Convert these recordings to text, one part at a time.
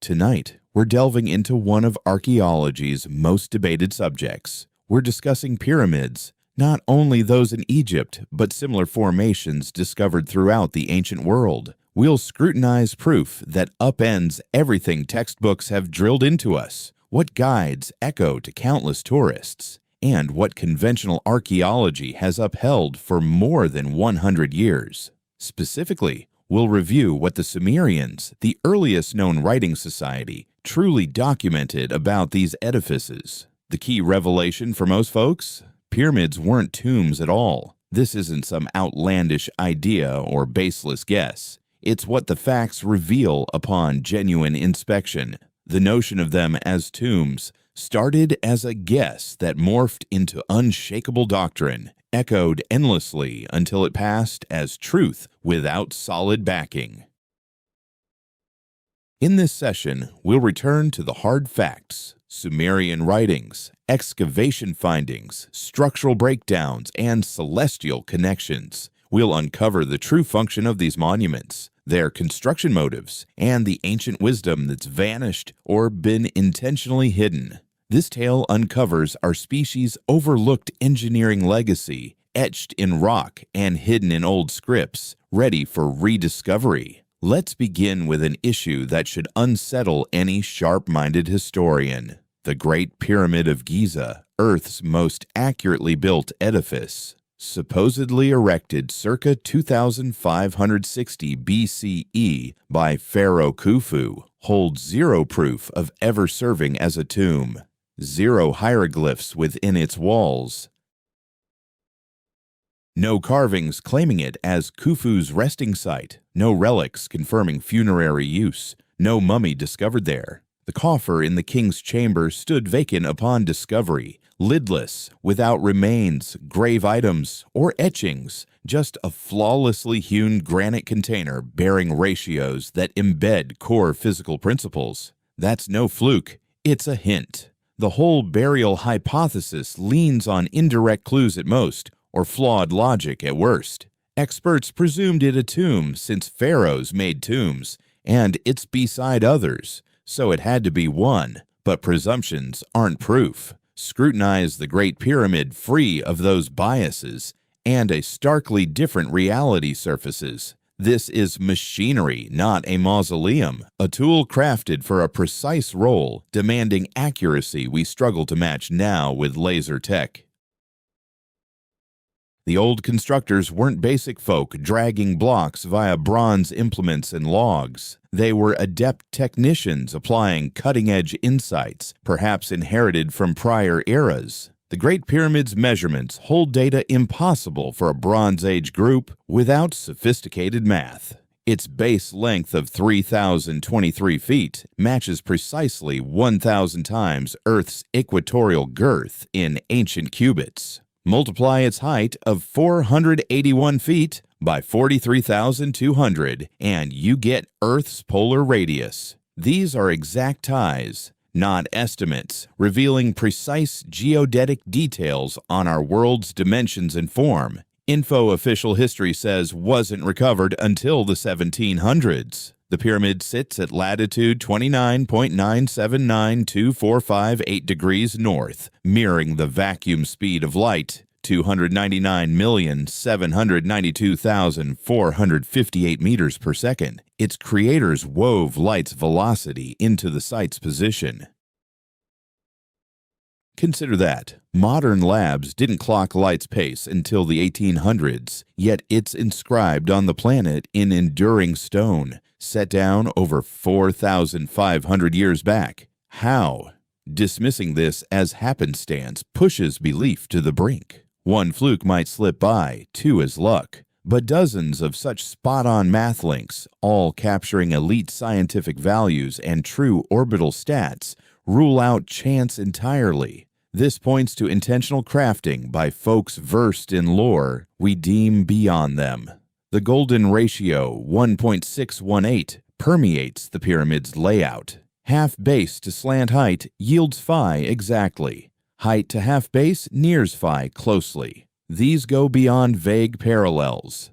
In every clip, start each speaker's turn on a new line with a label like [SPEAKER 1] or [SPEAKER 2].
[SPEAKER 1] Tonight, we're delving into one of archaeology's most debated subjects. We're discussing pyramids, not only those in Egypt, but similar formations discovered throughout the ancient world. We'll scrutinize proof that upends everything textbooks have drilled into us, what guides echo to countless tourists, and what conventional archaeology has upheld for more than 100 years. Specifically, we'll review what the Sumerians, the earliest known writing society, truly documented about these edifices. The key revelation for most folks? Pyramids weren't tombs at all. This isn't some outlandish idea or baseless guess. It's what the facts reveal upon genuine inspection. The notion of them as tombs started as a guess that morphed into unshakable doctrine, echoed endlessly until it passed as truth without solid backing. In this session, we'll return to the hard facts, Sumerian writings, excavation findings, structural breakdowns, and celestial connections. We'll uncover the true function of these monuments, their construction motives, and the ancient wisdom that's vanished or been intentionally hidden. This tale uncovers our species' overlooked engineering legacy, etched in rock and hidden in old scripts, ready for rediscovery. Let's begin with an issue that should unsettle any sharp-minded historian. The Great Pyramid of Giza, Earth's most accurately built edifice, supposedly erected circa 2560 BCE by Pharaoh Khufu, holds zero proof of ever serving as a tomb, zero hieroglyphs within its walls, no carvings claiming it as Khufu's resting site, no relics confirming funerary use, no mummy discovered there. The coffer in the king's chamber stood vacant upon discovery, lidless, without remains, grave items, or etchings, just a flawlessly hewn granite container bearing ratios that embed core physical principles. That's no fluke, it's a hint. The whole burial hypothesis leans on indirect clues at most, or flawed logic at worst. Experts presumed it a tomb since pharaohs made tombs, and it's beside others, so it had to be one, but presumptions aren't proof. Scrutinize the Great Pyramid free of those biases, and a starkly different reality surfaces. This is machinery, not a mausoleum, a tool crafted for a precise role, demanding accuracy we struggle to match now with laser tech. The old constructors weren't basic folk dragging blocks via bronze implements and logs. They were adept technicians applying cutting-edge insights, perhaps inherited from prior eras. The Great Pyramid's measurements hold data impossible for a Bronze Age group without sophisticated math. Its base length of 3,023 feet matches precisely 1,000 times Earth's equatorial girth in ancient cubits. Multiply its height of 481 feet by 43,200, and you get Earth's polar radius. These are exact ties, not estimates, revealing precise geodetic details on our world's dimensions and form. Info official history says wasn't recovered until the 1700s. The pyramid sits at latitude 29.9792458 degrees north, mirroring the vacuum speed of light, 299,792,458 meters per second. Its creators wove light's velocity into the site's position. Consider that. Modern labs didn't clock light's pace until the 1800s, yet it's inscribed on the planet in enduring stone, set down over 4,500 years back. How? Dismissing this as happenstance pushes belief to the brink. One fluke might slip by, two as luck, but dozens of such spot-on math links, all capturing elite scientific values and true orbital stats, rule out chance entirely. This points to intentional crafting by folks versed in lore we deem beyond them. The golden ratio, 1.618, permeates the pyramid's layout. Half base to slant height yields phi exactly. Height to half base nears phi closely. These go beyond vague parallels.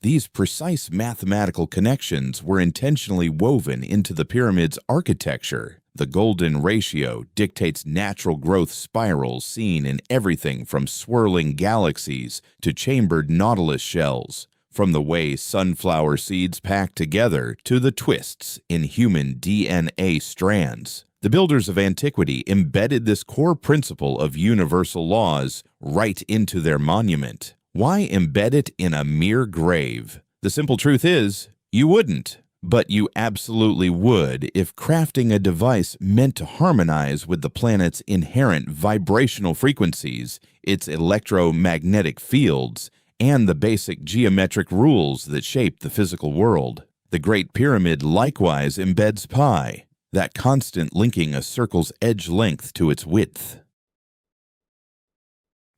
[SPEAKER 1] These precise mathematical connections were intentionally woven into the pyramid's architecture. The golden ratio dictates natural growth spirals seen in everything from swirling galaxies to chambered nautilus shells, from the way sunflower seeds pack together to the twists in human DNA strands. The builders of antiquity embedded this core principle of universal laws right into their monument. Why embed it in a mere grave? The simple truth is, you wouldn't. But you absolutely would if crafting a device meant to harmonize with the planet's inherent vibrational frequencies, its electromagnetic fields, and the basic geometric rules that shape the physical world. The Great Pyramid likewise embeds pi, that constant linking a circle's edge length to its width.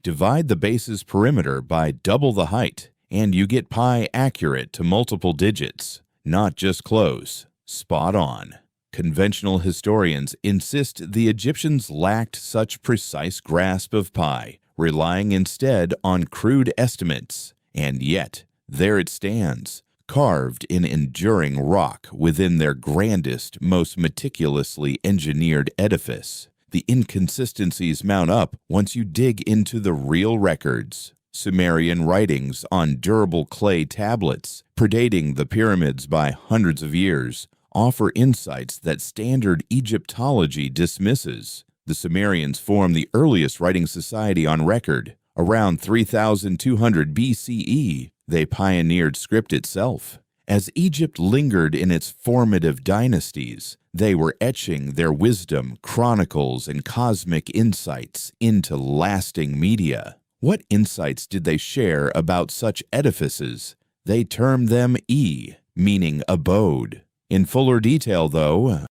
[SPEAKER 1] Divide the base's perimeter by double the height, and you get pi accurate to multiple digits. Not just close, spot on. Conventional historians insist the Egyptians lacked such precise grasp of pi, relying instead on crude estimates. And yet, there it stands, carved in enduring rock within their grandest, most meticulously engineered edifice. The inconsistencies mount up once you dig into the real records. Sumerian writings on durable clay tablets, predating the pyramids by hundreds of years, offer insights that standard Egyptology dismisses. The Sumerians formed the earliest writing society on record. Around 3200 BCE, they pioneered script itself. As Egypt lingered in its formative dynasties, they were etching their wisdom, chronicles, and cosmic insights into lasting media. What insights did they share about such edifices? They termed them meaning abode. In fuller detail, though,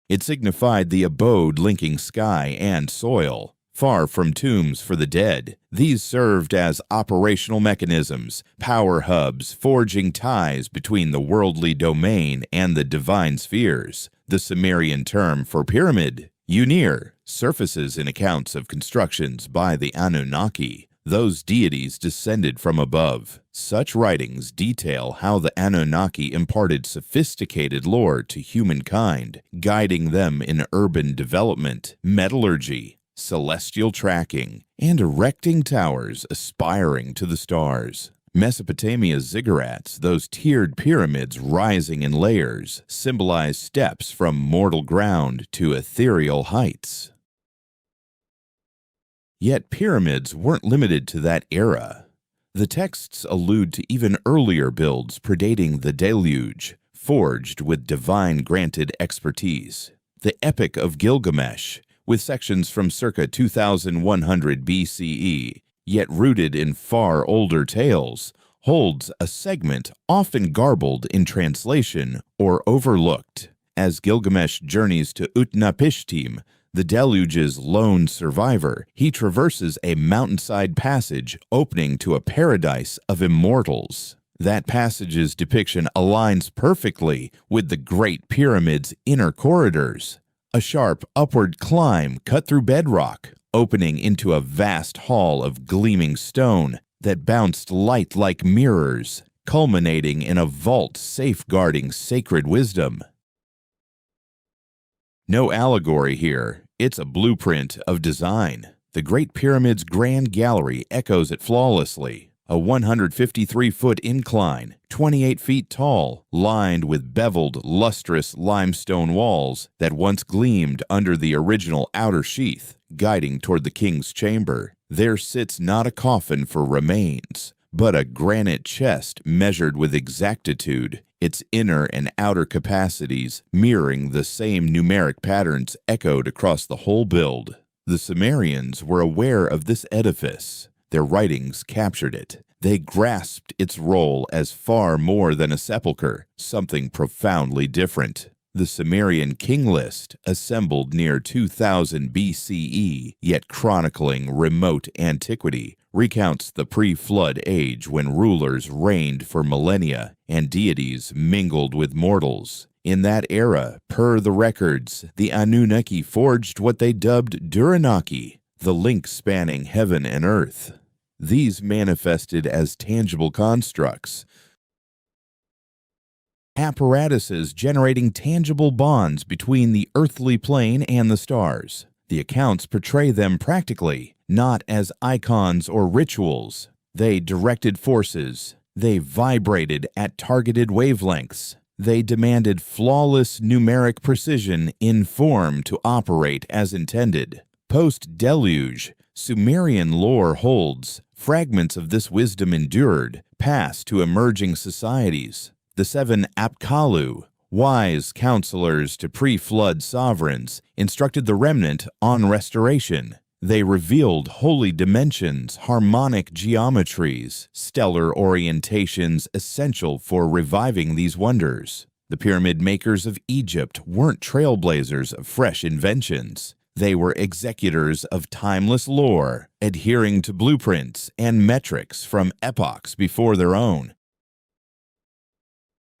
[SPEAKER 1] it signified the abode linking sky and soil. Far from tombs for the dead, these served as operational mechanisms, power hubs, forging ties between the worldly domain and the divine spheres. The Sumerian term for pyramid, Unir, surfaces in accounts of constructions by the Anunnaki, those deities descended from above. Such writings detail how the Anunnaki imparted sophisticated lore to humankind, guiding them in urban development, metallurgy, celestial tracking, and erecting towers aspiring to the stars. Mesopotamia's ziggurats, those tiered pyramids rising in layers, symbolize steps from mortal ground to ethereal heights. Yet pyramids weren't limited to that era. The texts allude to even earlier builds predating the deluge, forged with divine-granted expertise. The Epic of Gilgamesh, with sections from circa 2100 BCE, yet rooted in far older tales, holds a segment often garbled in translation or overlooked. As Gilgamesh journeys to Utnapishtim, the deluge's lone survivor, he traverses a mountainside passage opening to a paradise of immortals. That passage's depiction aligns perfectly with the Great Pyramid's inner corridors. A sharp upward climb cut through bedrock, opening into a vast hall of gleaming stone that bounced light like mirrors, culminating in a vault safeguarding sacred wisdom. No allegory here, it's a blueprint of design. The Great Pyramid's grand gallery echoes it flawlessly. A 153-foot incline, 28 feet tall, lined with beveled, lustrous limestone walls that once gleamed under the original outer sheath, guiding toward the king's chamber. There sits not a coffin for remains, but a granite chest measured with exactitude, its inner and outer capacities mirroring the same numeric patterns echoed across the whole build. The Sumerians were aware of this edifice. Their writings captured it. They grasped its role as far more than a sepulchre, something profoundly different. The Sumerian king list, assembled near 2000 BCE, yet chronicling remote antiquity, recounts the pre-flood age when rulers reigned for millennia and deities mingled with mortals. In that era, per the records, the Anunnaki forged what they dubbed Duranaki, the link spanning heaven and earth. These manifested as tangible constructs, apparatuses generating tangible bonds between the earthly plane and the stars. The accounts portray them practically, not as icons or rituals. They directed forces. They vibrated at targeted wavelengths. They demanded flawless numeric precision in form to operate as intended. Post-deluge, Sumerian lore holds fragments of this wisdom endured, passed to emerging societies. The 7 Apkallu, wise counselors to pre-flood sovereigns, instructed the remnant on restoration. They revealed holy dimensions, harmonic geometries, stellar orientations essential for reviving these wonders. The pyramid makers of Egypt weren't trailblazers of fresh inventions. They were executors of timeless lore, adhering to blueprints and metrics from epochs before their own.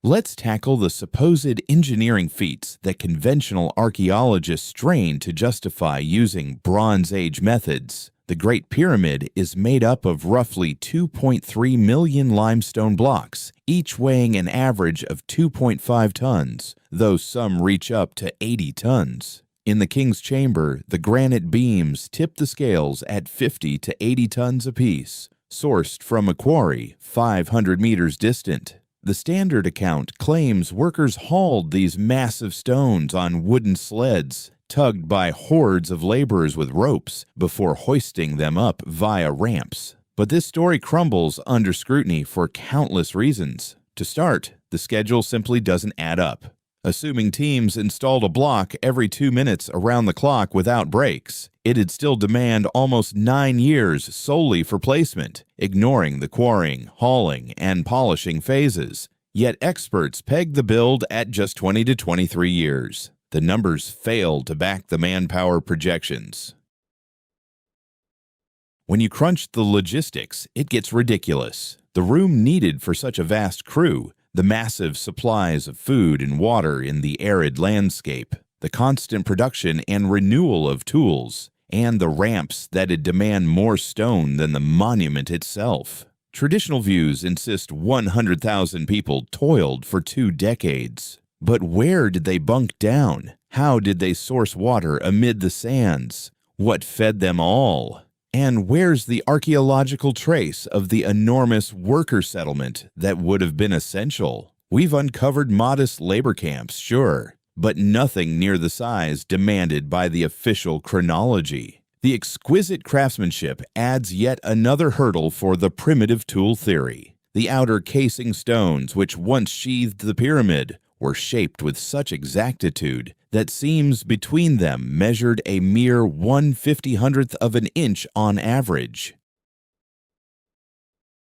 [SPEAKER 1] Let's tackle the supposed engineering feats that conventional archaeologists strain to justify using Bronze Age methods. The Great Pyramid is made up of roughly 2.3 million limestone blocks, each weighing an average of 2.5 tons, though some reach up to 80 tons. In the King's Chamber, the granite beams tip the scales at 50 to 80 tons apiece, sourced from a quarry 500 meters distant. The standard account claims workers hauled these massive stones on wooden sleds, tugged by hordes of laborers with ropes, before hoisting them up via ramps. But this story crumbles under scrutiny for countless reasons. To start, the schedule simply doesn't add up. Assuming teams installed a block every 2 minutes around the clock without breaks, it'd still demand almost 9 years solely for placement, ignoring the quarrying, hauling, and polishing phases. Yet experts peg the build at just 20 to 23 years. The numbers fail to back the manpower projections. When you crunch the logistics, it gets ridiculous. The room needed for such a vast crew, the massive supplies of food and water in the arid landscape, the constant production and renewal of tools, and the ramps that'd demand more stone than the monument itself. Traditional views insist 100,000 people toiled for 2 decades. But where did they bunk down? How did they source water amid the sands? What fed them all? And where's the archaeological trace of the enormous worker settlement that would have been essential? We've uncovered modest labor camps, sure, but nothing near the size demanded by the official chronology. The exquisite craftsmanship adds yet another hurdle for the primitive tool theory. The outer casing stones which once sheathed the pyramid were shaped with such exactitude that seams between them measured a mere 1/50th of an inch on average.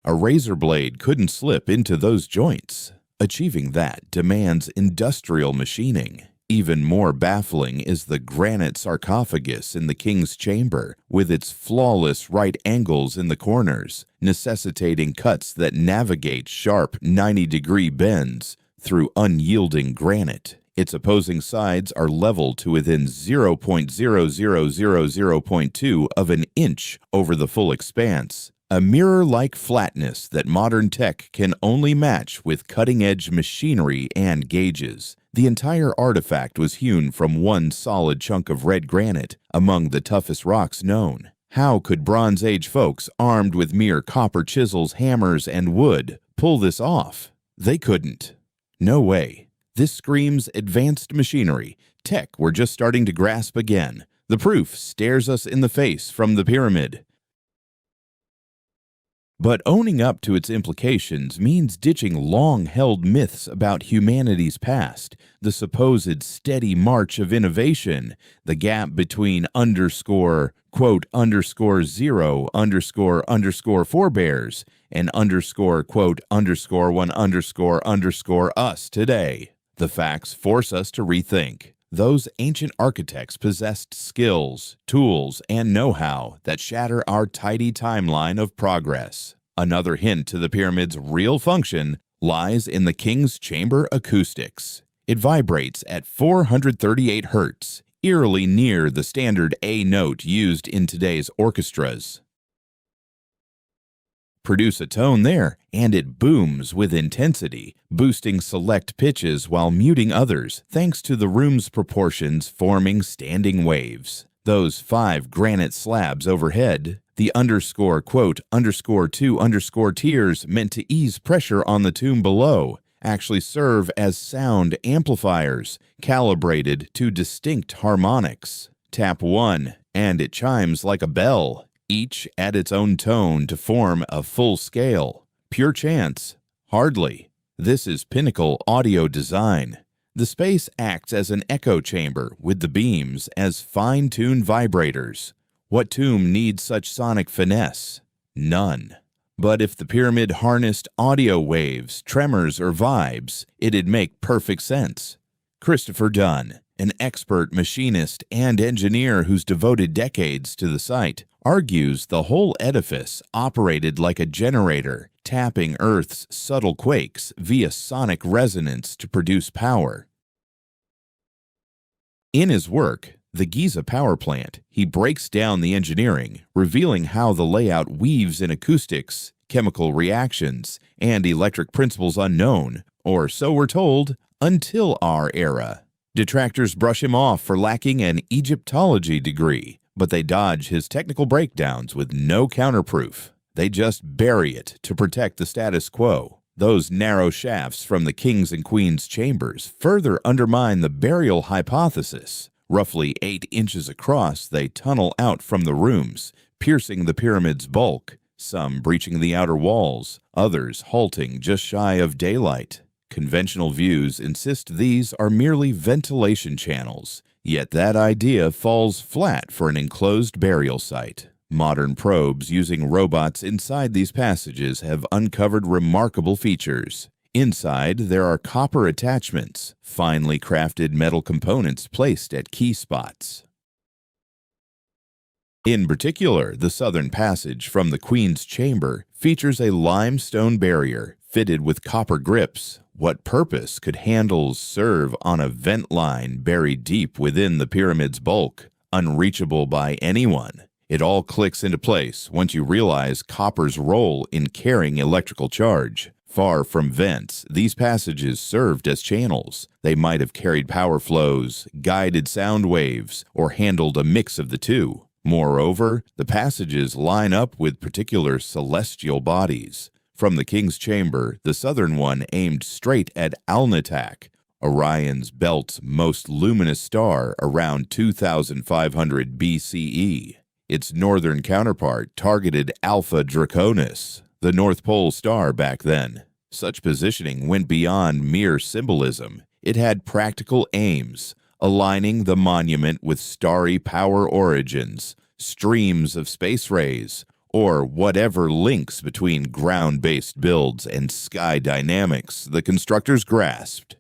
[SPEAKER 1] A razor blade couldn't slip into those joints. Achieving that demands industrial machining. Even more baffling is the granite sarcophagus in the King's Chamber, with its flawless right angles in the corners, necessitating cuts that navigate sharp 90-degree bends through unyielding granite. Its opposing sides are leveled to within 0.00002 of an inch over the full expanse, a mirror-like flatness that modern tech can only match with cutting-edge machinery and gauges. The entire artifact was hewn from one solid chunk of red granite, among the toughest rocks known. How could Bronze Age folks armed with mere copper chisels, hammers, and wood pull this off? They couldn't. No way. This screams advanced machinery, tech we're just starting to grasp again. The proof stares us in the face from the pyramid. But owning up to its implications means ditching long-held myths about humanity's past, the supposed steady march of innovation, the gap between quote, _0, _ forebears, and quote, _1 _ us today. The facts force us to rethink. Those ancient architects possessed skills, tools, and know-how that shatter our tidy timeline of progress. Another hint to the pyramid's real function lies in the King's Chamber acoustics. It vibrates at 438 Hz, eerily near the standard A note used in today's orchestras. produce a tone there, and it booms with intensity, boosting select pitches while muting others thanks to the room's proportions forming standing waves. Those 5 granite slabs overhead, the _2_ tiers meant to ease pressure on the tomb below, actually serve as sound amplifiers, calibrated to distinct harmonics. Tap 1, and it chimes like a bell, each at its own tone to form a full scale. Pure chance? Hardly. This is pinnacle audio design. The space acts as an echo chamber with the beams as fine-tuned vibrators. What tomb needs such sonic finesse? None. But if the pyramid harnessed audio waves, tremors, or vibes, it'd make perfect sense. Christopher Dunn, an expert machinist and engineer who's devoted decades to the site, argues the whole edifice operated like a generator, tapping Earth's subtle quakes via sonic resonance to produce power. In his work, The Giza Power Plant, he breaks down the engineering, revealing how the layout weaves in acoustics, chemical reactions, and electric principles unknown, or so we're told, until our era. Detractors brush him off for lacking an Egyptology degree, but they dodge his technical breakdowns with no counterproof. They just bury it to protect the status quo. Those narrow shafts from the king's and queen's chambers further undermine the burial hypothesis. Roughly 8 inches across, they tunnel out from the rooms, piercing the pyramid's bulk, some breaching the outer walls, others halting just shy of daylight. Conventional views insist these are merely ventilation channels, yet that idea falls flat for an enclosed burial site. Modern probes using robots inside these passages have uncovered remarkable features. Inside, there are copper attachments, finely crafted metal components placed at key spots. In particular, the southern passage from the Queen's chamber features a limestone barrier fitted with copper grips. What purpose could handles serve on a vent line buried deep within the pyramid's bulk, unreachable by anyone? It all clicks into place once you realize copper's role in carrying electrical charge. Far from vents, these passages served as channels. They might have carried power flows, guided sound waves, or handled a mix of the two. Moreover, the passages line up with particular celestial bodies. From the king's chamber, the southern one aimed straight at Alnitak, Orion's belt's most luminous star around 2500 BCE. Its northern counterpart targeted Alpha Draconis, the North Pole star back then. Such positioning went beyond mere symbolism. It had practical aims, aligning the monument with starry power origins, streams of space rays, or whatever links between ground-based builds and sky dynamics the constructors grasped.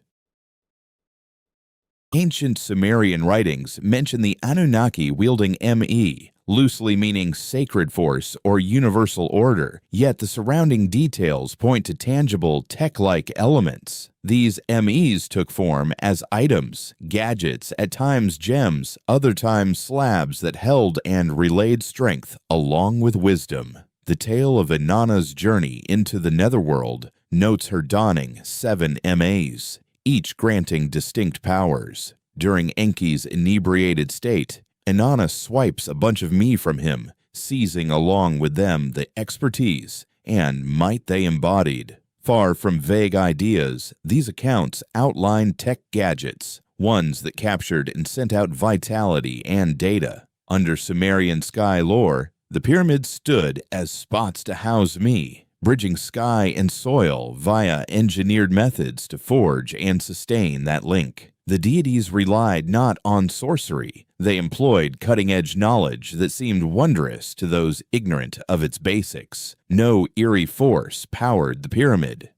[SPEAKER 1] Ancient Sumerian writings mention the Anunnaki wielding Me, loosely meaning sacred force or universal order, yet the surrounding details point to tangible tech-like elements. These MEs took form as items, gadgets, at times gems, other times slabs that held and relayed strength along with wisdom. The tale of Inanna's journey into the netherworld notes her donning 7 MAs, each granting distinct powers. During Enki's inebriated state, Inanna swipes a bunch of me from him, seizing along with them the expertise and might they embodied. Far from vague ideas, these accounts outline tech gadgets, ones that captured and sent out vitality and data. Under Sumerian sky lore, the pyramids stood as spots to house me, bridging sky and soil via engineered methods to forge and sustain that link. The deities relied not on sorcery. They employed cutting-edge knowledge that seemed wondrous to those ignorant of its basics. No eerie force powered the pyramid.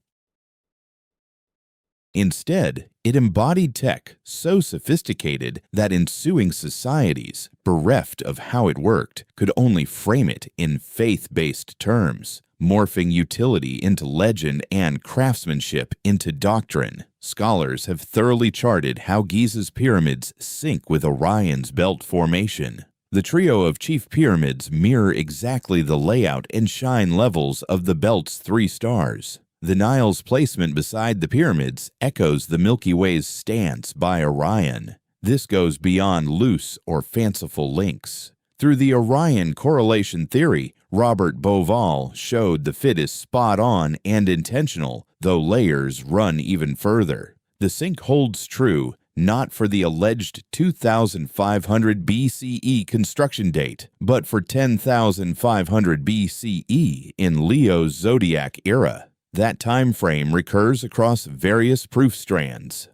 [SPEAKER 1] Instead, it embodied tech so sophisticated that ensuing societies, bereft of how it worked, could only frame it in faith-based terms, morphing utility into legend and craftsmanship into doctrine. Scholars have thoroughly charted how Giza's pyramids sync with Orion's belt formation. The trio of chief pyramids mirror exactly the layout and shine levels of the belt's 3 stars. The Nile's placement beside the pyramids echoes the Milky Way's stance by Orion. This goes beyond loose or fanciful links. Through the Orion correlation theory, Robert Bauval showed the fit is spot on and intentional, though layers run even further. The sync holds true, not for the alleged 2500 BCE construction date, but for 10,500 BCE in Leo's zodiac era. That time frame recurs across various proof strands.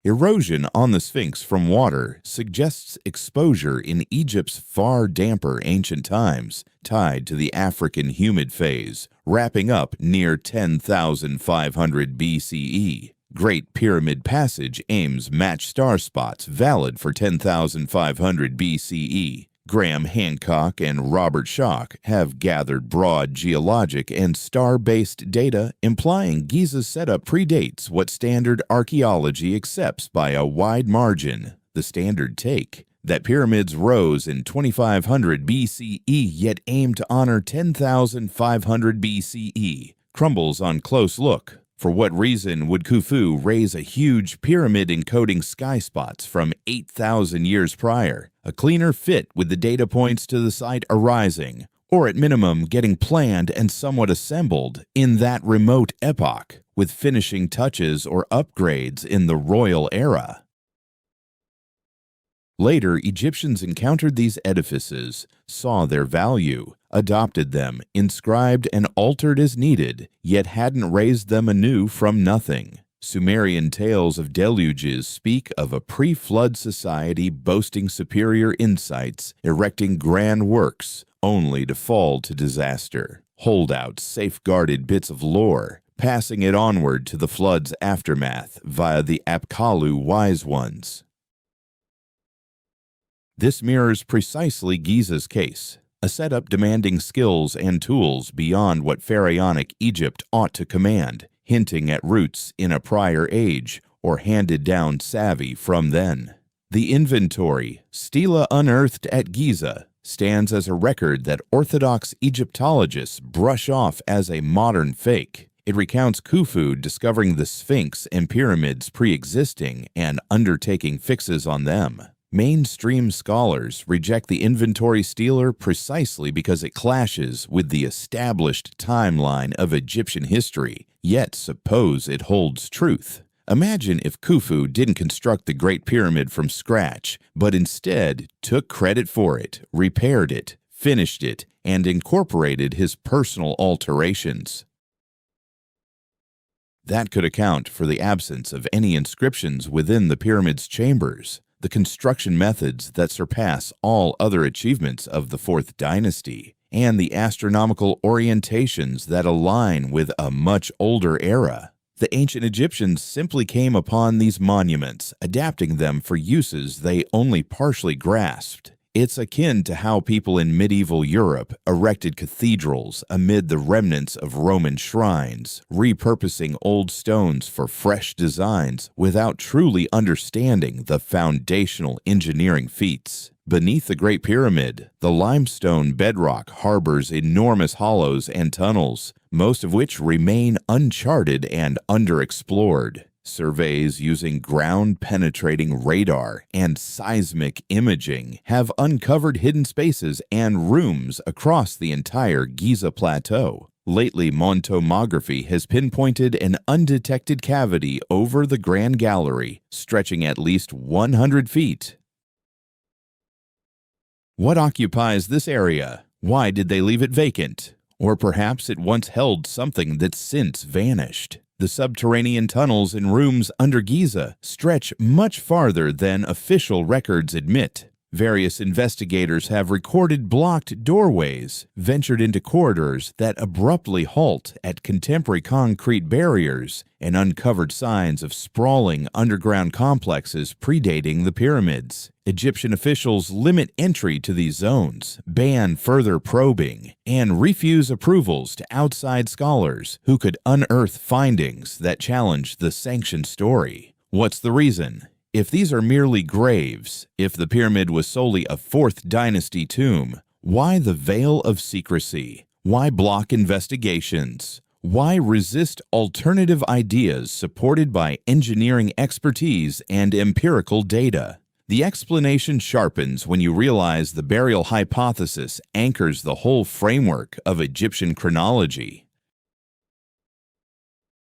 [SPEAKER 1] Erosion on the Sphinx from water suggests exposure in Egypt's far damper ancient times, tied to the African humid phase, wrapping up near 10,500 BCE. Great Pyramid Passage aims match star spots valid for 10,500 BCE. Graham Hancock and Robert Schoch have gathered broad geologic and star-based data implying Giza's setup predates what standard archaeology accepts by a wide margin. The standard take, that pyramids rose in 2500 BCE yet aim to honor 10,500 BCE, crumbles on close look. For what reason would Khufu raise a huge pyramid encoding sky spots from 8,000 years prior? A cleaner fit with the data points to the site arising, or at minimum getting planned and somewhat assembled in that remote epoch, with finishing touches or upgrades in the royal era. Later, Egyptians encountered these edifices, saw their value, adopted them, inscribed and altered as needed, yet hadn't raised them anew from nothing. Sumerian tales of deluges speak of a pre-flood society boasting superior insights, erecting grand works, only to fall to disaster. Holdouts safeguarded bits of lore, passing it onward to the flood's aftermath via the Apkallu wise ones. This mirrors precisely Giza's case, a setup demanding skills and tools beyond what pharaonic Egypt ought to command, hinting at roots in a prior age or handed down savvy from then. The inventory, stela unearthed at Giza, stands as a record that Orthodox Egyptologists brush off as a modern fake. It recounts Khufu discovering the Sphinx and pyramids pre-existing and undertaking fixes on them. Mainstream scholars reject the inventory stealer precisely because it clashes with the established timeline of Egyptian history, yet suppose it holds truth. Imagine if Khufu didn't construct the Great Pyramid from scratch, but instead took credit for it, repaired it, finished it, and incorporated his personal alterations. That could account for the absence of any inscriptions within the pyramid's chambers, the construction methods that surpass all other achievements of the Fourth Dynasty, and the astronomical orientations that align with a much older era. The ancient Egyptians simply came upon these monuments, adapting them for uses they only partially grasped. It's akin to how people in medieval Europe erected cathedrals amid the remnants of Roman shrines, repurposing old stones for fresh designs without truly understanding the foundational engineering feats. Beneath the Great Pyramid, the limestone bedrock harbors enormous hollows and tunnels, most of which remain uncharted and underexplored. Surveys using ground-penetrating radar and seismic imaging have uncovered hidden spaces and rooms across the entire Giza Plateau. Lately, montomography has pinpointed an undetected cavity over the Grand Gallery, stretching at least 100 feet. What occupies this area? Why did they leave it vacant? Or perhaps it once held something that's since vanished. The subterranean tunnels and rooms under Giza stretch much farther than official records admit. Various investigators have recorded blocked doorways, ventured into corridors that abruptly halt at contemporary concrete barriers, and uncovered signs of sprawling underground complexes predating the pyramids. Egyptian officials limit entry to these zones, ban further probing, and refuse approvals to outside scholars who could unearth findings that challenge the sanctioned story. What's the reason? If these are merely graves, if the pyramid was solely a 4th dynasty tomb, why the veil of secrecy? Why block investigations? Why resist alternative ideas supported by engineering expertise and empirical data? The explanation sharpens when you realize the burial hypothesis anchors the whole framework of Egyptian chronology.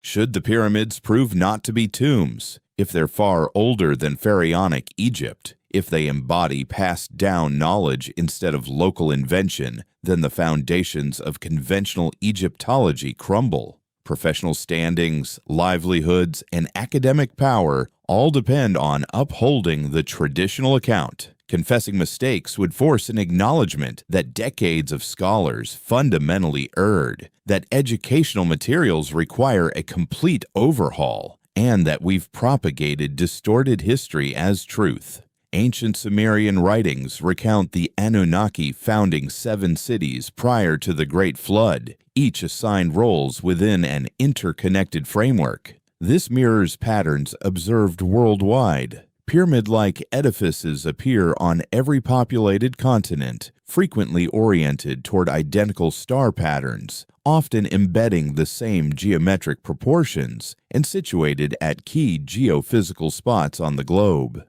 [SPEAKER 1] Should the pyramids prove not to be tombs, if they're far older than pharaonic Egypt, if they embody passed-down knowledge instead of local invention, then the foundations of conventional Egyptology crumble. Professional standings, livelihoods, and academic power all depend on upholding the traditional account. Confessing mistakes would force an acknowledgement that decades of scholars fundamentally erred, that educational materials require a complete overhaul, and that we've propagated distorted history as truth. Ancient Sumerian writings recount the Anunnaki founding 7 cities prior to the Great Flood, each assigned roles within an interconnected framework. This mirrors patterns observed worldwide. Pyramid-like edifices appear on every populated continent, frequently oriented toward identical star patterns, often embedding the same geometric proportions, and situated at key geophysical spots on the globe.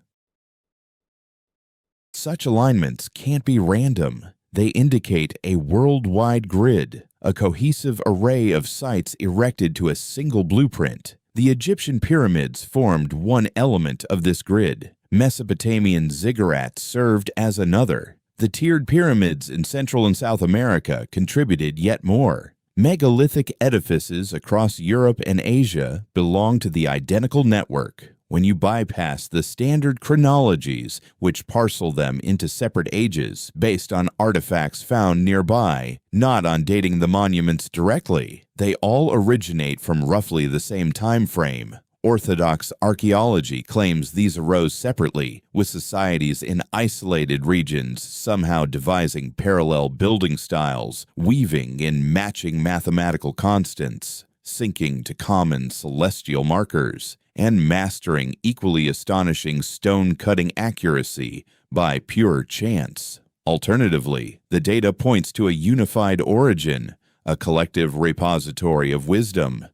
[SPEAKER 1] Such alignments can't be random. They indicate a worldwide grid, a cohesive array of sites erected to a single blueprint. The Egyptian pyramids formed one element of this grid. Mesopotamian ziggurats served as another. The tiered pyramids in Central and South America contributed yet more. Megalithic edifices across Europe and Asia belong to the identical network. When you bypass the standard chronologies, which parcel them into separate ages based on artifacts found nearby, not on dating the monuments directly, they all originate from roughly the same time frame. Orthodox archaeology claims these arose separately, with societies in isolated regions somehow devising parallel building styles, weaving in matching mathematical constants, syncing to common celestial markers, and mastering equally astonishing stone-cutting accuracy by pure chance. Alternatively, the data points to a unified origin, a collective repository of wisdom.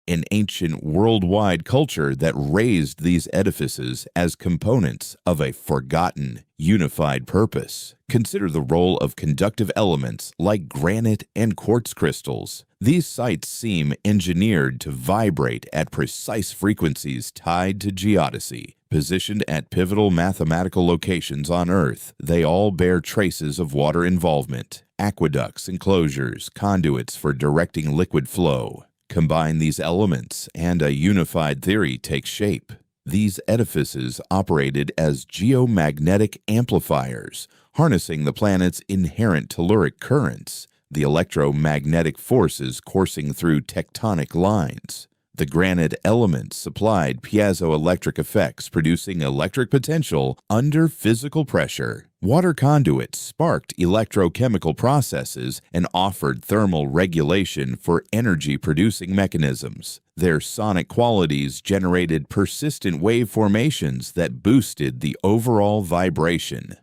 [SPEAKER 1] An ancient worldwide culture that raised these edifices as components of a forgotten, unified purpose. Consider the role of conductive elements like granite and quartz crystals. These sites seem engineered to vibrate at precise frequencies tied to geodesy. Positioned at pivotal mathematical locations on Earth, they all bear traces of water involvement, aqueducts, enclosures, conduits for directing liquid flow. Combine these elements, and a unified theory takes shape. These edifices operated as geomagnetic amplifiers, harnessing the planet's inherent telluric currents, the electromagnetic forces coursing through tectonic lines. The granite elements supplied piezoelectric effects, producing electric potential under physical pressure. Water conduits sparked electrochemical processes and offered thermal regulation for energy-producing mechanisms. Their sonic qualities generated persistent wave formations that boosted the overall vibration.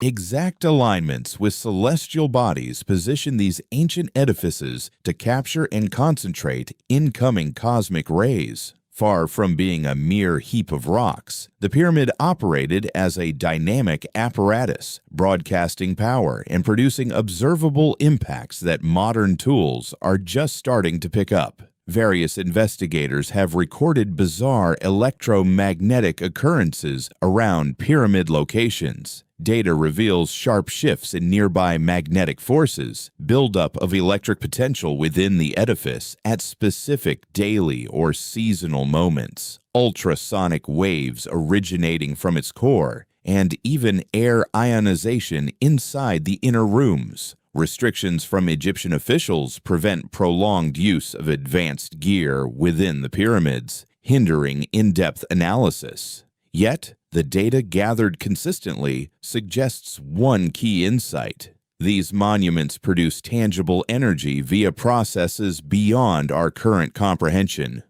[SPEAKER 1] Exact alignments with celestial bodies position these ancient edifices to capture and concentrate incoming cosmic rays. Far from being a mere heap of rocks, the pyramid operated as a dynamic apparatus, broadcasting power and producing observable impacts that modern tools are just starting to pick up. Various investigators have recorded bizarre electromagnetic occurrences around pyramid locations. Data reveals sharp shifts in nearby magnetic forces, buildup of electric potential within the edifice at specific daily or seasonal moments, ultrasonic waves originating from its core, and even air ionization inside the inner rooms. Restrictions from Egyptian officials prevent prolonged use of advanced gear within the pyramids, hindering in-depth analysis. Yet, the data gathered consistently suggests one key insight. These monuments produce tangible energy via processes beyond our current comprehension.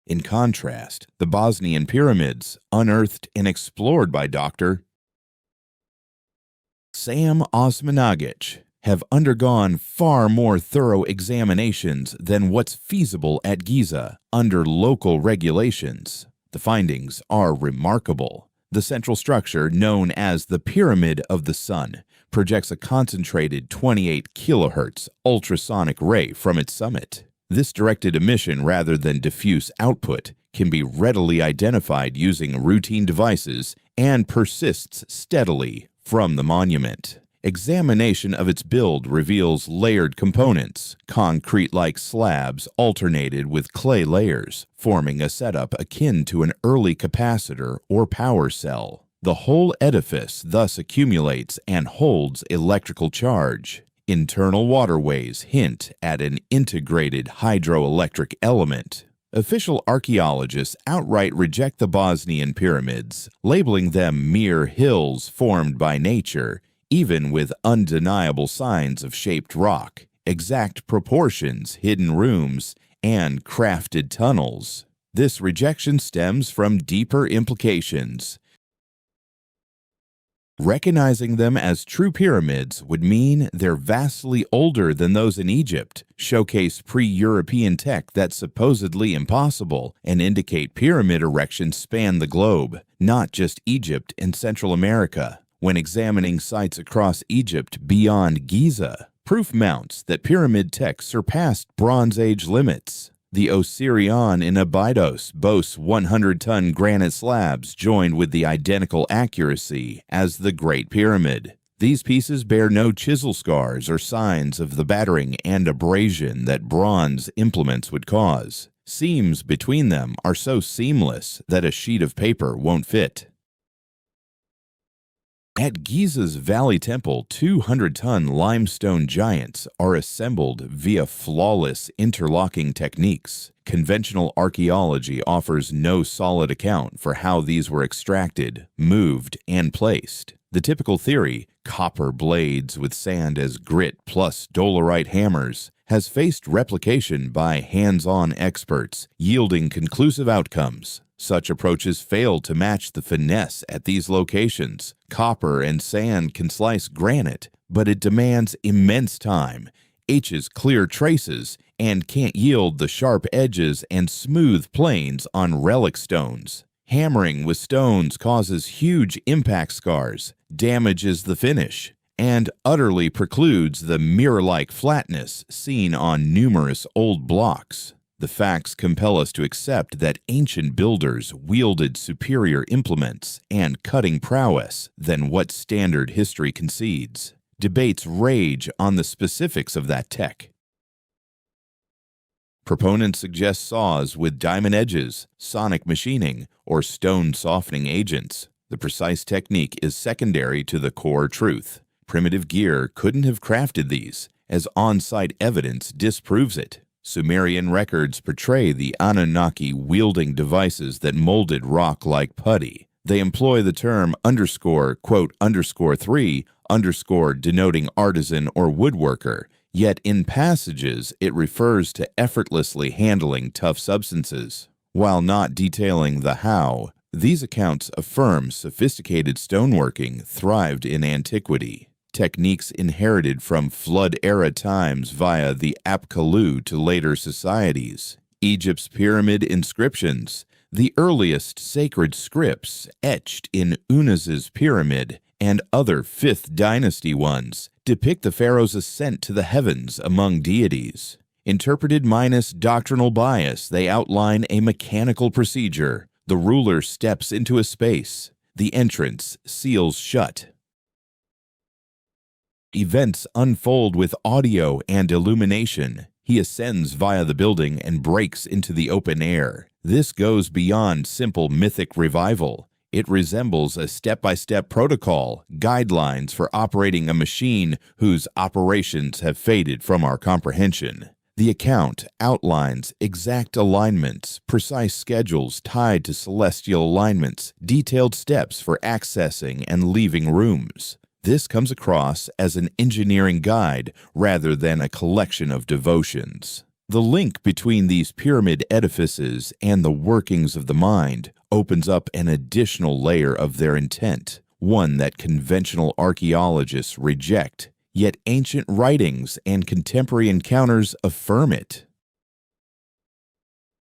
[SPEAKER 1] In contrast, the Bosnian pyramids, unearthed and explored by Dr. Sam Osmanagic, have undergone far more thorough examinations than what's feasible at Giza under local regulations. The findings are remarkable. The central structure, known as the Pyramid of the Sun, projects a concentrated 28 kilohertz ultrasonic ray from its summit. This directed emission rather than diffuse output can be readily identified using routine devices and persists steadily from the monument. Examination of its build reveals layered components, concrete-like slabs alternated with clay layers, forming a setup akin to an early capacitor or power cell. The whole edifice thus accumulates and holds electrical charge. Internal waterways hint at an integrated hydroelectric element. Official archaeologists outright reject the Bosnian pyramids, labeling them mere hills formed by nature, even with undeniable signs of shaped rock, exact proportions, hidden rooms, and crafted tunnels. This rejection stems from deeper implications. Recognizing them as true pyramids would mean they're vastly older than those in Egypt, showcase pre-European tech that's supposedly impossible, and indicate pyramid erections span the globe, not just Egypt and Central America. When examining sites across Egypt beyond Giza, proof mounts that pyramid tech surpassed Bronze Age limits. The Osirion in Abydos boasts 100-ton granite slabs joined with the identical accuracy as the Great Pyramid. These pieces bear no chisel scars or signs of the battering and abrasion that bronze implements would cause. Seams between them are so seamless that a sheet of paper won't fit. At Giza's Valley Temple, 200-ton limestone giants are assembled via flawless interlocking techniques. Conventional archaeology offers no solid account for how these were extracted, moved, and placed. The typical theory, copper blades with sand as grit plus dolerite hammers, has faced replication by hands-on experts, yielding conclusive outcomes. Such approaches fail to match the finesse at these locations. Copper and sand can slice granite, but it demands immense time, etches clear traces, and can't yield the sharp edges and smooth planes on relic stones. Hammering with stones causes huge impact scars, damages the finish, and utterly precludes the mirror-like flatness seen on numerous old blocks. The facts compel us to accept that ancient builders wielded superior implements and cutting prowess than what standard history concedes. Debates rage on the specifics of that tech. Proponents suggest saws with diamond edges, sonic machining, or stone softening agents. The precise technique is secondary to the core truth. Primitive gear couldn't have crafted these, as on-site evidence disproves it. Sumerian records portray the Anunnaki wielding devices that molded rock like putty. They employ the term _3_ denoting artisan or woodworker, yet in passages it refers to effortlessly handling tough substances. While not detailing the how, these accounts affirm sophisticated stoneworking thrived in antiquity. Techniques inherited from flood-era times via the Apkallu to later societies. Egypt's pyramid inscriptions, the earliest sacred scripts etched in Unuz's pyramid, and other 5th dynasty ones, depict the pharaoh's ascent to the heavens among deities. Interpreted minus doctrinal bias, they outline a mechanical procedure. The ruler steps into a space. The entrance seals shut. Events unfold with audio and illumination. He ascends via the building and breaks into the open air. This goes beyond simple mythic revival. It resembles a step-by-step protocol, guidelines for operating a machine whose operations have faded from our comprehension. The account outlines exact alignments, precise schedules tied to celestial alignments, detailed steps for accessing and leaving rooms. This comes across as an engineering guide rather than a collection of devotions. The link between these pyramid edifices and the workings of the mind opens up an additional layer of their intent, one that conventional archaeologists reject, yet ancient writings and contemporary encounters affirm it.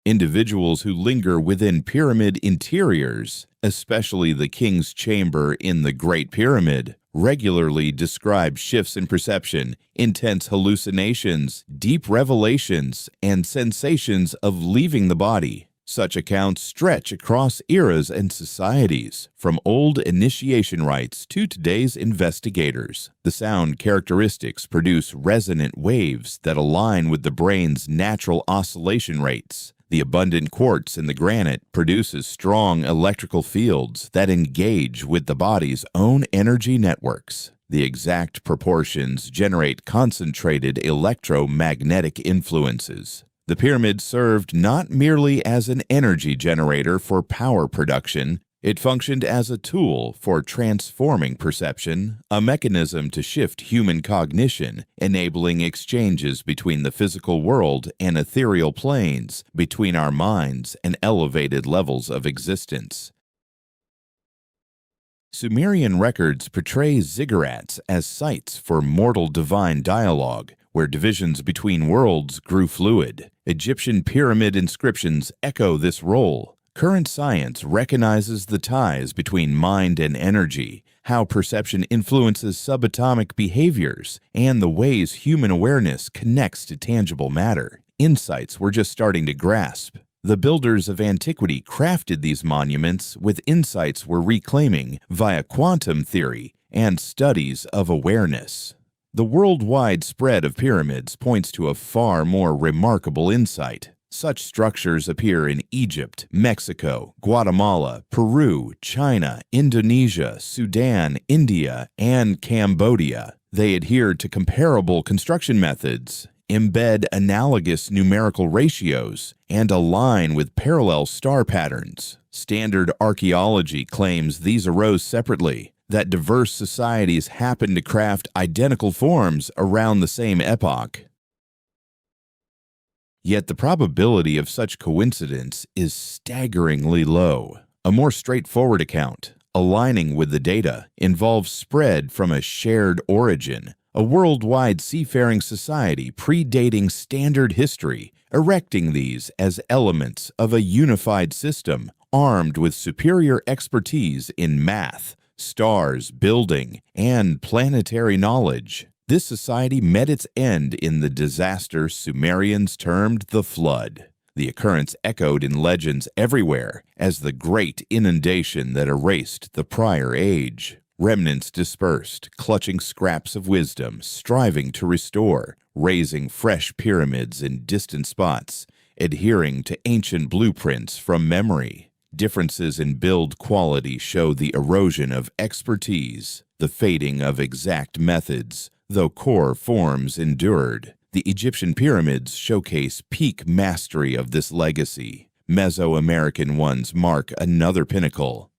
[SPEAKER 1] Individuals who linger within pyramid interiors, especially the King's Chamber in the Great Pyramid, regularly describe shifts in perception, intense hallucinations, deep revelations, and sensations of leaving the body. Such accounts stretch across eras and societies, from old initiation rites to today's investigators. The sound characteristics produce resonant waves that align with the brain's natural oscillation rates. The abundant quartz in the granite produces strong electrical fields that engage with the body's own energy networks. The exact proportions generate concentrated electromagnetic influences. The pyramid served not merely as an energy generator for power production, it functioned as a tool for transforming perception, a mechanism to shift human cognition, enabling exchanges between the physical world and ethereal planes, between our minds and elevated levels of existence. Sumerian records portray ziggurats as sites for mortal divine dialogue, where divisions between worlds grew fluid. Egyptian pyramid inscriptions echo this role. Current science recognizes the ties between mind and energy, how perception influences subatomic behaviors, and the ways human awareness connects to tangible matter. Insights we're just starting to grasp. The builders of antiquity crafted these monuments with insights we're reclaiming via quantum theory and studies of awareness. The worldwide spread of pyramids points to a far more remarkable insight. Such structures appear in Egypt, Mexico, Guatemala, Peru, China, Indonesia, Sudan, India, and Cambodia. They adhere to comparable construction methods, embed analogous numerical ratios, and align with parallel star patterns. Standard archaeology claims these arose separately, that diverse societies happen to craft identical forms around the same epoch. Yet the probability of such coincidence is staggeringly low. A more straightforward account, aligning with the data, involves spread from a shared origin, a worldwide seafaring society predating standard history, erecting these as elements of a unified system armed with superior expertise in math, stars, building, and planetary knowledge. This society met its end in the disaster Sumerians termed the Flood. The occurrence echoed in legends everywhere as the great inundation that erased the prior age. Remnants dispersed, clutching scraps of wisdom, striving to restore, raising fresh pyramids in distant spots, adhering to ancient blueprints from memory. Differences in build quality show the erosion of expertise, the fading of exact methods, though core forms endured. The Egyptian pyramids showcase peak mastery of this legacy. Mesoamerican ones mark another pinnacle.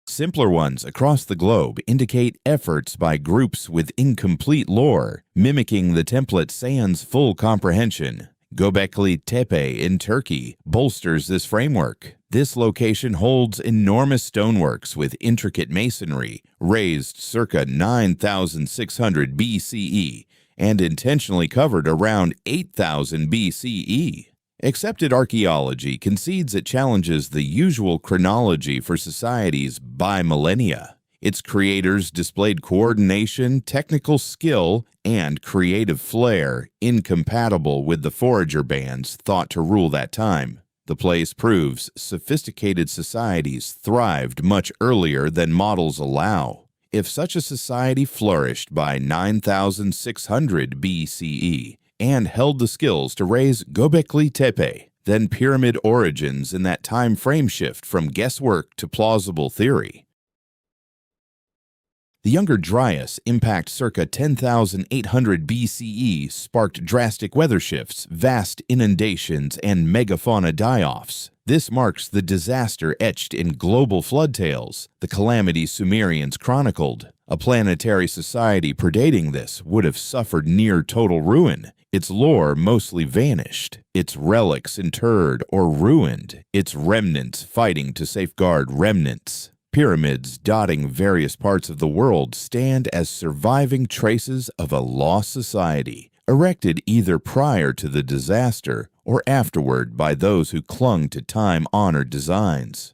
[SPEAKER 1] Simpler ones across the globe indicate efforts by groups with incomplete lore, mimicking the template sans full comprehension. Göbekli Tepe in Turkey bolsters this framework. This location holds enormous stoneworks with intricate masonry, raised circa 9,600 BCE and intentionally covered around 8,000 BCE. Accepted archaeology concedes it challenges the usual chronology for societies by millennia. Its creators displayed coordination, technical skill, and creative flair incompatible with the forager bands thought to rule that time. The place proves sophisticated societies thrived much earlier than models allow. If such a society flourished by 9,600 BCE and held the skills to raise Göbekli Tepe, then pyramid origins in that time frame shift from guesswork to plausible theory. The Younger Dryas impact circa 10,800 BCE sparked drastic weather shifts, vast inundations, and megafauna die-offs. This marks the disaster etched in global flood tales, the calamity Sumerians chronicled. A planetary society predating this would have suffered near total ruin, its lore mostly vanished, its relics interred or ruined, its remnants fighting to safeguard remnants. Pyramids dotting various parts of the world stand as surviving traces of a lost society, erected either prior to the disaster or afterward by those who clung to time-honored designs.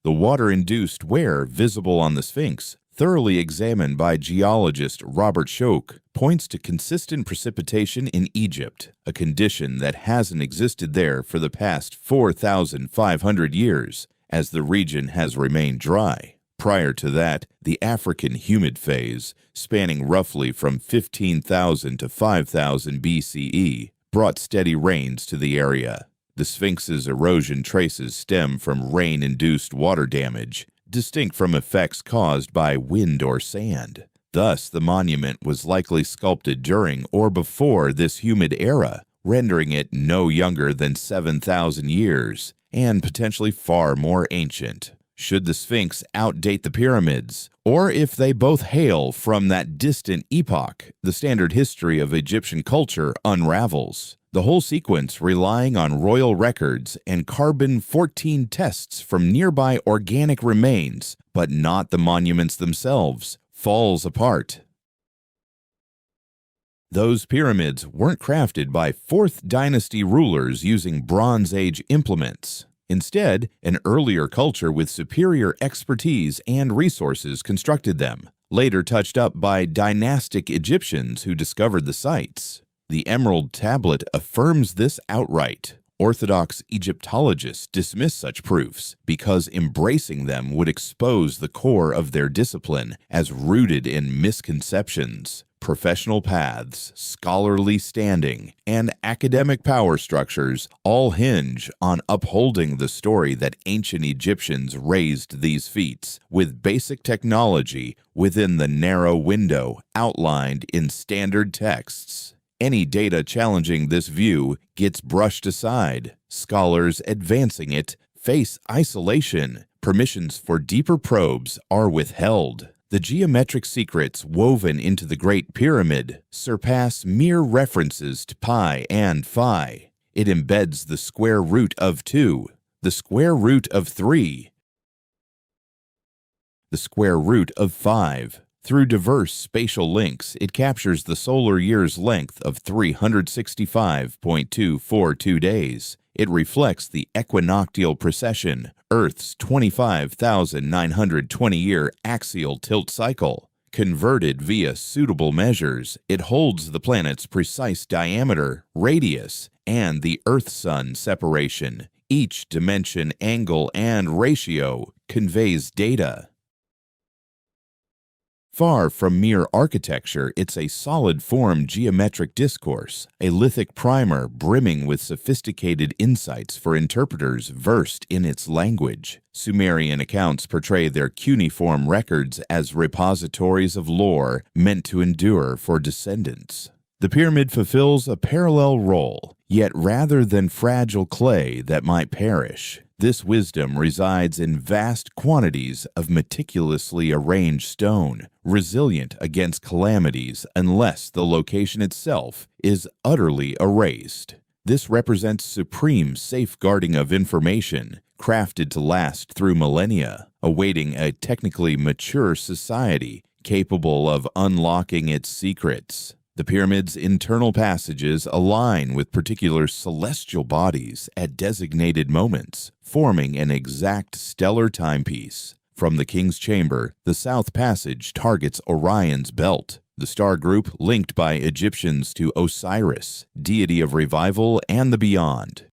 [SPEAKER 1] The water-induced wear visible on the Sphinx, thoroughly examined by geologist Robert Schoch, points to consistent precipitation in Egypt, a condition that hasn't existed there for the past 4,500 years, as the region has remained dry. Prior to that, the African humid phase, spanning roughly from 15,000 to 5,000 BCE, brought steady rains to the area. The Sphinx's erosion traces stem from rain-induced water damage, distinct from effects caused by wind or sand. Thus, the monument was likely sculpted during or before this humid era, rendering it no younger than 7,000 years, and potentially far more ancient. Should the Sphinx outdate the pyramids, or if they both hail from that distant epoch, the standard history of Egyptian culture unravels. The whole sequence, relying on royal records and carbon-14 tests from nearby organic remains, but not the monuments themselves, falls apart. Those pyramids weren't crafted by 4th dynasty rulers using Bronze Age implements. Instead, an earlier culture with superior expertise and resources constructed them, later touched up by dynastic Egyptians who discovered the sites. The Emerald Tablet affirms this outright. Orthodox Egyptologists dismiss such proofs because embracing them would expose the core of their discipline as rooted in misconceptions. Professional paths, scholarly standing, and academic power structures all hinge on upholding the story that ancient Egyptians raised these feats with basic technology within the narrow window outlined in standard texts. Any data challenging this view gets brushed aside. Scholars advancing it face isolation. Permissions for deeper probes are withheld. The geometric secrets woven into the Great Pyramid surpass mere references to pi and phi. It embeds the square root of 2, the square root of 3, the square root of 5. Through diverse spatial links, it captures the solar year's length of 365.242 days. It reflects the equinoctial precession, Earth's 25,920-year axial tilt cycle. Converted via suitable measures, it holds the planet's precise diameter, radius, and the Earth-Sun separation. Each dimension, angle, and ratio conveys data. Far from mere architecture, it's a solid-form geometric discourse, a lithic primer brimming with sophisticated insights for interpreters versed in its language. Sumerian accounts portray their cuneiform records as repositories of lore meant to endure for descendants. The pyramid fulfills a parallel role, yet rather than fragile clay that might perish, this wisdom resides in vast quantities of meticulously arranged stone, resilient against calamities unless the location itself is utterly erased. This represents supreme safeguarding of information, crafted to last through millennia, awaiting a technically mature society capable of unlocking its secrets. The pyramid's internal passages align with particular celestial bodies at designated moments, forming an exact stellar timepiece. From the King's Chamber, the South Passage targets Orion's belt, the star group linked by Egyptians to Osiris, deity of revival and the beyond.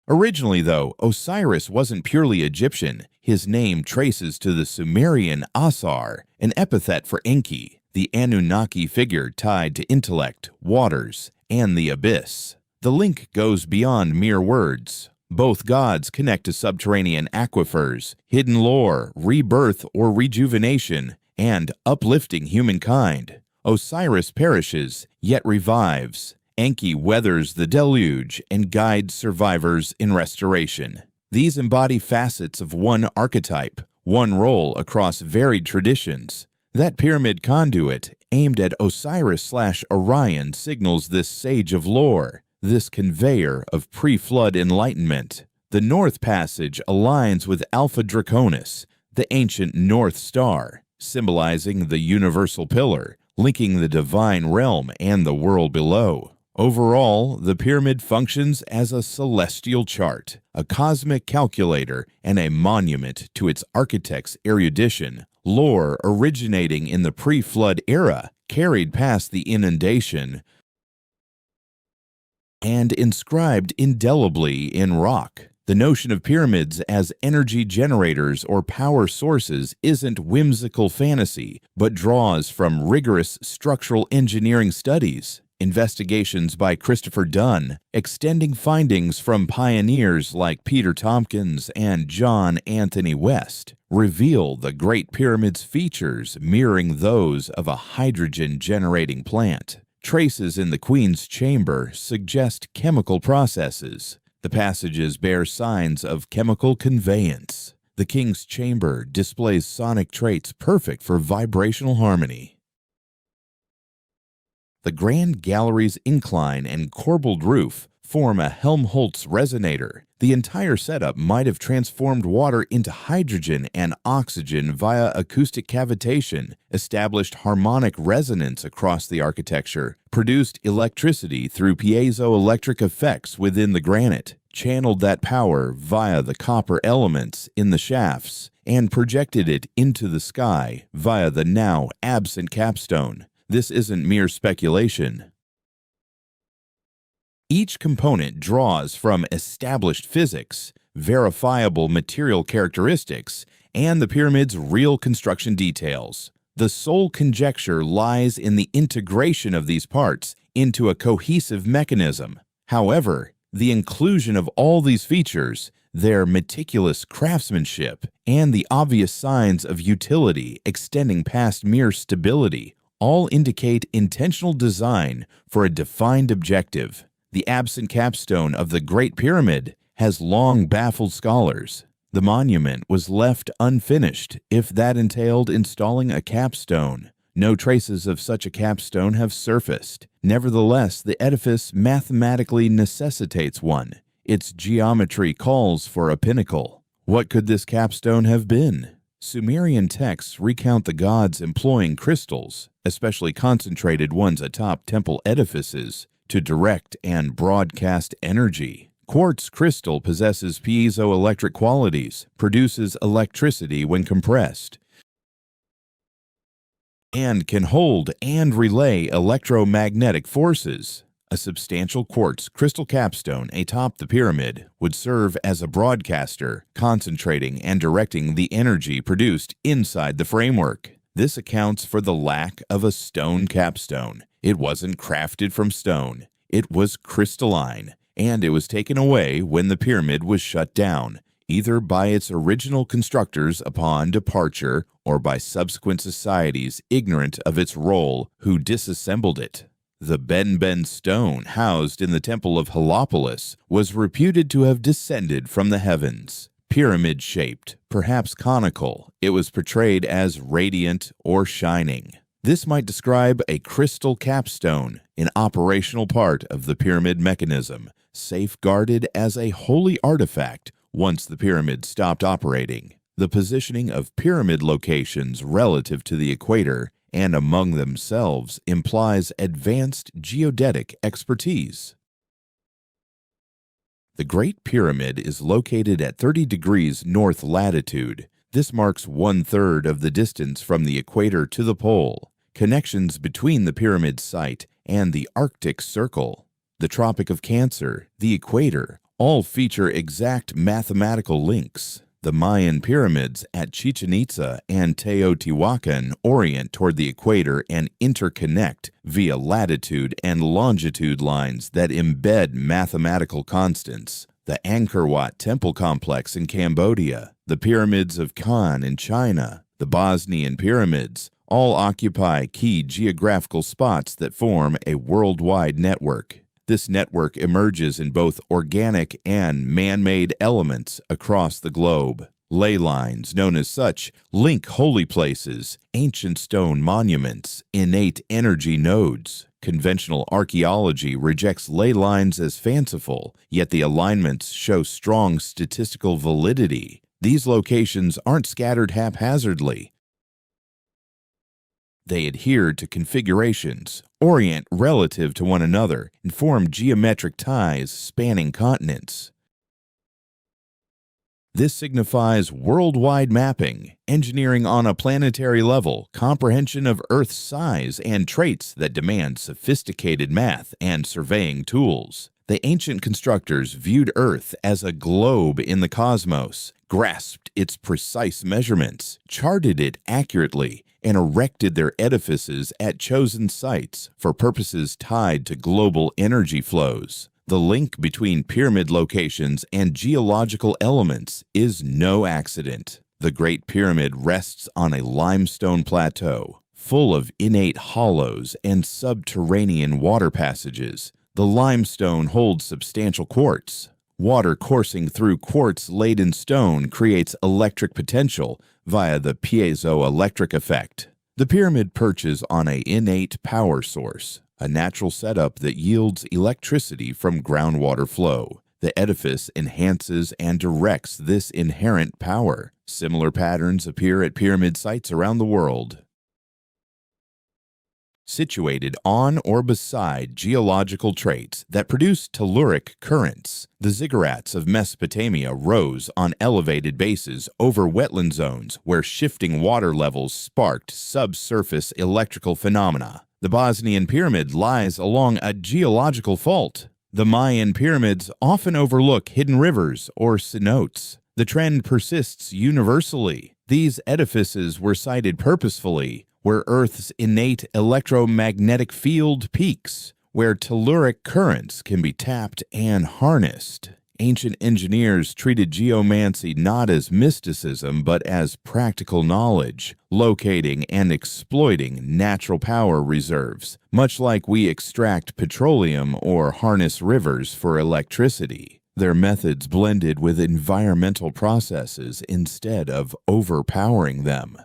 [SPEAKER 1] Originally, though, Osiris wasn't purely Egyptian. His name traces to the Sumerian Asar, an epithet for Enki, the Anunnaki figure tied to intellect, waters, and the abyss. The link goes beyond mere words. Both gods connect to subterranean aquifers, hidden lore, rebirth or rejuvenation, and uplifting humankind. Osiris perishes, yet revives. Enki weathers the deluge and guides survivors in restoration. These embody facets of one archetype, one role across varied traditions. That pyramid conduit, aimed at Osiris/Orion, signals this sage of lore, this conveyor of pre-flood enlightenment. The North Passage aligns with Alpha Draconis, the ancient North Star, symbolizing the universal pillar, linking the divine realm and the world below. Overall, the pyramid functions as a celestial chart, a cosmic calculator, and a monument to its architect's erudition. Lore originating in the pre-flood era, carried past the inundation, and inscribed indelibly in rock. The notion of pyramids as energy generators or power sources isn't whimsical fantasy, but draws from rigorous structural engineering studies. Investigations by Christopher Dunn, extending findings from pioneers like Peter Tompkins and John Anthony West, reveal the Great Pyramid's features mirroring those of a hydrogen-generating plant. Traces in the Queen's Chamber suggest chemical processes. The passages bear signs of chemical conveyance. The King's Chamber displays sonic traits perfect for vibrational harmony. The Grand Gallery's incline and corbelled roof form a Helmholtz resonator. The entire setup might have transformed water into hydrogen and oxygen via acoustic cavitation, established harmonic resonance across the architecture, produced electricity through piezoelectric effects within the granite, channeled that power via the copper elements in the shafts, and projected it into the sky via the now absent capstone. This isn't mere speculation. Each component draws from established physics, verifiable material characteristics, and the pyramid's real construction details. The sole conjecture lies in the integration of these parts into a cohesive mechanism. However, the inclusion of all these features, their meticulous craftsmanship, and the obvious signs of utility extending past mere stability all indicate intentional design for a defined objective. The absent capstone of the Great Pyramid has long baffled scholars. The monument was left unfinished, if that entailed installing a capstone. No traces of such a capstone have surfaced. Nevertheless, the edifice mathematically necessitates one. Its geometry calls for a pinnacle. What could this capstone have been? Sumerian texts recount the gods employing crystals, especially concentrated ones atop temple edifices, to direct and broadcast energy. Quartz crystal possesses piezoelectric qualities, produces electricity when compressed, and can hold and relay electromagnetic forces. A substantial quartz crystal capstone atop the pyramid would serve as a broadcaster, concentrating and directing the energy produced inside the framework. This accounts for the lack of a stone capstone. It wasn't crafted from stone. It was crystalline, and it was taken away when the pyramid was shut down, either by its original constructors upon departure or by subsequent societies ignorant of its role who disassembled it. The Benben stone housed in the temple of Heliopolis was reputed to have descended from the heavens. Pyramid-shaped, perhaps conical, it was portrayed as radiant or shining. This might describe a crystal capstone, an operational part of the pyramid mechanism, safeguarded as a holy artifact once the pyramid stopped operating. The positioning of pyramid locations relative to the equator and among themselves implies advanced geodetic expertise. The Great Pyramid is located at 30 degrees north latitude. This marks 1/3 of the distance from the equator to the pole. Connections between the pyramid site and the Arctic Circle, the Tropic of Cancer, the equator, all feature exact mathematical links. The Mayan pyramids at Chichen Itza and Teotihuacan orient toward the equator and interconnect via latitude and longitude lines that embed mathematical constants. The Angkor Wat temple complex in Cambodia, the pyramids of Khan in China, the Bosnian pyramids, all occupy key geographical spots that form a worldwide network. This network emerges in both organic and man-made elements across the globe. Ley lines, known as such, link holy places, ancient stone monuments, innate energy nodes. Conventional archaeology rejects ley lines as fanciful, yet the alignments show strong statistical validity. These locations aren't scattered haphazardly. They adhere to configurations, orient relative to one another, and form geometric ties spanning continents. This signifies worldwide mapping, engineering on a planetary level, comprehension of Earth's size, and traits that demand sophisticated math and surveying tools. The ancient constructors viewed Earth as a globe in the cosmos, grasped its precise measurements, charted it accurately, and erected their edifices at chosen sites for purposes tied to global energy flows. The link between pyramid locations and geological elements is no accident. The Great Pyramid rests on a limestone plateau, full of innate hollows and subterranean water passages. The limestone holds substantial quartz. Water coursing through quartz-laden stone creates electric potential via the piezoelectric effect. The pyramid perches on an innate power source, a natural setup that yields electricity from groundwater flow. The edifice enhances and directs this inherent power. Similar patterns appear at pyramid sites around the world. Situated on or beside geological traits that produce telluric currents, the ziggurats of Mesopotamia rose on elevated bases over wetland zones where shifting water levels sparked subsurface electrical phenomena. The Bosnian pyramid lies along a geological fault. The Mayan pyramids often overlook hidden rivers or cenotes. The trend persists universally. These edifices were sited purposefully where Earth's innate electromagnetic field peaks, where telluric currents can be tapped and harnessed. Ancient engineers treated geomancy not as mysticism but as practical knowledge, locating and exploiting natural power reserves, much like we extract petroleum or harness rivers for electricity. Their methods blended with environmental processes instead of overpowering them.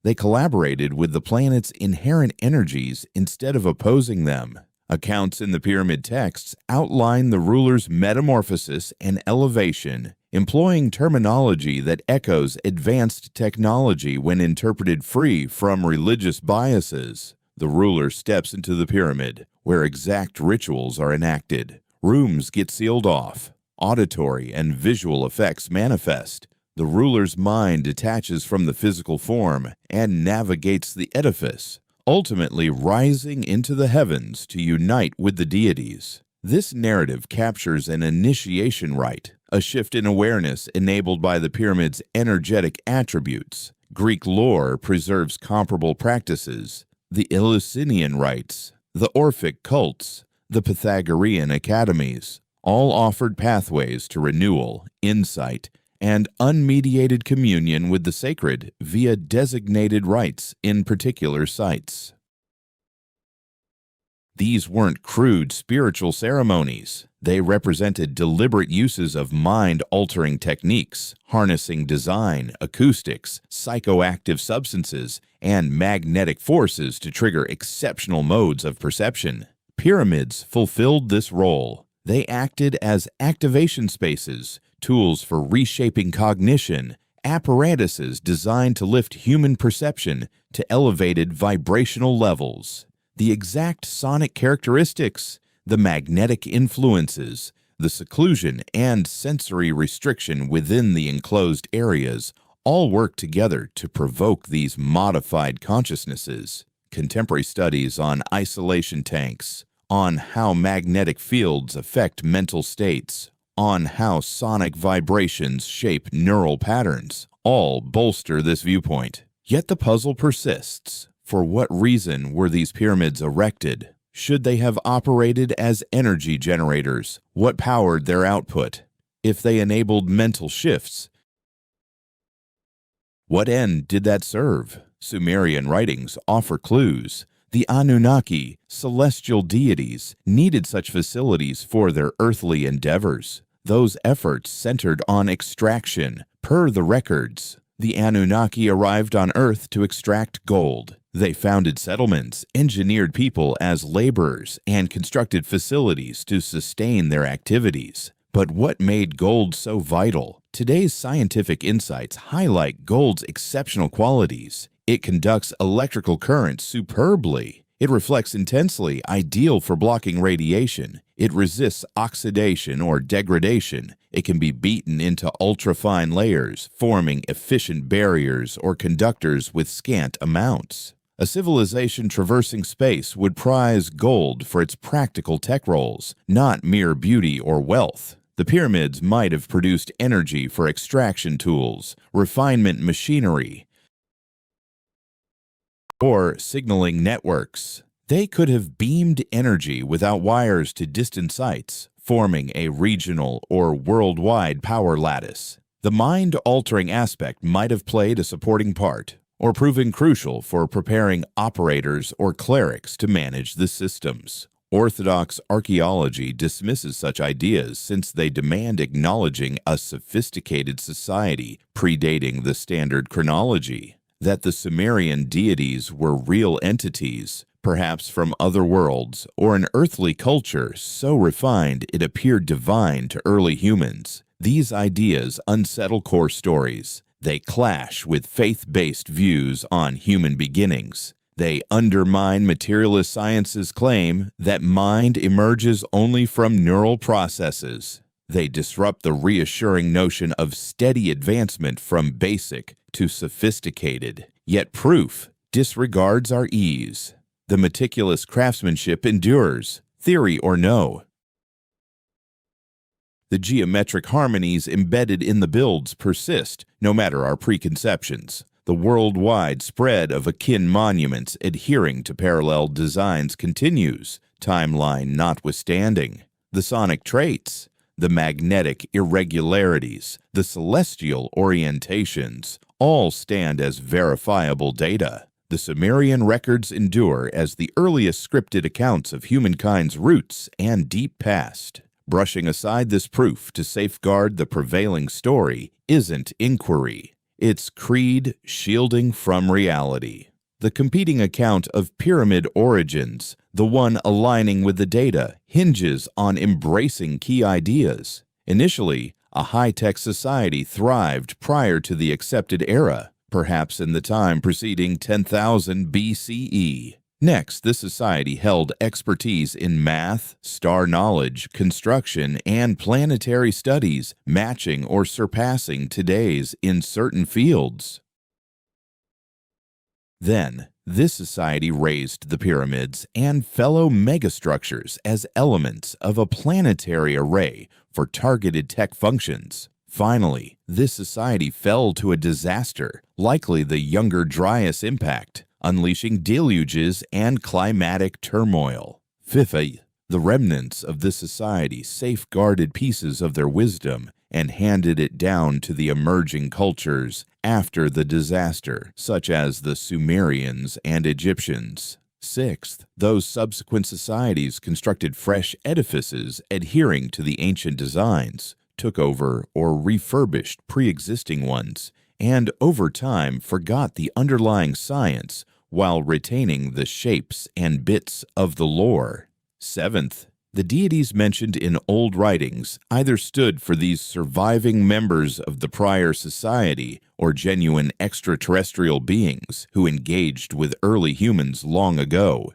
[SPEAKER 1] They collaborated with the planet's inherent energies instead of opposing them. Accounts in the pyramid texts outline the ruler's metamorphosis and elevation, employing terminology that echoes advanced technology when interpreted free from religious biases. The ruler steps into the pyramid, where exact rituals are enacted. Rooms get sealed off. Auditory and visual effects manifest. The ruler's mind detaches from the physical form and navigates the edifice, ultimately rising into the heavens to unite with the deities. This narrative captures an initiation rite, a shift in awareness enabled by the pyramid's energetic attributes. Greek lore preserves comparable practices. The Eleusinian rites, the Orphic cults, the Pythagorean academies, all offered pathways to renewal, insight, and unmediated communion with the sacred via designated rites in particular sites. These weren't crude spiritual ceremonies. They represented deliberate uses of mind-altering techniques, harnessing design, acoustics, psychoactive substances, and magnetic forces to trigger exceptional modes of perception. Pyramids fulfilled this role. They acted as activation spaces, tools for reshaping cognition, apparatuses designed to lift human perception to elevated vibrational levels. The exact sonic characteristics, the magnetic influences, the seclusion and sensory restriction within the enclosed areas all work together to provoke these modified consciousnesses. Contemporary studies on isolation tanks, on how magnetic fields affect mental states, on how sonic vibrations shape neural patterns, all bolster this viewpoint. Yet the puzzle persists. For what reason were these pyramids erected? Should they have operated as energy generators? What powered their output? If they enabled mental shifts, what end did that serve? Sumerian writings offer clues. The Anunnaki, celestial deities, needed such facilities for their earthly endeavors. those efforts centered on extraction. Per the records, the Anunnaki arrived on Earth to extract gold. They founded settlements, engineered people as laborers, and constructed facilities to sustain their activities. But what made gold so vital? Today's scientific insights highlight gold's exceptional qualities. It conducts electrical currents superbly. It reflects intensely, ideal for blocking radiation. It resists oxidation or degradation. It can be beaten into ultrafine layers, forming efficient barriers or conductors with scant amounts. A civilization traversing space would prize gold for its practical tech roles, not mere beauty or wealth. The pyramids might have produced energy for extraction tools, refinement machinery, or signaling networks. They could have beamed energy without wires to distant sites, forming a regional or worldwide power lattice. The mind-altering aspect might have played a supporting part, or proving crucial for preparing operators or clerics to manage the systems. Orthodox archaeology dismisses such ideas since they demand acknowledging a sophisticated society predating the standard chronology. That the Sumerian deities were real entities, perhaps from other worlds, or an earthly culture so refined it appeared divine to early humans. These ideas unsettle core stories. They clash with faith-based views on human beginnings. They undermine materialist science's claim that mind emerges only from neural processes. They disrupt the reassuring notion of steady advancement from basic to sophisticated, yet proof disregards our ease. The meticulous craftsmanship endures, theory or no. The geometric harmonies embedded in the builds persist, no matter our preconceptions. The worldwide spread of akin monuments adhering to parallel designs continues, timeline notwithstanding. The sonic traits, the magnetic irregularities, the celestial orientations, all stand as verifiable data. The Sumerian records endure as the earliest scripted accounts of humankind's roots and deep past. Brushing aside this proof to safeguard the prevailing story isn't inquiry. It's creed shielding from reality. The competing account of pyramid origins, the one aligning with the data, hinges on embracing key ideas. Initially, a high-tech society thrived prior to the accepted era, perhaps in the time preceding 10,000 BCE. Next, this society held expertise in math, star knowledge, construction, and planetary studies, matching or surpassing today's in certain fields. Then, this society raised the pyramids and fellow megastructures as elements of a planetary array for targeted tech functions. Finally, this society fell to a disaster, likely the Younger Dryas impact, unleashing deluges and climatic turmoil. Fifth, the remnants of this society safeguarded pieces of their wisdom and handed it down to the emerging cultures after the disaster, such as the Sumerians and Egyptians. Sixth, those subsequent societies constructed fresh edifices adhering to the ancient designs, took over or refurbished pre-existing ones, and over time forgot the underlying science while retaining the shapes and bits of the lore. Seventh, the deities mentioned in old writings either stood for these surviving members of the prior society or genuine extraterrestrial beings who engaged with early humans long ago.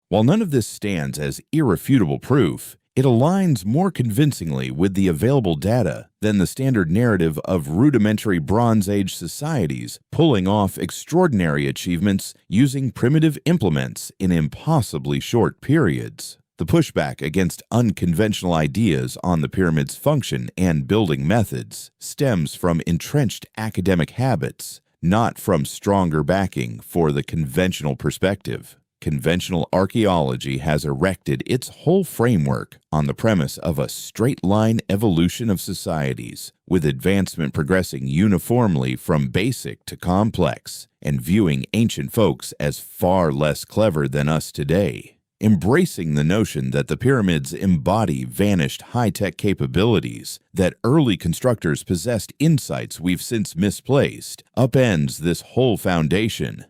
[SPEAKER 1] While none of this stands as irrefutable proof, it aligns more convincingly with the available data than the standard narrative of rudimentary Bronze Age societies pulling off extraordinary achievements using primitive implements in impossibly short periods. The pushback against unconventional ideas on the pyramid's function and building methods stems from entrenched academic habits, not from stronger backing for the conventional perspective. Conventional archaeology has erected its whole framework on the premise of a straight-line evolution of societies, with advancement progressing uniformly from basic to complex, and viewing ancient folks as far less clever than us today. embracing the notion that the pyramids embody vanished high-tech capabilities, that early constructors possessed insights we've since misplaced, upends this whole foundation.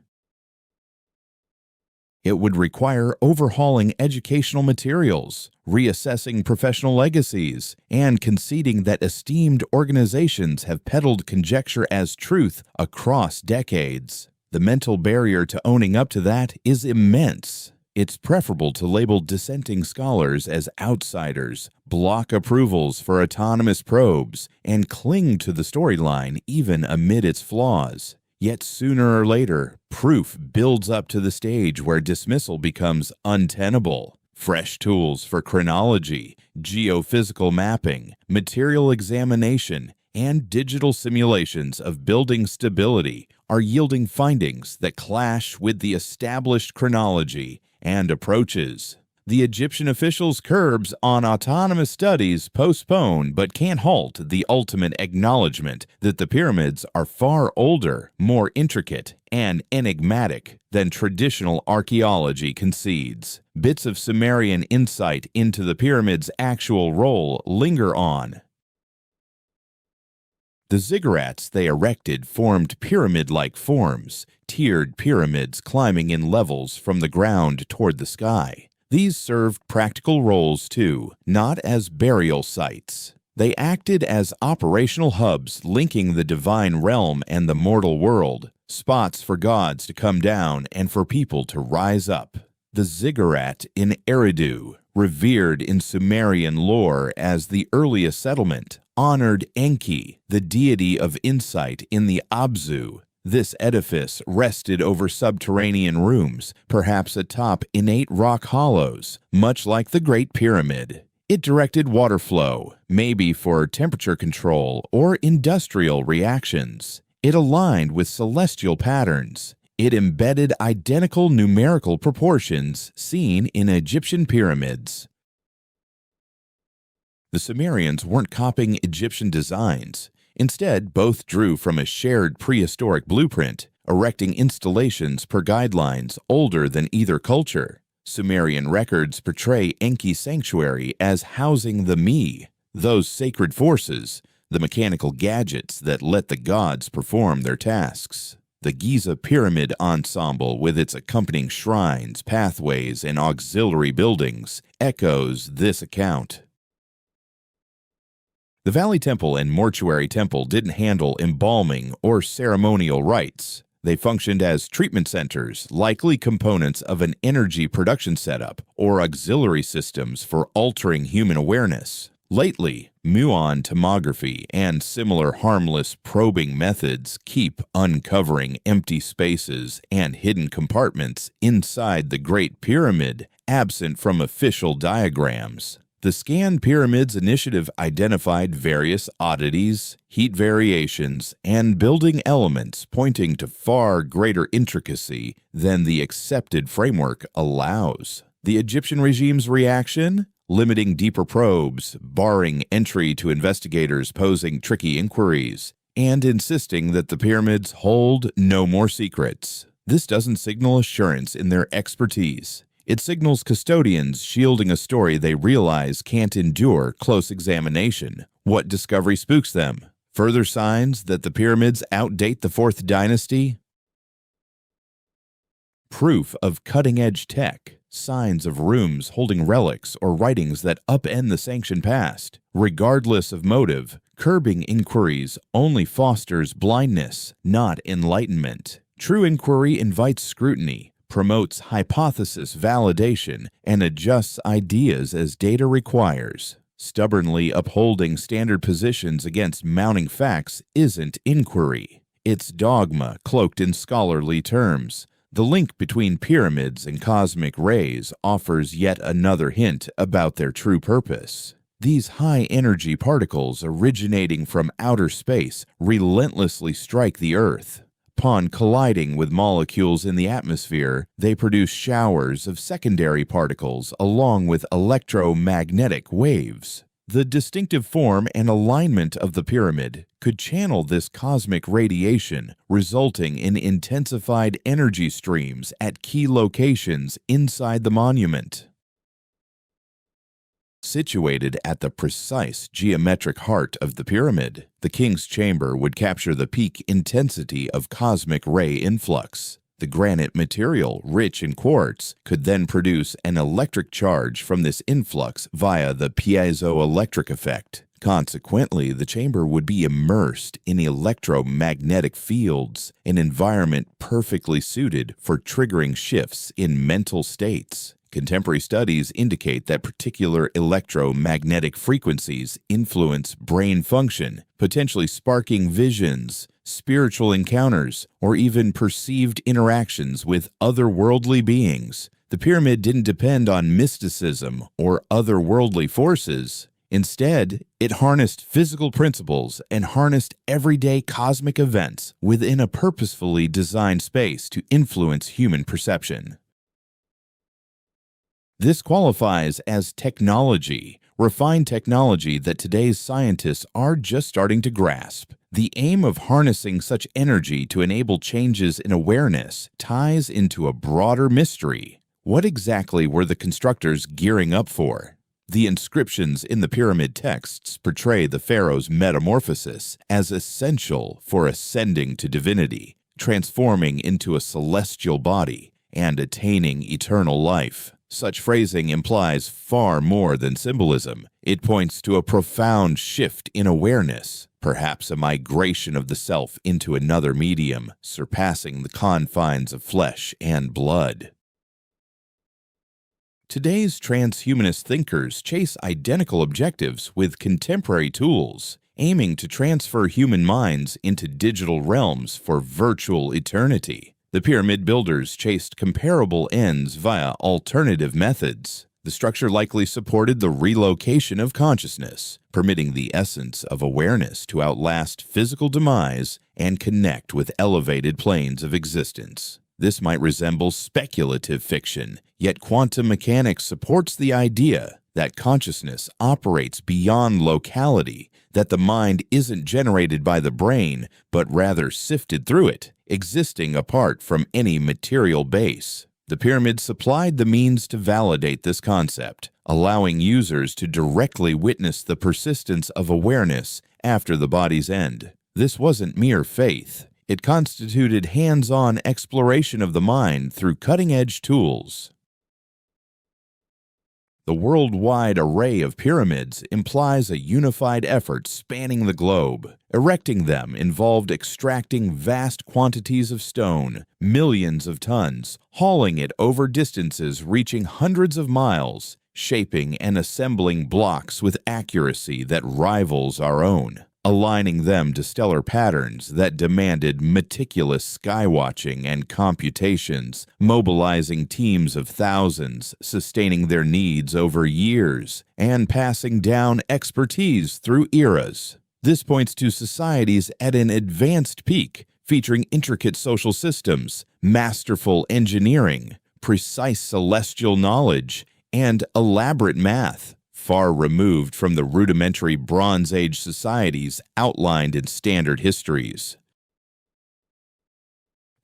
[SPEAKER 1] It would require overhauling educational materials, reassessing professional legacies, and conceding that esteemed organizations have peddled conjecture as truth across decades. The mental barrier to owning up to that is immense. It's preferable to label dissenting scholars as outsiders, block approvals for autonomous probes, and cling to the storyline even amid its flaws. Yet sooner or later, proof builds up to the stage where dismissal becomes untenable. Fresh tools for chronology, geophysical mapping, material examination, and digital simulations of building stability are yielding findings that clash with the established chronology and approaches. The Egyptian officials' curbs on autonomous studies postpone but can't halt the ultimate acknowledgement that the pyramids are far older, more intricate, and enigmatic than traditional archaeology concedes. Bits of Sumerian insight into the pyramids' actual role linger on. The ziggurats they erected formed pyramid-like forms, tiered pyramids climbing in levels from the ground toward the sky. These served practical roles too, not as burial sites. They acted as operational hubs linking the divine realm and the mortal world, spots for gods to come down and for people to rise up. The ziggurat in Eridu, revered in Sumerian lore as the earliest settlement, honored Enki, the deity of insight in the Abzu. This edifice rested over subterranean rooms, perhaps atop innate rock hollows, much like the Great Pyramid. It directed water flow, maybe for temperature control or industrial reactions. It aligned with celestial patterns. It embedded identical numerical proportions seen in Egyptian pyramids. The Sumerians weren't copying Egyptian designs. Instead, both drew from a shared prehistoric blueprint, erecting installations per guidelines older than either culture. Sumerian records portray Enki Sanctuary as housing the Mi, those sacred forces, the mechanical gadgets that let the gods perform their tasks. The Giza Pyramid Ensemble, with its accompanying shrines, pathways, and auxiliary buildings, echoes this account. The Valley Temple and Mortuary Temple didn't handle embalming or ceremonial rites. They functioned as treatment centers, likely components of an energy production setup, or auxiliary systems for altering human awareness. Lately, muon tomography and similar harmless probing methods keep uncovering empty spaces and hidden compartments inside the Great Pyramid, absent from official diagrams. The Scan Pyramids initiative identified various oddities, heat variations, and building elements pointing to far greater intricacy than the accepted framework allows. The Egyptian regime's reaction? Limiting deeper probes, barring entry to investigators posing tricky inquiries, and insisting that the pyramids hold no more secrets. This doesn't signal assurance in their expertise. It signals custodians shielding a story they realize can't endure close examination. What discovery spooks them? Further signs that the pyramids outdate the Fourth Dynasty? Proof of cutting-edge tech. Signs of rooms holding relics or writings that upend the sanctioned past. Regardless of motive, curbing inquiries only fosters blindness, not enlightenment. True inquiry invites scrutiny, promotes hypothesis validation, and adjusts ideas as data requires. Stubbornly upholding standard positions against mounting facts isn't inquiry. It's dogma cloaked in scholarly terms. The link between pyramids and cosmic rays offers yet another hint about their true purpose. These high-energy particles originating from outer space relentlessly strike the Earth. Upon colliding with molecules in the atmosphere, they produce showers of secondary particles along with electromagnetic waves. The distinctive form and alignment of the pyramid could channel this cosmic radiation, resulting in intensified energy streams at key locations inside the monument. Situated at the precise geometric heart of the pyramid, the king's chamber would capture the peak intensity of cosmic ray influx. The granite material, rich in quartz, could then produce an electric charge from this influx via the piezoelectric effect. Consequently, the chamber would be immersed in electromagnetic fields, an environment perfectly suited for triggering shifts in mental states. Contemporary studies indicate that particular electromagnetic frequencies influence brain function, potentially sparking visions, spiritual encounters, or even perceived interactions with otherworldly beings. The pyramid didn't depend on mysticism or otherworldly forces. Instead, it harnessed physical principles and harnessed everyday cosmic events within a purposefully designed space to influence human perception. This qualifies as technology, refined technology that today's scientists are just starting to grasp. The aim of harnessing such energy to enable changes in awareness ties into a broader mystery. What exactly were the constructors gearing up for? The inscriptions in the pyramid texts portray the pharaoh's metamorphosis as essential for ascending to divinity, transforming into a celestial body, and attaining eternal life. Such phrasing implies far more than symbolism. It points to a profound shift in awareness, perhaps a migration of the self into another medium, surpassing the confines of flesh and blood. Today's transhumanist thinkers chase identical objectives with contemporary tools, aiming to transfer human minds into digital realms for virtual eternity. The pyramid builders chased comparable ends via alternative methods. The structure likely supported the relocation of consciousness, permitting the essence of awareness to outlast physical demise and connect with elevated planes of existence. This might resemble speculative fiction, yet quantum mechanics supports the idea that consciousness operates beyond locality, that the mind isn't generated by the brain, but rather sifted through it, existing apart from any material base. The pyramid supplied the means to validate this concept, allowing users to directly witness the persistence of awareness after the body's end. This wasn't mere faith. It constituted hands-on exploration of the mind through cutting-edge tools. The worldwide array of pyramids implies a unified effort spanning the globe. Erecting them involved extracting vast quantities of stone, millions of tons, hauling it over distances reaching hundreds of miles, shaping and assembling blocks with accuracy that rivals our own, aligning them to stellar patterns that demanded meticulous skywatching and computations, mobilizing teams of thousands, sustaining their needs over years, and passing down expertise through eras. This points to societies at an advanced peak, featuring intricate social systems, masterful engineering, precise celestial knowledge, and elaborate math, far removed from the rudimentary Bronze Age societies outlined in standard histories.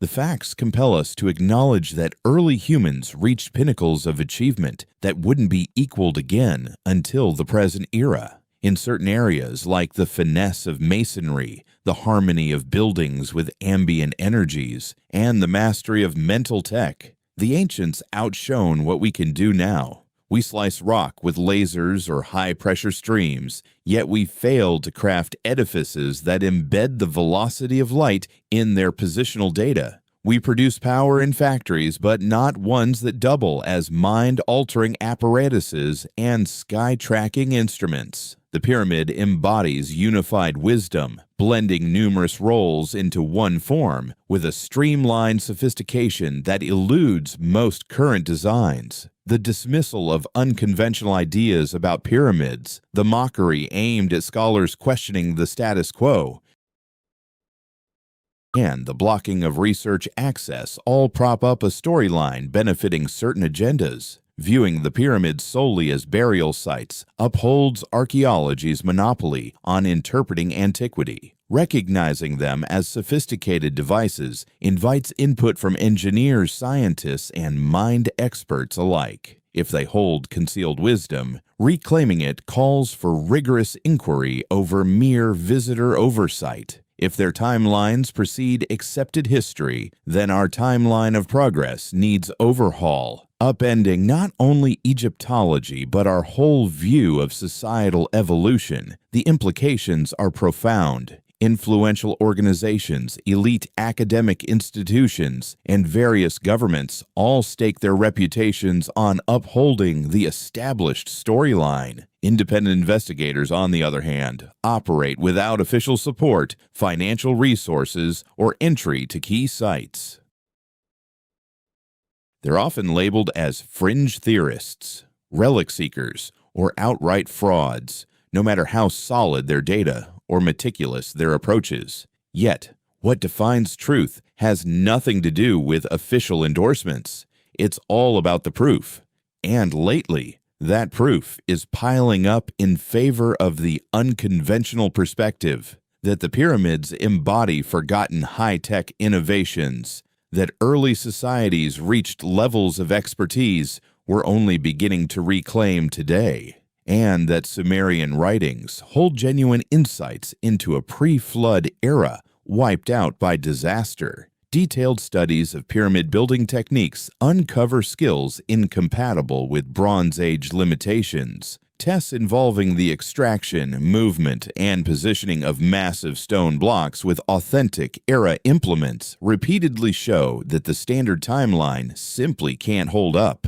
[SPEAKER 1] The facts compel us to acknowledge that early humans reached pinnacles of achievement that wouldn't be equaled again until the present era. In certain areas, like the finesse of masonry, the harmony of buildings with ambient energies, and the mastery of mental tech, the ancients outshone what we can do now. We slice rock with lasers or high-pressure streams, yet we fail to craft edifices that embed the velocity of light in their positional data. We produce power in factories, but not ones that double as mind-altering apparatuses and sky-tracking instruments. The pyramid embodies unified wisdom, blending numerous roles into one form, with a streamlined sophistication that eludes most current designs. The dismissal of unconventional ideas about pyramids, the mockery aimed at scholars questioning the status quo, and the blocking of research access all prop up a storyline benefiting certain agendas. Viewing the pyramids solely as burial sites upholds archaeology's monopoly on interpreting antiquity. Recognizing them as sophisticated devices invites input from engineers, scientists, and mind experts alike. If they hold concealed wisdom, reclaiming it calls for rigorous inquiry over mere visitor oversight. If their timelines precede accepted history, then our timeline of progress needs overhaul, upending not only Egyptology but our whole view of societal evolution. The implications are profound. Influential organizations, elite academic institutions, and various governments all stake their reputations on upholding the established storyline. Independent investigators, on the other hand, operate without official support, financial resources, or entry to key sites. They're often labeled as fringe theorists, relic seekers, or outright frauds, no matter how solid their data or meticulous their approaches. Yet, what defines truth has nothing to do with official endorsements. It's all about the proof. And lately, that proof is piling up in favor of the unconventional perspective that the pyramids embody forgotten high-tech innovations, that early societies reached levels of expertise we're only beginning to reclaim today, and that Sumerian writings hold genuine insights into a pre-flood era wiped out by disaster. Detailed studies of pyramid building techniques uncover skills incompatible with Bronze Age limitations. Tests involving the extraction, movement, and positioning of massive stone blocks with authentic era implements repeatedly show that the standard timeline simply can't hold up.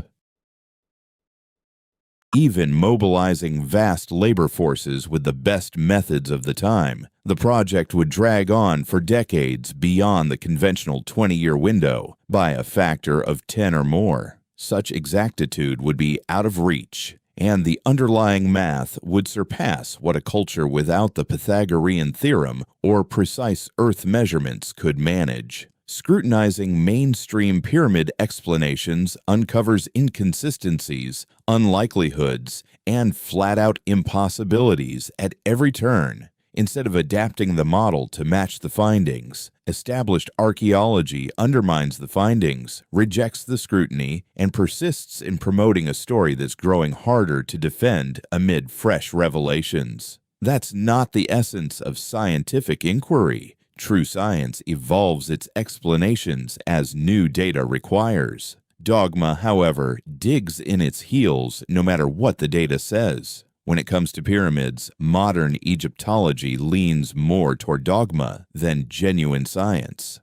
[SPEAKER 1] Even mobilizing vast labor forces with the best methods of the time, the project would drag on for decades beyond the conventional 20-year window by a factor of 10 or more. Such exactitude would be out of reach, and the underlying math would surpass what a culture without the Pythagorean theorem or precise Earth measurements could manage. Scrutinizing mainstream pyramid explanations uncovers inconsistencies, unlikelihoods, and flat-out impossibilities at every turn. Instead of adapting the model to match the findings, established archaeology undermines the findings, rejects the scrutiny, and persists in promoting a story that's growing harder to defend amid fresh revelations. That's not the essence of scientific inquiry. True science evolves its explanations as new data requires. Dogma, however, digs in its heels no matter what the data says. When it comes to pyramids, modern Egyptology leans more toward dogma than genuine science.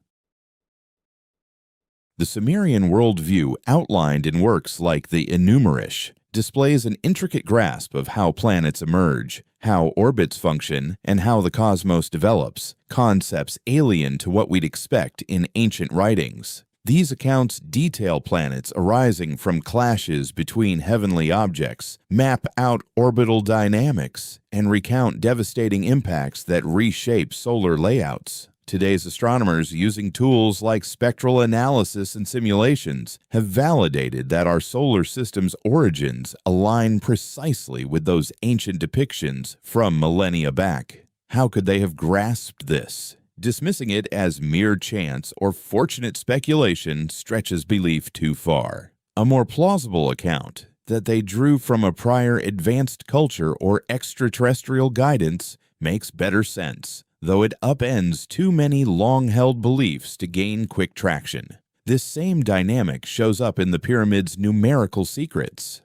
[SPEAKER 1] The Sumerian worldview, outlined in works like the Enumerish, displays an intricate grasp of how planets emerge, how orbits function, and how the cosmos develops, concepts alien to what we'd expect in ancient writings. These accounts detail planets arising from clashes between heavenly objects, map out orbital dynamics, and recount devastating impacts that reshape solar layouts. Today's astronomers, using tools like spectral analysis and simulations, have validated that our solar system's origins align precisely with those ancient depictions from millennia back. How could they have grasped this? Dismissing it as mere chance or fortunate speculation stretches belief too far. A more plausible account, that they drew from a prior advanced culture or extraterrestrial guidance, makes better sense, though it upends too many long-held beliefs to gain quick traction. This same dynamic shows up in the pyramid's numerical secrets.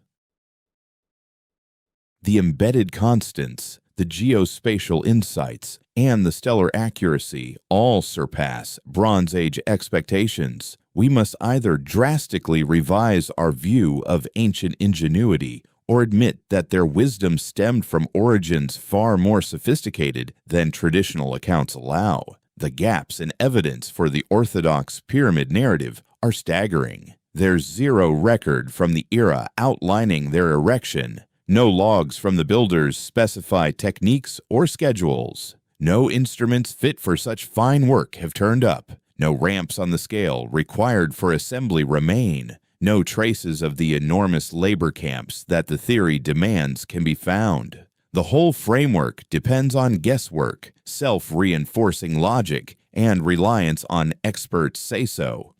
[SPEAKER 1] The embedded constants, the geospatial insights, and the stellar accuracy all surpass Bronze Age expectations. We must either drastically revise our view of ancient ingenuity or admit that their wisdom stemmed from origins far more sophisticated than traditional accounts allow. The gaps in evidence for the orthodox pyramid narrative are staggering. There's zero record from the era outlining their erection. No logs from the builders specify techniques or schedules. No instruments fit for such fine work have turned up. No ramps on the scale required for assembly remain. No traces of the enormous labor camps that the theory demands can be found. The whole framework depends on guesswork, self-reinforcing logic, and reliance on experts' say-so.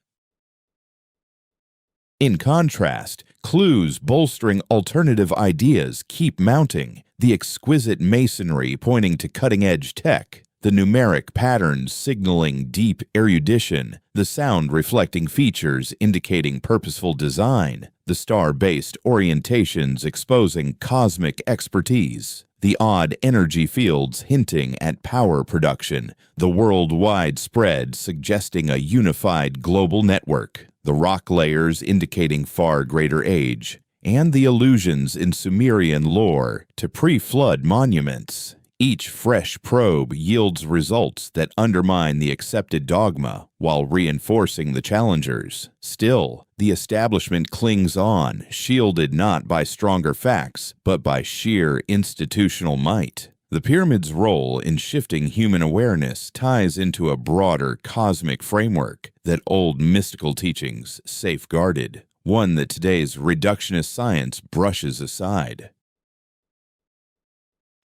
[SPEAKER 1] In contrast, clues bolstering alternative ideas keep mounting, the exquisite masonry pointing to cutting-edge tech, the numeric patterns signaling deep erudition, the sound-reflecting features indicating purposeful design, the star-based orientations exposing cosmic expertise, the odd energy fields hinting at power production, the worldwide spread suggesting a unified global network, the rock layers indicating far greater age, and the allusions in Sumerian lore to pre-flood monuments. Each fresh probe yields results that undermine the accepted dogma while reinforcing the challengers. Still, the establishment clings on, shielded not by stronger facts, but by sheer institutional might. The pyramid's role in shifting human awareness ties into a broader cosmic framework that old mystical teachings safeguarded, one that today's reductionist science brushes aside.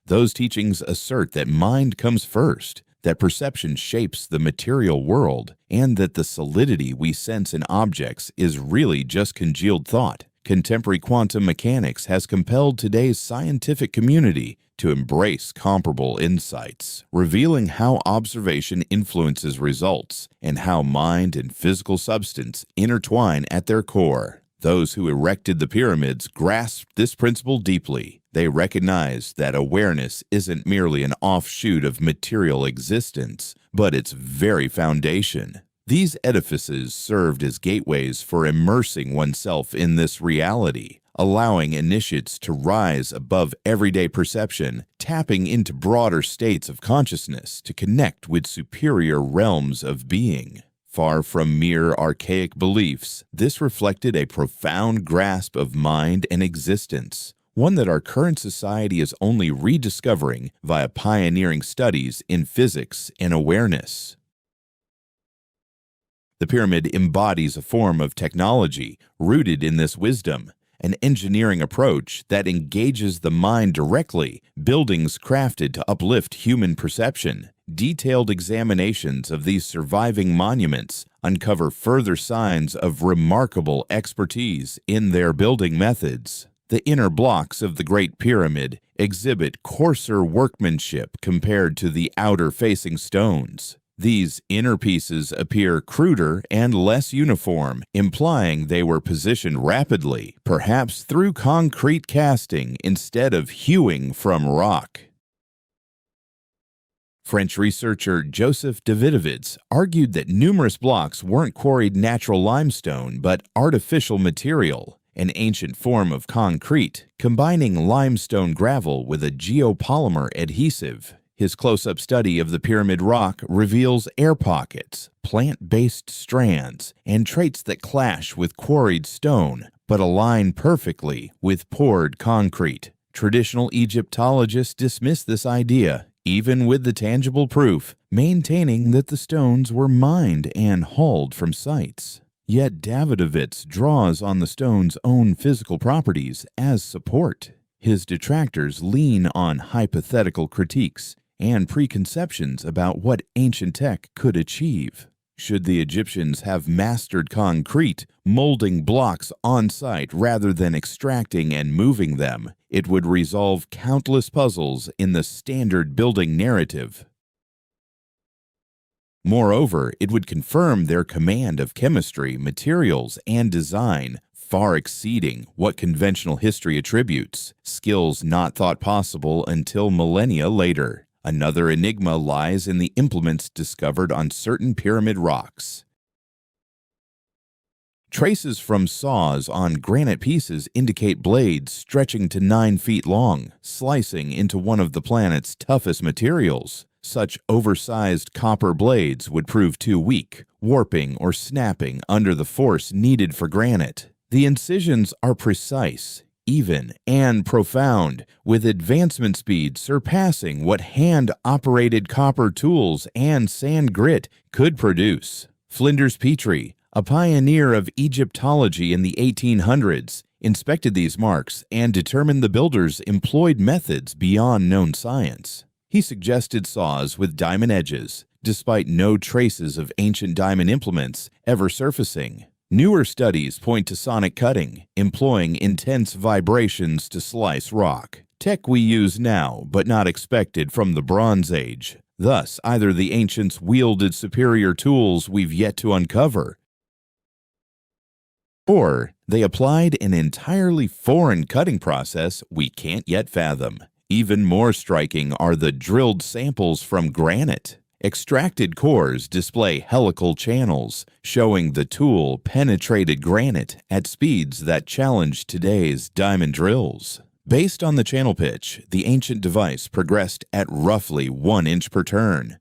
[SPEAKER 1] Those teachings assert that mind comes first, that perception shapes the material world, and that the solidity we sense in objects is really just congealed thought. Contemporary quantum mechanics has compelled today's scientific community to embrace comparable insights, revealing how observation influences results and how mind and physical substance intertwine at their core. Those who erected the pyramids grasped this principle deeply. They recognized that awareness isn't merely an offshoot of material existence, but its very foundation. These edifices served as gateways for immersing oneself in this reality, allowing initiates to rise above everyday perception, tapping into broader states of consciousness to connect with superior realms of being. Far from mere archaic beliefs, this reflected a profound grasp of mind and existence, one that our current society is only rediscovering via pioneering studies in physics and awareness. The pyramid embodies a form of technology rooted in this wisdom, an engineering approach that engages the mind directly, buildings crafted to uplift human perception. Detailed examinations of these surviving monuments uncover further signs of remarkable expertise in their building methods. The inner blocks of the Great Pyramid exhibit coarser workmanship compared to the outer-facing stones. These inner pieces appear cruder and less uniform, implying they were positioned rapidly, perhaps through concrete casting instead of hewing from rock. French researcher Joseph Davidovits argued that numerous blocks weren't quarried natural limestone but artificial material, an ancient form of concrete, combining limestone gravel with a geopolymer adhesive. His close-up study of the pyramid rock reveals air pockets, plant-based strands, and traits that clash with quarried stone, but align perfectly with poured concrete. Traditional Egyptologists dismiss this idea, even with the tangible proof, maintaining that the stones were mined and hauled from sites. Yet Davidovits draws on the stone's own physical properties as support. His detractors lean on hypothetical critiques and preconceptions about what ancient tech could achieve. Should the Egyptians have mastered concrete, molding blocks on site rather than extracting and moving them, it would resolve countless puzzles in the standard building narrative. Moreover, it would confirm their command of chemistry, materials, and design, far exceeding what conventional history attributes, skills not thought possible until millennia later. Another enigma lies in the implements discovered on certain pyramid rocks. Traces from saws on granite pieces indicate blades stretching to 9 feet long, slicing into one of the planet's toughest materials. Such oversized copper blades would prove too weak, warping or snapping under the force needed for granite. The incisions are precise, even, and profound, with advancement speed surpassing what hand-operated copper tools and sand grit could produce. Flinders Petrie, a pioneer of Egyptology in the 1800s, inspected these marks and determined the builders employed methods beyond known science. He suggested saws with diamond edges, despite no traces of ancient diamond implements ever surfacing. Newer studies point to sonic cutting, employing intense vibrations to slice rock. Tech we use now, but not expected from the Bronze Age. Thus, either the ancients wielded superior tools we've yet to uncover, or they applied an entirely foreign cutting process we can't yet fathom. Even more striking are the drilled samples from granite. Extracted cores display helical channels, showing the tool penetrated granite at speeds that challenge today's diamond drills. Based on the channel pitch, the ancient device progressed at roughly 1 inch per turn.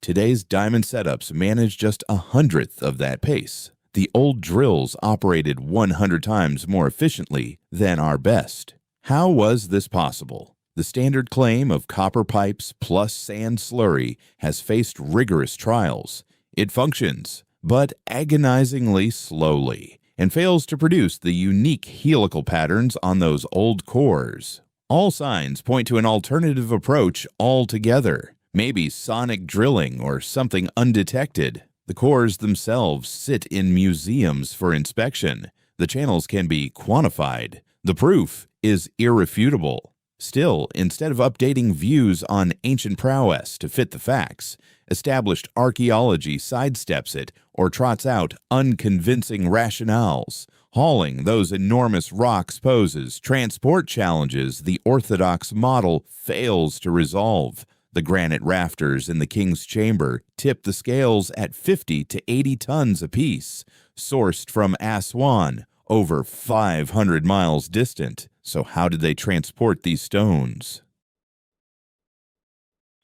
[SPEAKER 1] Today's diamond setups manage just 1/100th of that pace. The old drills operated 100 times more efficiently than our best. How was this possible? The standard claim of copper pipes plus sand slurry has faced rigorous trials. It functions, but agonizingly slowly, and fails to produce the unique helical patterns on those old cores. All signs point to an alternative approach altogether, maybe sonic drilling or something undetected. The cores themselves sit in museums for inspection. The channels can be quantified. The proof is irrefutable. Still, instead of updating views on ancient prowess to fit the facts, established archaeology sidesteps it or trots out unconvincing rationales. Hauling those enormous rocks poses transport challenges the orthodox model fails to resolve. The granite rafters in the king's chamber tip the scales at 50 to 80 tons apiece, sourced from Aswan, over 500 miles distant. So how did they transport these stones?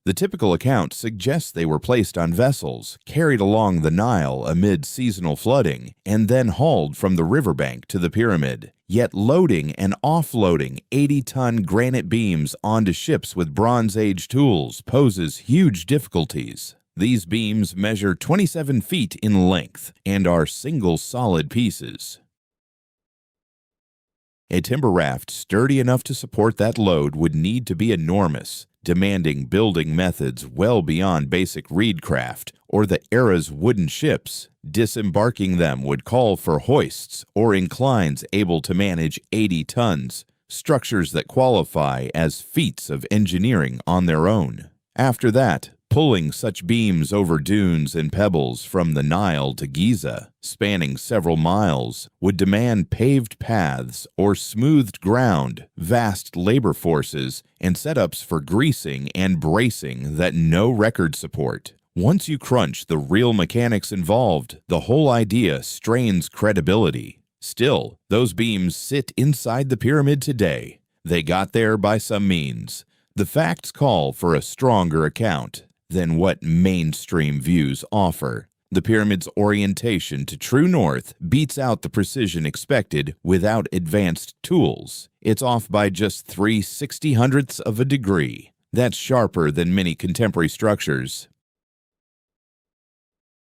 [SPEAKER 1] The typical account suggests they were placed on vessels, carried along the Nile amid seasonal flooding, and then hauled from the riverbank to the pyramid. Yet loading and offloading 80-ton granite beams onto ships with Bronze Age tools poses huge difficulties. These beams measure 27 feet in length and are single solid pieces. A timber raft sturdy enough to support that load would need to be enormous, demanding building methods well beyond basic reedcraft or the era's wooden ships. Disembarking them would call for hoists or inclines able to manage 80 tons, structures that qualify as feats of engineering on their own. After that, pulling such beams over dunes and pebbles from the Nile to Giza, spanning several miles, would demand paved paths or smoothed ground, vast labor forces, and setups for greasing and bracing that no records support. Once you crunch the real mechanics involved, the whole idea strains credibility. Still, those beams sit inside the pyramid today. They got there by some means. The facts call for a stronger account than what mainstream views offer. The pyramid's orientation to true north beats out the precision expected without advanced tools. It's off by just 3/60 of a degree. That's sharper than many contemporary structures.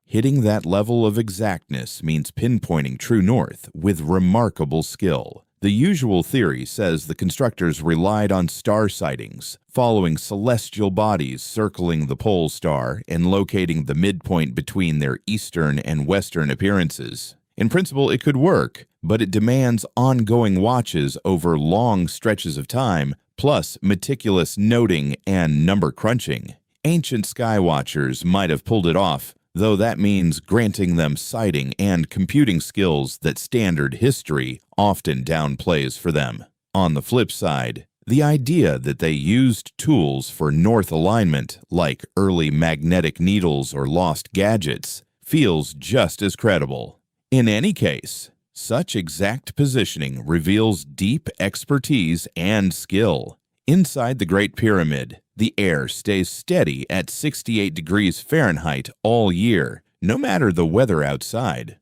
[SPEAKER 1] Hitting that level of exactness means pinpointing true north with remarkable skill. The usual theory says the constructors relied on star sightings, following celestial bodies circling the pole star and locating the midpoint between their eastern and western appearances. In principle, it could work, but it demands ongoing watches over long stretches of time, plus meticulous noting and number crunching. Ancient skywatchers might have pulled it off, though that means granting them sighting and computing skills that standard history often downplays for them. On the flip side, the idea that they used tools for north alignment, like early magnetic needles or lost gadgets, feels just as credible. In any case, such exact positioning reveals deep expertise and skill. Inside the Great Pyramid, the air stays steady at 68 degrees Fahrenheit all year, no matter the weather outside.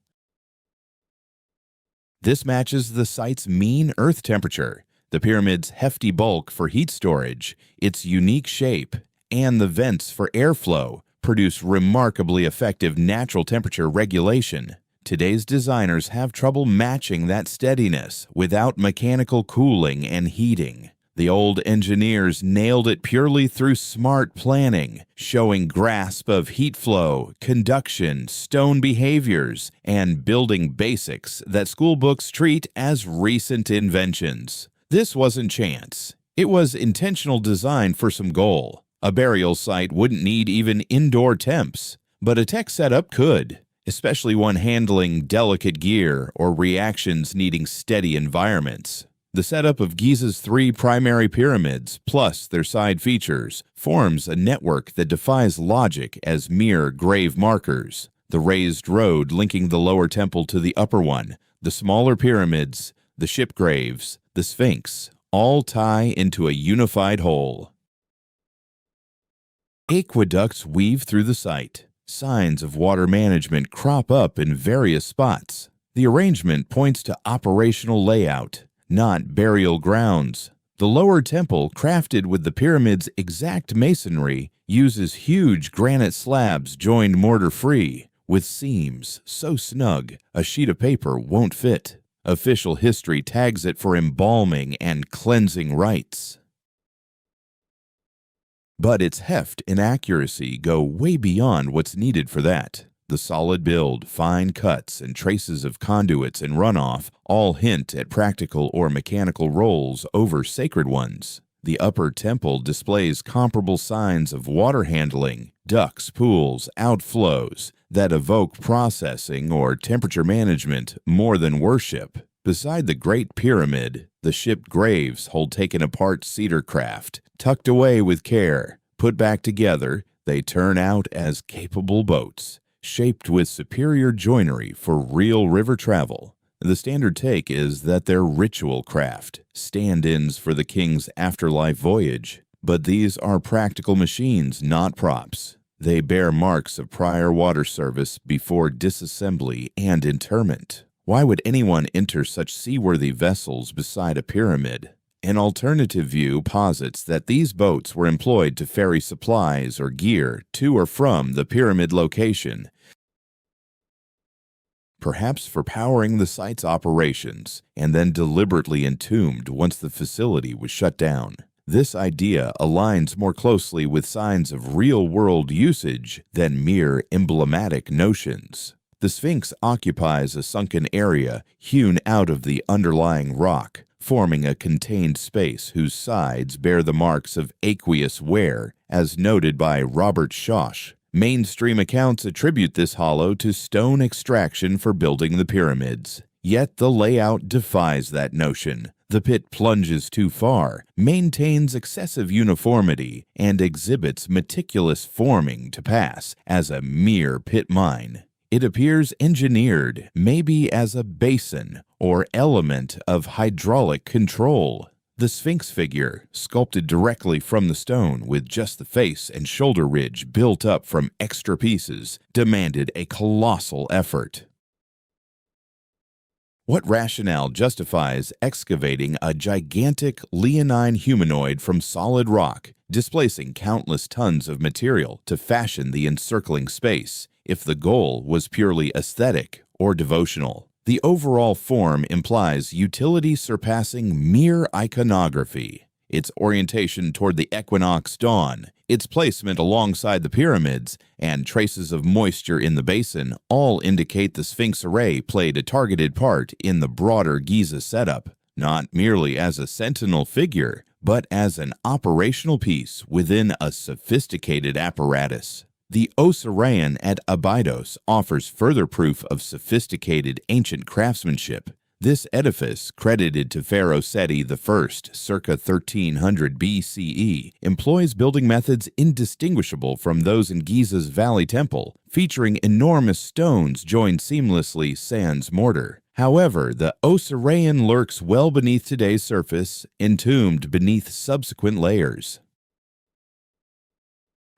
[SPEAKER 1] This matches the site's mean Earth temperature, the pyramid's hefty bulk for heat storage, its unique shape, and the vents for airflow, produce remarkably effective natural temperature regulation. Today's designers have trouble matching that steadiness without mechanical cooling and heating. The old engineers nailed it purely through smart planning, showing grasp of heat flow, conduction, stone behaviors, and building basics that school books treat as recent inventions. This wasn't chance. It was intentional design for some goal. A burial site wouldn't need even indoor temps, but a tech setup could, especially one handling delicate gear or reactions needing steady environments. The setup of Giza's 3 primary pyramids, plus their side features, forms a network that defies logic as mere grave markers. The raised road linking the lower temple to the upper one, the smaller pyramids, the ship graves, the Sphinx, all tie into a unified whole. Aqueducts weave through the site. Signs of water management crop up in various spots. The arrangement points to operational layout, not burial grounds. The lower temple, crafted with the pyramid's exact masonry, uses huge granite slabs joined mortar-free, with seams so snug a sheet of paper won't fit. Official history tags it for embalming and cleansing rites. But its heft and accuracy go way beyond what's needed for that. The solid build, fine cuts, and traces of conduits and runoff all hint at practical or mechanical roles over sacred ones. The upper temple displays comparable signs of water handling, ducts, pools, outflows that evoke processing or temperature management more than worship. Beside the Great Pyramid, the ship graves hold taken apart cedar craft, tucked away with care. Put back together, they turn out as capable boats, shaped with superior joinery for real river travel. The standard take is that they're ritual craft, stand-ins for the king's afterlife voyage. But these are practical machines, not props. They bear marks of prior water service before disassembly and interment. Why would anyone enter such seaworthy vessels beside a pyramid? An alternative view posits that these boats were employed to ferry supplies or gear to or from the pyramid location, perhaps for powering the site's operations, and then deliberately entombed once the facility was shut down. This idea aligns more closely with signs of real-world usage than mere emblematic notions. The Sphinx occupies a sunken area hewn out of the underlying rock, forming a contained space whose sides bear the marks of aqueous wear, as noted by Robert Schoch. Mainstream accounts attribute this hollow to stone extraction for building the pyramids. Yet the layout defies that notion. The pit plunges too far, maintains excessive uniformity, and exhibits meticulous forming to pass as a mere pit mine. It appears engineered, maybe as a basin or element of hydraulic control. The Sphinx figure, sculpted directly from the stone with just the face and shoulder ridge built up from extra pieces, demanded a colossal effort. What rationale justifies excavating a gigantic leonine humanoid from solid rock, displacing countless tons of material to fashion the encircling space, if the goal was purely aesthetic or devotional? The overall form implies utility surpassing mere iconography. Its orientation toward the equinox dawn, its placement alongside the pyramids, and traces of moisture in the basin all indicate the Sphinx array played a targeted part in the broader Giza setup, not merely as a sentinel figure, but as an operational piece within a sophisticated apparatus. The Osirian at Abydos offers further proof of sophisticated ancient craftsmanship. This edifice, credited to Pharaoh Seti I circa 1300 BCE, employs building methods indistinguishable from those in Giza's Valley Temple, featuring enormous stones joined seamlessly sans mortar. However, the Osirian lurks well beneath today's surface, entombed beneath subsequent layers.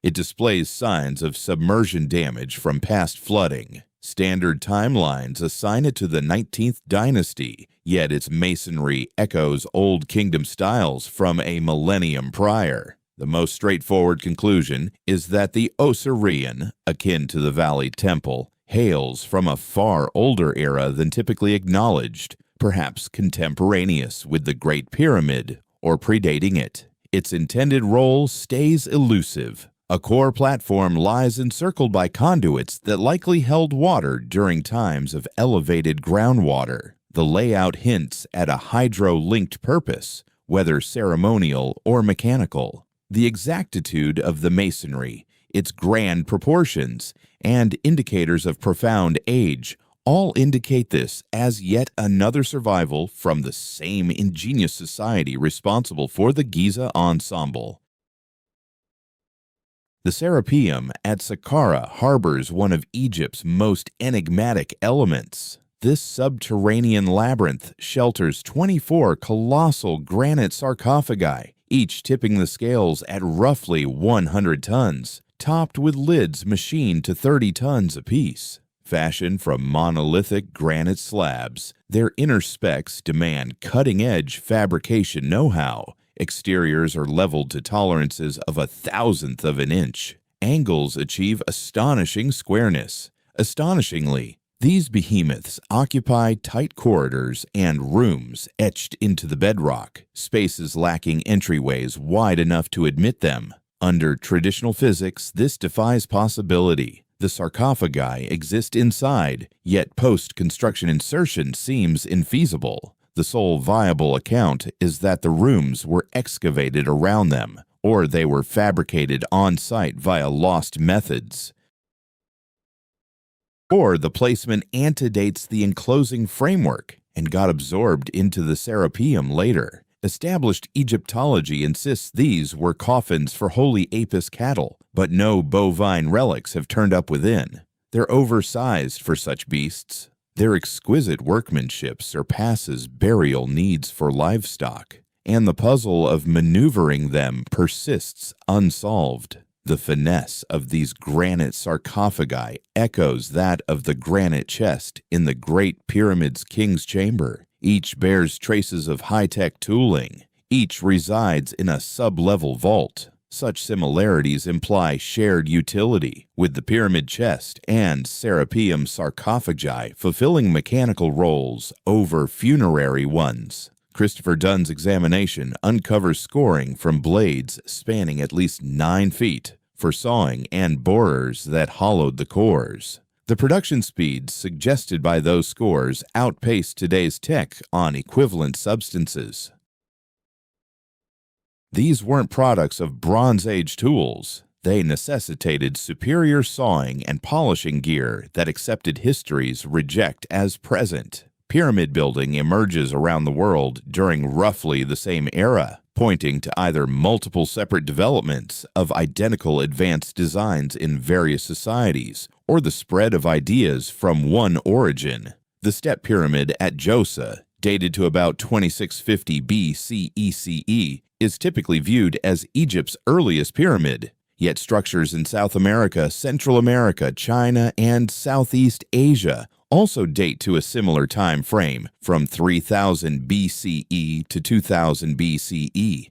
[SPEAKER 1] It displays signs of submersion damage from past flooding. Standard timelines assign it to the 19th dynasty, yet its masonry echoes Old Kingdom styles from a millennium prior. The most straightforward conclusion is that the Osirian, akin to the Valley Temple, hails from a far older era than typically acknowledged, perhaps contemporaneous with the Great Pyramid or predating it. Its intended role stays elusive. A core platform lies encircled by conduits that likely held water during times of elevated groundwater. The layout hints at a hydro-linked purpose, whether ceremonial or mechanical. The exactitude of the masonry, its grand proportions, and indicators of profound age all indicate this as yet another survival from the same ingenious society responsible for the Giza ensemble. The Serapeum at Saqqara harbors one of Egypt's most enigmatic elements. This subterranean labyrinth shelters 24 colossal granite sarcophagi, each tipping the scales at roughly 100 tons, topped with lids machined to 30 tons apiece. Fashioned from monolithic granite slabs, their inner specs demand cutting-edge fabrication know-how. Exteriors are leveled to tolerances of 1/1000th of an inch. Angles achieve astonishing squareness. Astonishingly, these behemoths occupy tight corridors and rooms etched into the bedrock, spaces lacking entryways wide enough to admit them. Under traditional physics, this defies possibility. The sarcophagi exist inside, yet post-construction insertion seems infeasible. The sole viable account is that the rooms were excavated around them, or they were fabricated on-site via lost methods. Or the placement antedates the enclosing framework and got absorbed into the Serapeum later. Established Egyptology insists these were coffins for holy Apis cattle, but no bovine relics have turned up within. They're oversized for such beasts. Their exquisite workmanship surpasses burial needs for livestock, and the puzzle of maneuvering them persists unsolved. The finesse of these granite sarcophagi echoes that of the granite chest in the Great Pyramid's King's Chamber. Each bears traces of high-tech tooling. Each resides in a sub-level vault. Such similarities imply shared utility, with the pyramid chest and Serapeum sarcophagi fulfilling mechanical roles over funerary ones. Christopher Dunn's examination uncovers scoring from blades spanning at least 9 feet for sawing and borers that hollowed the cores. The production speeds suggested by those scores outpace today's tech on equivalent substances. These weren't products of Bronze Age tools. They necessitated superior sawing and polishing gear that accepted history's reject as present. Pyramid building emerges around the world during roughly the same era, pointing to either multiple separate developments of identical advanced designs in various societies, or the spread of ideas from one origin. The Step Pyramid at Djoser, dated to about 2650 BCE, is typically viewed as Egypt's earliest pyramid, yet structures in South America, Central America, China, and Southeast Asia also date to a similar time frame, from 3000 BCE to 2000 BCE.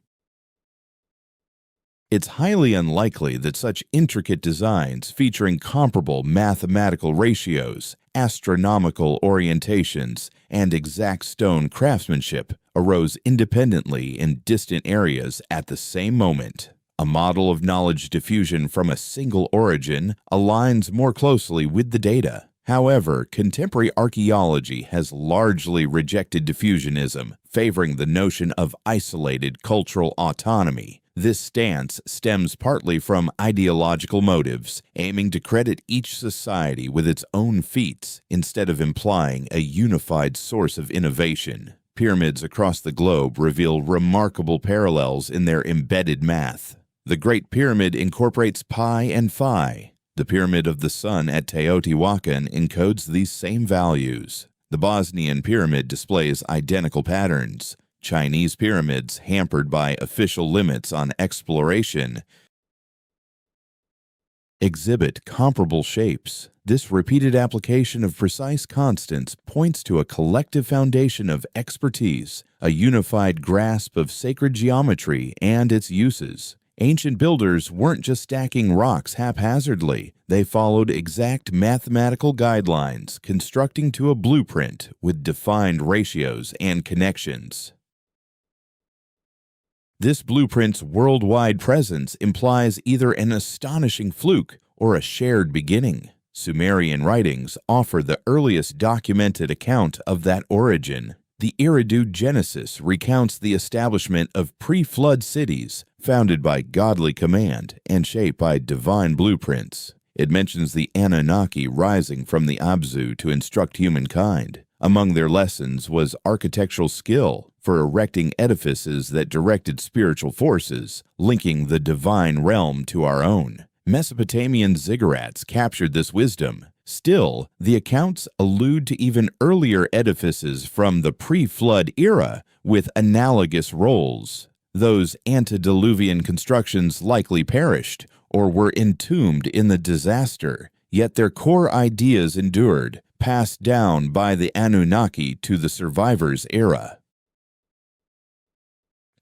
[SPEAKER 1] It's highly unlikely that such intricate designs featuring comparable mathematical ratios, astronomical orientations, and exact stone craftsmanship arose independently in distant areas at the same moment. A model of knowledge diffusion from a single origin aligns more closely with the data. However, contemporary archaeology has largely rejected diffusionism, favoring the notion of isolated cultural autonomy. This stance stems partly from ideological motives, aiming to credit each society with its own feats instead of implying a unified source of innovation. Pyramids across the globe reveal remarkable parallels in their embedded math. The Great Pyramid incorporates pi and phi. The Pyramid of the Sun at Teotihuacan encodes these same values. The Bosnian Pyramid displays identical patterns. Chinese pyramids, hampered by official limits on exploration, exhibit comparable shapes. This repeated application of precise constants points to a collective foundation of expertise, a unified grasp of sacred geometry and its uses. Ancient builders weren't just stacking rocks haphazardly. They followed exact mathematical guidelines, constructing to a blueprint with defined ratios and connections. This blueprint's worldwide presence implies either an astonishing fluke or a shared beginning. Sumerian writings offer the earliest documented account of that origin. The Eridu Genesis recounts the establishment of pre-flood cities founded by godly command and shaped by divine blueprints. It mentions the Anunnaki rising from the Abzu to instruct humankind. Among their lessons was architectural skill for erecting edifices that directed spiritual forces, linking the divine realm to our own. Mesopotamian ziggurats captured this wisdom. Still, the accounts allude to even earlier edifices from the pre-flood era with analogous roles. Those antediluvian constructions likely perished or were entombed in the disaster, yet their core ideas endured, passed down by the Anunnaki to the survivors' era.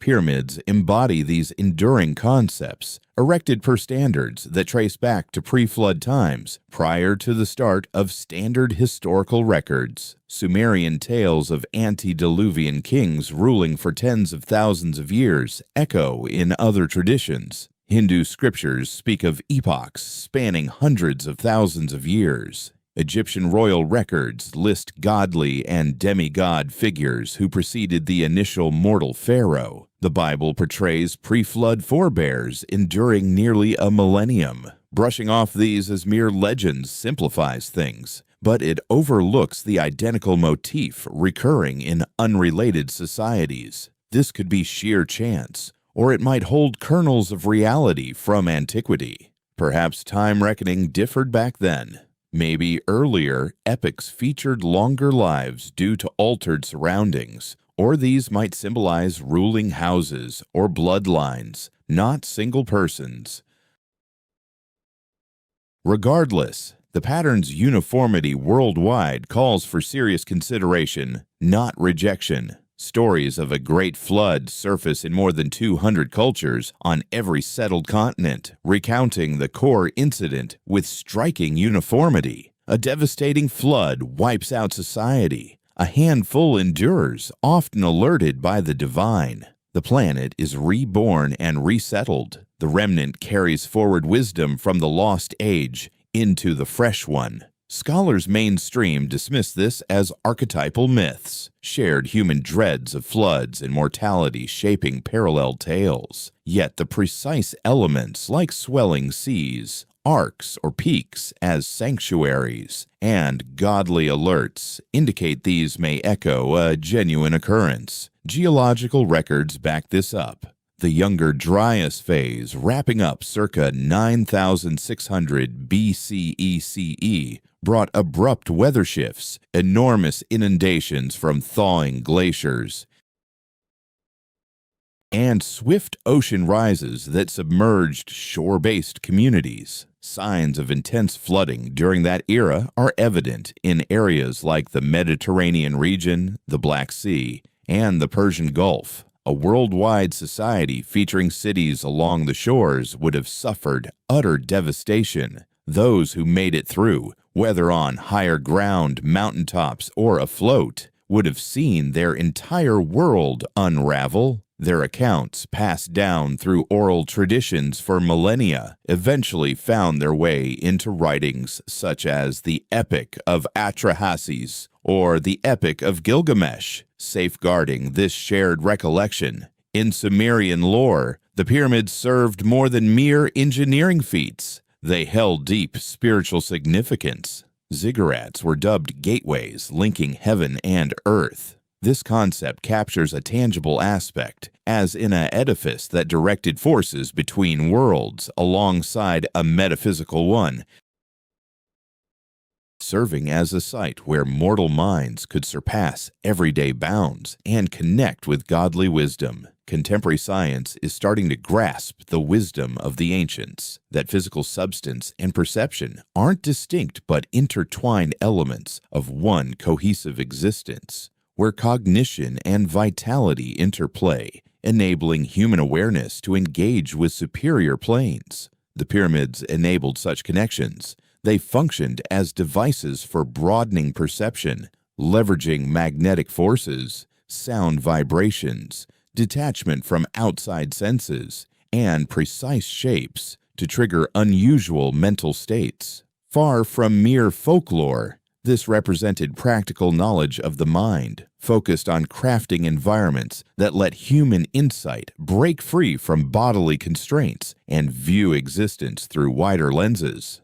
[SPEAKER 1] Pyramids embody these enduring concepts, erected per standards that trace back to pre-flood times, prior to the start of standard historical records. Sumerian tales of antediluvian kings ruling for tens of thousands of years echo in other traditions. Hindu scriptures speak of epochs spanning hundreds of thousands of years. Egyptian royal records list godly and demigod figures who preceded the initial mortal pharaoh. The Bible portrays pre-flood forebears enduring nearly a millennium. Brushing off these as mere legends simplifies things, but it overlooks the identical motif recurring in unrelated societies. This could be sheer chance, or it might hold kernels of reality from antiquity. Perhaps time reckoning differed back then. Maybe earlier epics featured longer lives due to altered surroundings, or these might symbolize ruling houses or bloodlines, not single persons. Regardless, the pattern's uniformity worldwide calls for serious consideration, not rejection. Stories of a great flood surface in more than 200 cultures on every settled continent, recounting the core incident with striking uniformity. A devastating flood wipes out society. A handful endures, often alerted by the divine. The planet is reborn and resettled. The remnant carries forward wisdom from the lost age into the fresh one. Scholars mainstream dismiss this as archetypal myths, shared human dreads of floods and mortality shaping parallel tales. Yet the precise elements like swelling seas, arcs or peaks as sanctuaries, and godly alerts indicate these may echo a genuine occurrence. Geological records back this up. The Younger Dryas phase, wrapping up circa 9,600 BCE, brought abrupt weather shifts, enormous inundations from thawing glaciers, and swift ocean rises that submerged shore-based communities. Signs of intense flooding during that era are evident in areas like the Mediterranean region, the Black Sea, and the Persian Gulf. A worldwide society featuring cities along the shores would have suffered utter devastation. Those who made it through, whether on higher ground, mountaintops, or afloat, would have seen their entire world unravel. Their accounts, passed down through oral traditions for millennia, eventually found their way into writings such as the Epic of Atrahasis or the Epic of Gilgamesh, safeguarding this shared recollection. In Sumerian lore, the pyramids served more than mere engineering feats. They held deep spiritual significance. Ziggurats were dubbed gateways linking heaven and earth. This concept captures a tangible aspect, as in an edifice that directed forces between worlds alongside a metaphysical one, serving as a site where mortal minds could surpass everyday bounds and connect with godly wisdom. Contemporary science is starting to grasp the wisdom of the ancients, that physical substance and perception aren't distinct but intertwined elements of one cohesive existence, where cognition and vitality interplay enabling human awareness to engage with superior planes. The pyramids enabled such connections. They functioned as devices for broadening perception, leveraging magnetic forces, sound vibrations, detachment from outside senses, and precise shapes to trigger unusual mental states. Far from mere folklore, this represented practical knowledge of the mind, focused on crafting environments that let human insight break free from bodily constraints and view existence through wider lenses.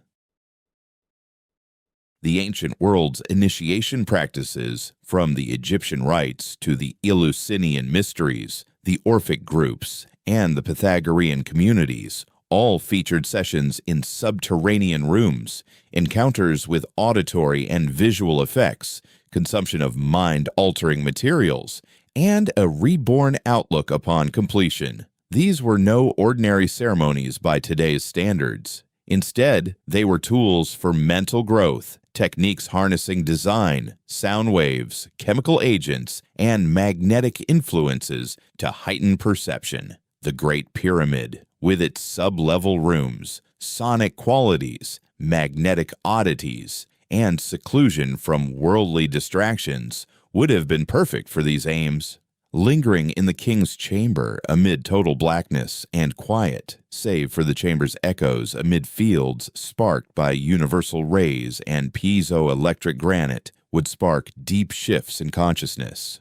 [SPEAKER 1] The ancient world's initiation practices, from the Egyptian rites to the Eleusinian mysteries, the Orphic groups, and the Pythagorean communities, all featured sessions in subterranean rooms, encounters with auditory and visual effects, consumption of mind-altering materials, and a reborn outlook upon completion. These were no ordinary ceremonies by today's standards. Instead, they were tools for mental growth, techniques harnessing design, sound waves, chemical agents, and magnetic influences to heighten perception. The Great Pyramid, with its sub-level rooms, sonic qualities, magnetic oddities, and seclusion from worldly distractions, would have been perfect for these aims. Lingering in the king's chamber amid total blackness and quiet, save for the chamber's echoes amid fields sparked by universal rays and piezoelectric granite, would spark deep shifts in consciousness.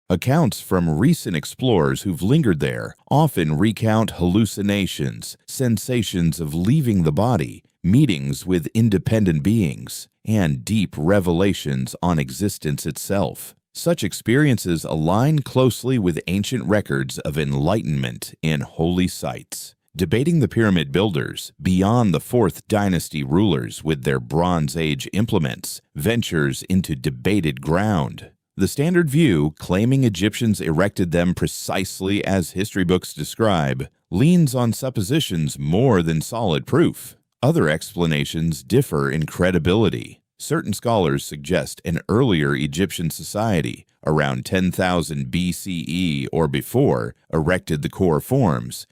[SPEAKER 1] Accounts from recent explorers who've lingered there often recount hallucinations, sensations of leaving the body, meetings with independent beings, and deep revelations on existence itself. Such experiences align closely with ancient records of enlightenment in holy sites. Debating the pyramid builders, beyond the 4th dynasty rulers with their Bronze Age implements, ventures into debated ground. The standard view, claiming Egyptians erected them precisely as history books describe, leans on suppositions more than solid proof. Other explanations differ in credibility. Certain scholars suggest an earlier Egyptian society, around 10,000 BCE or before, erected the core forms,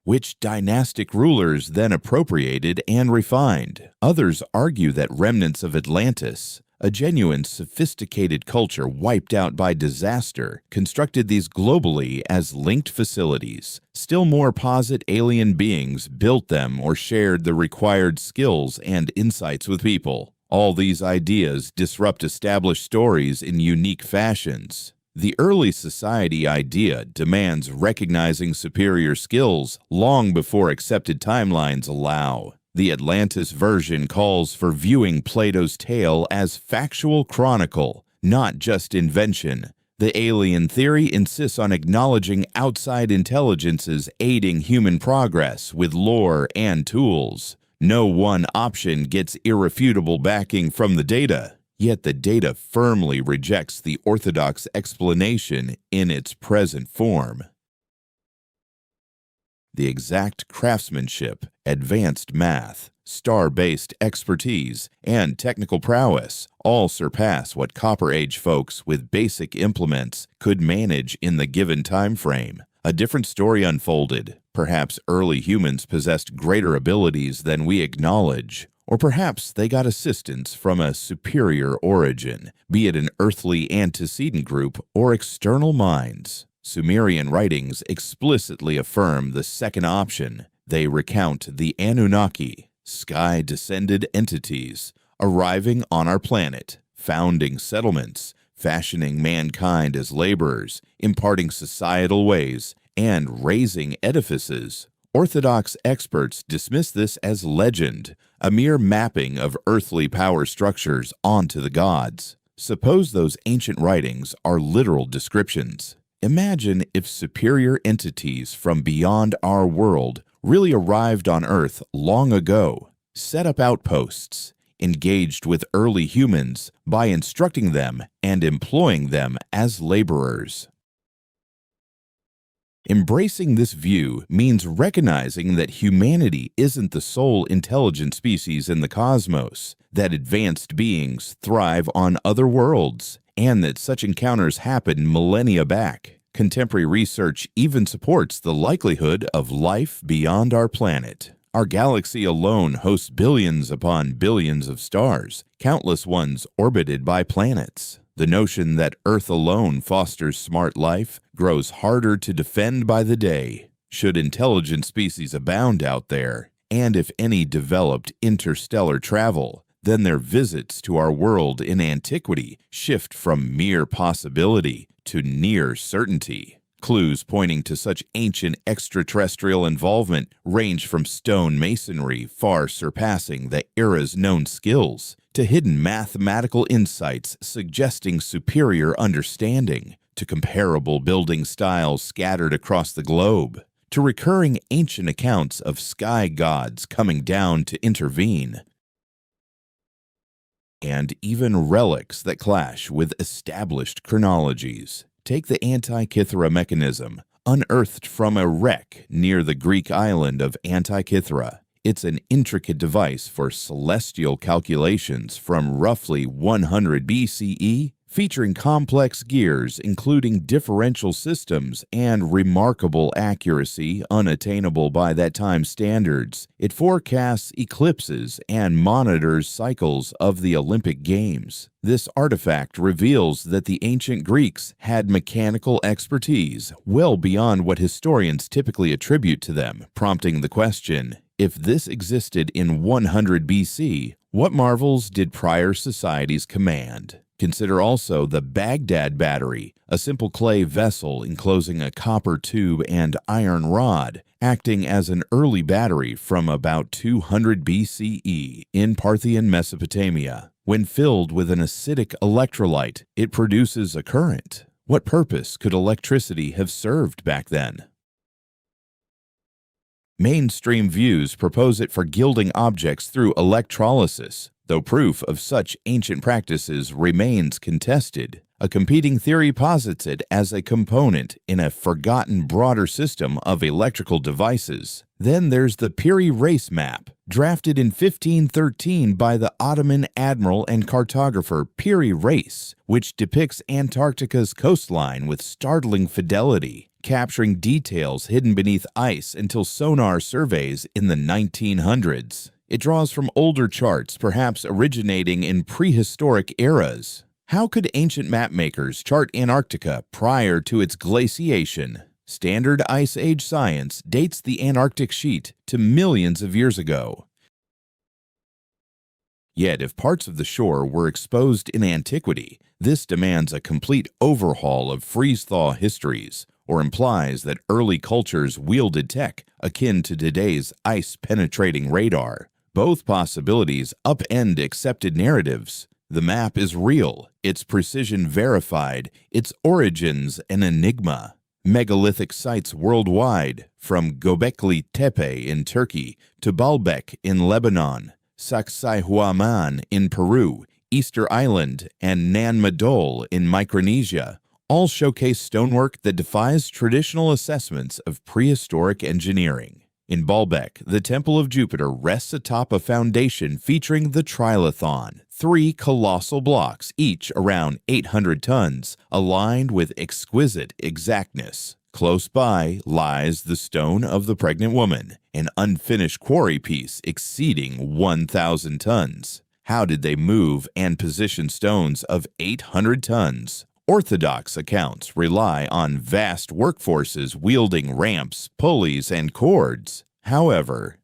[SPEAKER 1] which dynastic rulers then appropriated and refined. Others argue that remnants of Atlantis, a genuine sophisticated culture wiped out by disaster, constructed these globally as linked facilities. Still more posit alien beings built them or shared the required skills and insights with people. All these ideas disrupt established stories in unique fashions. The early society idea demands recognizing superior skills long before accepted timelines allow. The Atlantis version calls for viewing Plato's tale as factual chronicle, not just invention. The alien theory insists on acknowledging outside intelligences aiding human progress with lore and tools. No one option gets irrefutable backing from the data, yet the data firmly rejects the orthodox explanation in its present form. The exact craftsmanship, advanced math, star-based expertise, and technical prowess all surpass what Copper Age folks with basic implements could manage in the given time frame. A different story unfolded. Perhaps early humans possessed greater abilities than we acknowledge, or perhaps they got assistance from a superior origin, be it an earthly antecedent group or external minds. Sumerian writings explicitly affirm the second option. They recount the Anunnaki, sky-descended entities, arriving on our planet, founding settlements, fashioning mankind as laborers, imparting societal ways, and raising edifices. Orthodox experts dismiss this as legend, a mere mapping of earthly power structures onto the gods. Suppose those ancient writings are literal descriptions. Imagine if superior entities from beyond our world really arrived on Earth long ago, set up outposts, engaged with early humans by instructing them and employing them as laborers. Embracing this view means recognizing that humanity isn't the sole intelligent species in the cosmos, that advanced beings thrive on other worlds, and that such encounters happened millennia back. Contemporary research even supports the likelihood of life beyond our planet. Our galaxy alone hosts billions upon billions of stars, countless ones orbited by planets. The notion that Earth alone fosters smart life grows harder to defend by the day. Should intelligent species abound out there, and if any developed interstellar travel, then their visits to our world in antiquity shift from mere possibility to near certainty. Clues pointing to such ancient extraterrestrial involvement range from stone masonry far surpassing the era's known skills, to hidden mathematical insights suggesting superior understanding, to comparable building styles scattered across the globe, to recurring ancient accounts of sky gods coming down to intervene, and even relics that clash with established chronologies. Take the Antikythera mechanism, unearthed from a wreck near the Greek island of Antikythera. It's an intricate device for celestial calculations from roughly 100 BCE, featuring complex gears including differential systems and remarkable accuracy unattainable by that time's standards. It forecasts eclipses and monitors cycles of the Olympic Games. This artifact reveals that the ancient Greeks had mechanical expertise well beyond what historians typically attribute to them, prompting the question, if this existed in 100 BC, what marvels did prior societies command? Consider also the Baghdad battery, a simple clay vessel enclosing a copper tube and iron rod, acting as an early battery from about 200 BCE in Parthian Mesopotamia. When filled with an acidic electrolyte, it produces a current. What purpose could electricity have served back then? Mainstream views propose it for gilding objects through electrolysis, though proof of such ancient practices remains contested. A competing theory posits it as a component in a forgotten broader system of electrical devices. Then there's the Piri Reis map, drafted in 1513 by the Ottoman admiral and cartographer Piri Reis, which depicts Antarctica's coastline with startling fidelity, capturing details hidden beneath ice until sonar surveys in the 1900s. It draws from older charts, perhaps originating in prehistoric eras. How could ancient mapmakers chart Antarctica prior to its glaciation? Standard Ice Age science dates the Antarctic sheet to millions of years ago. Yet, if parts of the shore were exposed in antiquity, this demands a complete overhaul of freeze-thaw histories, or implies that early cultures wielded tech akin to today's ice-penetrating radar. Both possibilities upend accepted narratives. The map is real, its precision verified, its origins an enigma. Megalithic sites worldwide, from Göbekli Tepe in Turkey to Baalbek in Lebanon, Sacsayhuaman in Peru, Easter Island, and Nan Madol in Micronesia, all showcase stonework that defies traditional assessments of prehistoric engineering. In Baalbek, the Temple of Jupiter rests atop a foundation featuring the Trilithon, 3 colossal blocks, each around 800 tons, aligned with exquisite exactness. Close by lies the Stone of the Pregnant Woman, an unfinished quarry piece exceeding 1,000 tons. How did they move and position stones of 800 tons? Orthodox accounts rely on vast workforces wielding ramps, pulleys, and cords. However,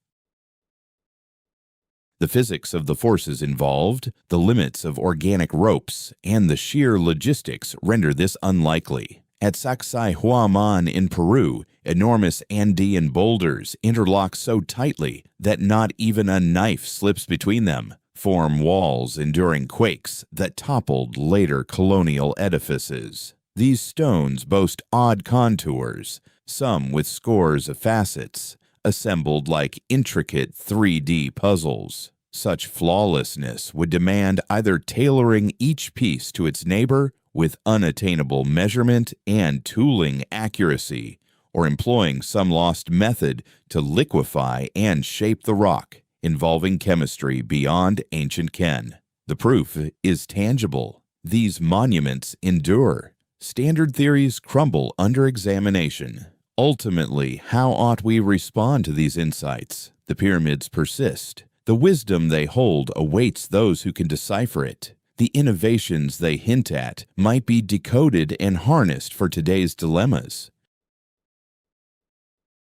[SPEAKER 1] the physics of the forces involved, the limits of organic ropes, and the sheer logistics render this unlikely. At Sacsayhuaman in Peru, enormous Andean boulders interlock so tightly that not even a knife slips between them, form walls enduring quakes that toppled later colonial edifices. These stones boast odd contours, some with scores of facets, assembled like intricate 3D puzzles. Such flawlessness would demand either tailoring each piece to its neighbor with unattainable measurement and tooling accuracy, or employing some lost method to liquefy and shape the rock, involving chemistry beyond ancient ken. The proof is tangible. These monuments endure. Standard theories crumble under examination. Ultimately, how ought we respond to these insights? The pyramids persist. The wisdom they hold awaits those who can decipher it. The innovations they hint at might be decoded and harnessed for today's dilemmas.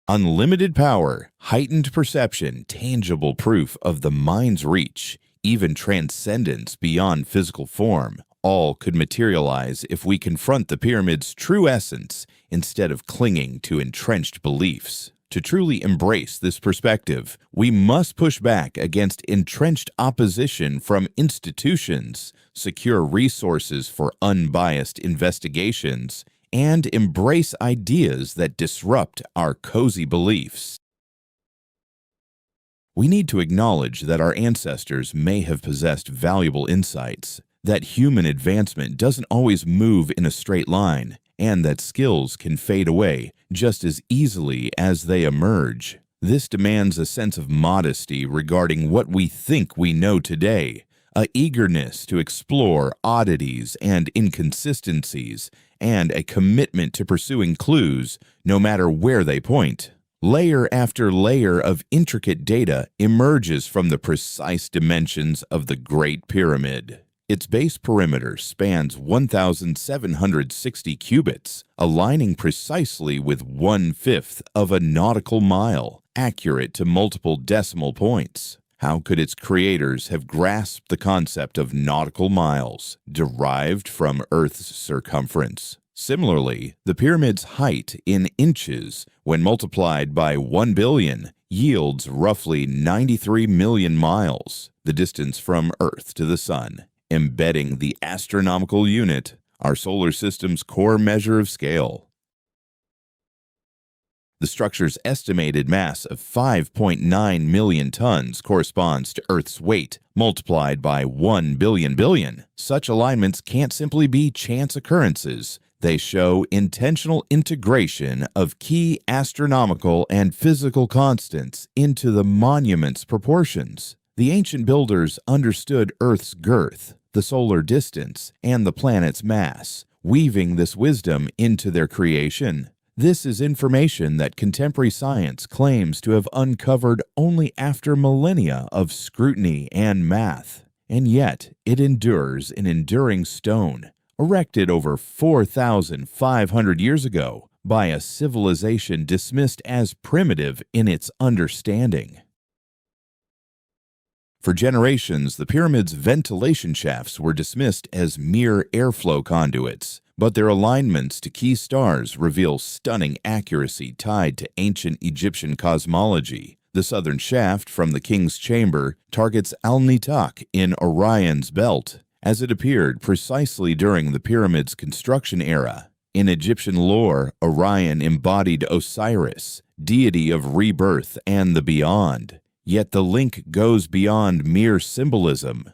[SPEAKER 1] Unlimited power, heightened perception, tangible proof of the mind's reach, even transcendence beyond physical form, all could materialize if we confront the pyramid's true essence instead of clinging to entrenched beliefs. To truly embrace this perspective, we must push back against entrenched opposition from institutions, secure resources for unbiased investigations, and embrace ideas that disrupt our cozy beliefs. We need to acknowledge that our ancestors may have possessed valuable insights, that human advancement doesn't always move in a straight line, and that skills can fade away just as easily as they emerge. This demands a sense of modesty regarding what we think we know today, a eagerness to explore oddities and inconsistencies, and a commitment to pursuing clues no matter where they point. Layer after layer of intricate data emerges from the precise dimensions of the Great Pyramid. Its base perimeter spans 1,760 cubits, aligning precisely with 1/5 of a nautical mile, accurate to multiple decimal points. How could its creators have grasped the concept of nautical miles, derived from Earth's circumference? Similarly, the pyramid's height in inches, when multiplied by 1 billion, yields roughly 93 million miles, the distance from Earth to the Sun, embedding the astronomical unit, our solar system's core measure of scale. The structure's estimated mass of 5.9 million tons corresponds to Earth's weight, multiplied by 1 billion. Such alignments can't simply be chance occurrences. They show intentional integration of key astronomical and physical constants into the monument's proportions. The ancient builders understood Earth's girth, the solar distance, and the planet's mass, weaving this wisdom into their creation. This is information that contemporary science claims to have uncovered only after millennia of scrutiny and math, and yet it endures in enduring stone, erected over 4,500 years ago by a civilization dismissed as primitive in its understanding. For generations, the pyramid's ventilation shafts were dismissed as mere airflow conduits, but their alignments to key stars reveal stunning accuracy tied to ancient Egyptian cosmology. The southern shaft from the king's chamber targets Al-Nitak in Orion's belt, as it appeared precisely during the pyramid's construction era. In Egyptian lore, Orion embodied Osiris, deity of rebirth and the beyond. Yet the link goes beyond mere symbolism.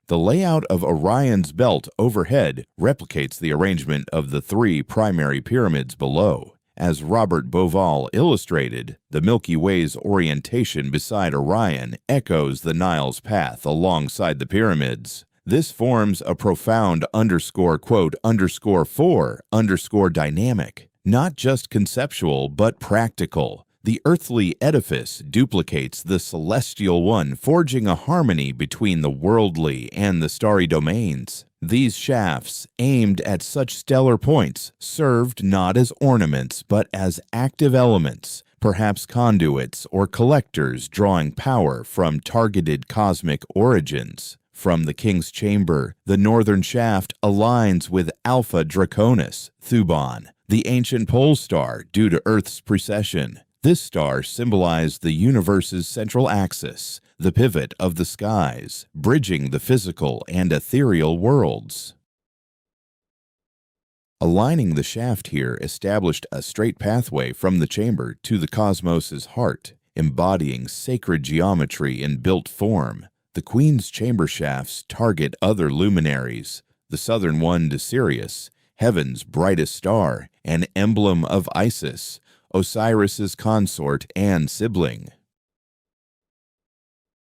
[SPEAKER 1] The layout of Orion's belt overhead replicates the arrangement of the three primary pyramids below. As Robert Bauval illustrated, the Milky Way's orientation beside Orion echoes the Nile's path alongside the pyramids. This forms a profound _4_ dynamic, not just conceptual but practical. The earthly edifice duplicates the celestial one, forging a harmony between the worldly and the starry domains. These shafts, aimed at such stellar points, served not as ornaments but as active elements, perhaps conduits or collectors drawing power from targeted cosmic origins. From the king's chamber, the northern shaft aligns with Alpha Draconis, Thuban, the ancient pole star due to Earth's precession. This star symbolized the universe's central axis, the pivot of the skies, bridging the physical and ethereal worlds. Aligning the shaft here established a straight pathway from the chamber to the cosmos's heart, embodying sacred geometry in built form. The Queen's chamber shafts target other luminaries, the southern one to Sirius, heaven's brightest star, an emblem of Isis, Osiris's consort and sibling.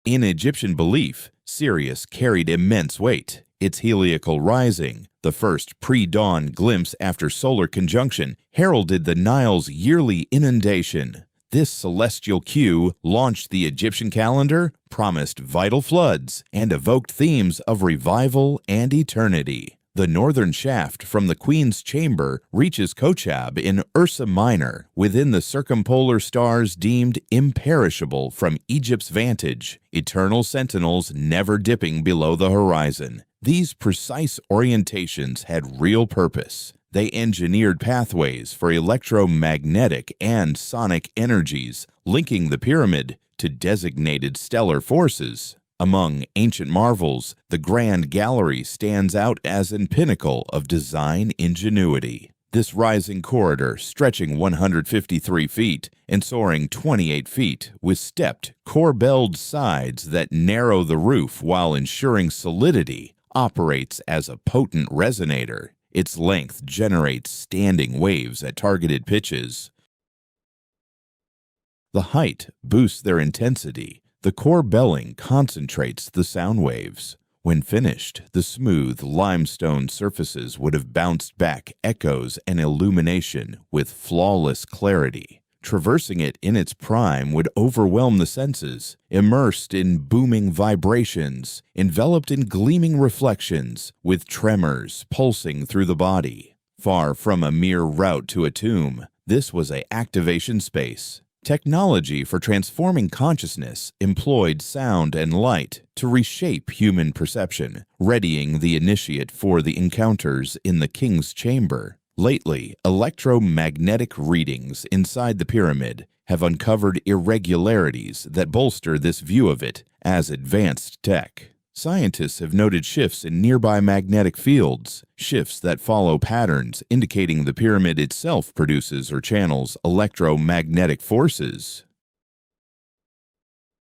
[SPEAKER 1] In Egyptian belief, Sirius carried immense weight. Its heliacal rising, the first pre-dawn glimpse after solar conjunction, heralded the Nile's yearly inundation. This celestial cue launched the Egyptian calendar, promised vital floods, and evoked themes of revival and eternity. The northern shaft from the Queen's Chamber reaches Kochab in Ursa Minor, within the circumpolar stars deemed imperishable from Egypt's vantage, eternal sentinels never dipping below the horizon. These precise orientations had real purpose. They engineered pathways for electromagnetic and sonic energies, linking the pyramid to designated stellar forces. Among ancient marvels, the Grand Gallery stands out as an pinnacle of design ingenuity. This rising corridor, stretching 153 feet and soaring 28 feet, with stepped, corbelled sides that narrow the roof while ensuring solidity, operates as a potent resonator. Its length generates standing waves at targeted pitches. The height boosts their intensity. The corbelling concentrates the sound waves. When finished, the smooth limestone surfaces would have bounced back echoes and illumination with flawless clarity. Traversing it in its prime would overwhelm the senses, immersed in booming vibrations, enveloped in gleaming reflections, with tremors pulsing through the body. Far from a mere route to a tomb, this was an activation space. Technology for transforming consciousness employed sound and light to reshape human perception, readying the initiate for the encounters in the King's Chamber. Lately, electromagnetic readings inside the pyramid have uncovered irregularities that bolster this view of it as advanced tech. Scientists have noted shifts in nearby magnetic fields, shifts that follow patterns indicating the pyramid itself produces or channels electromagnetic forces.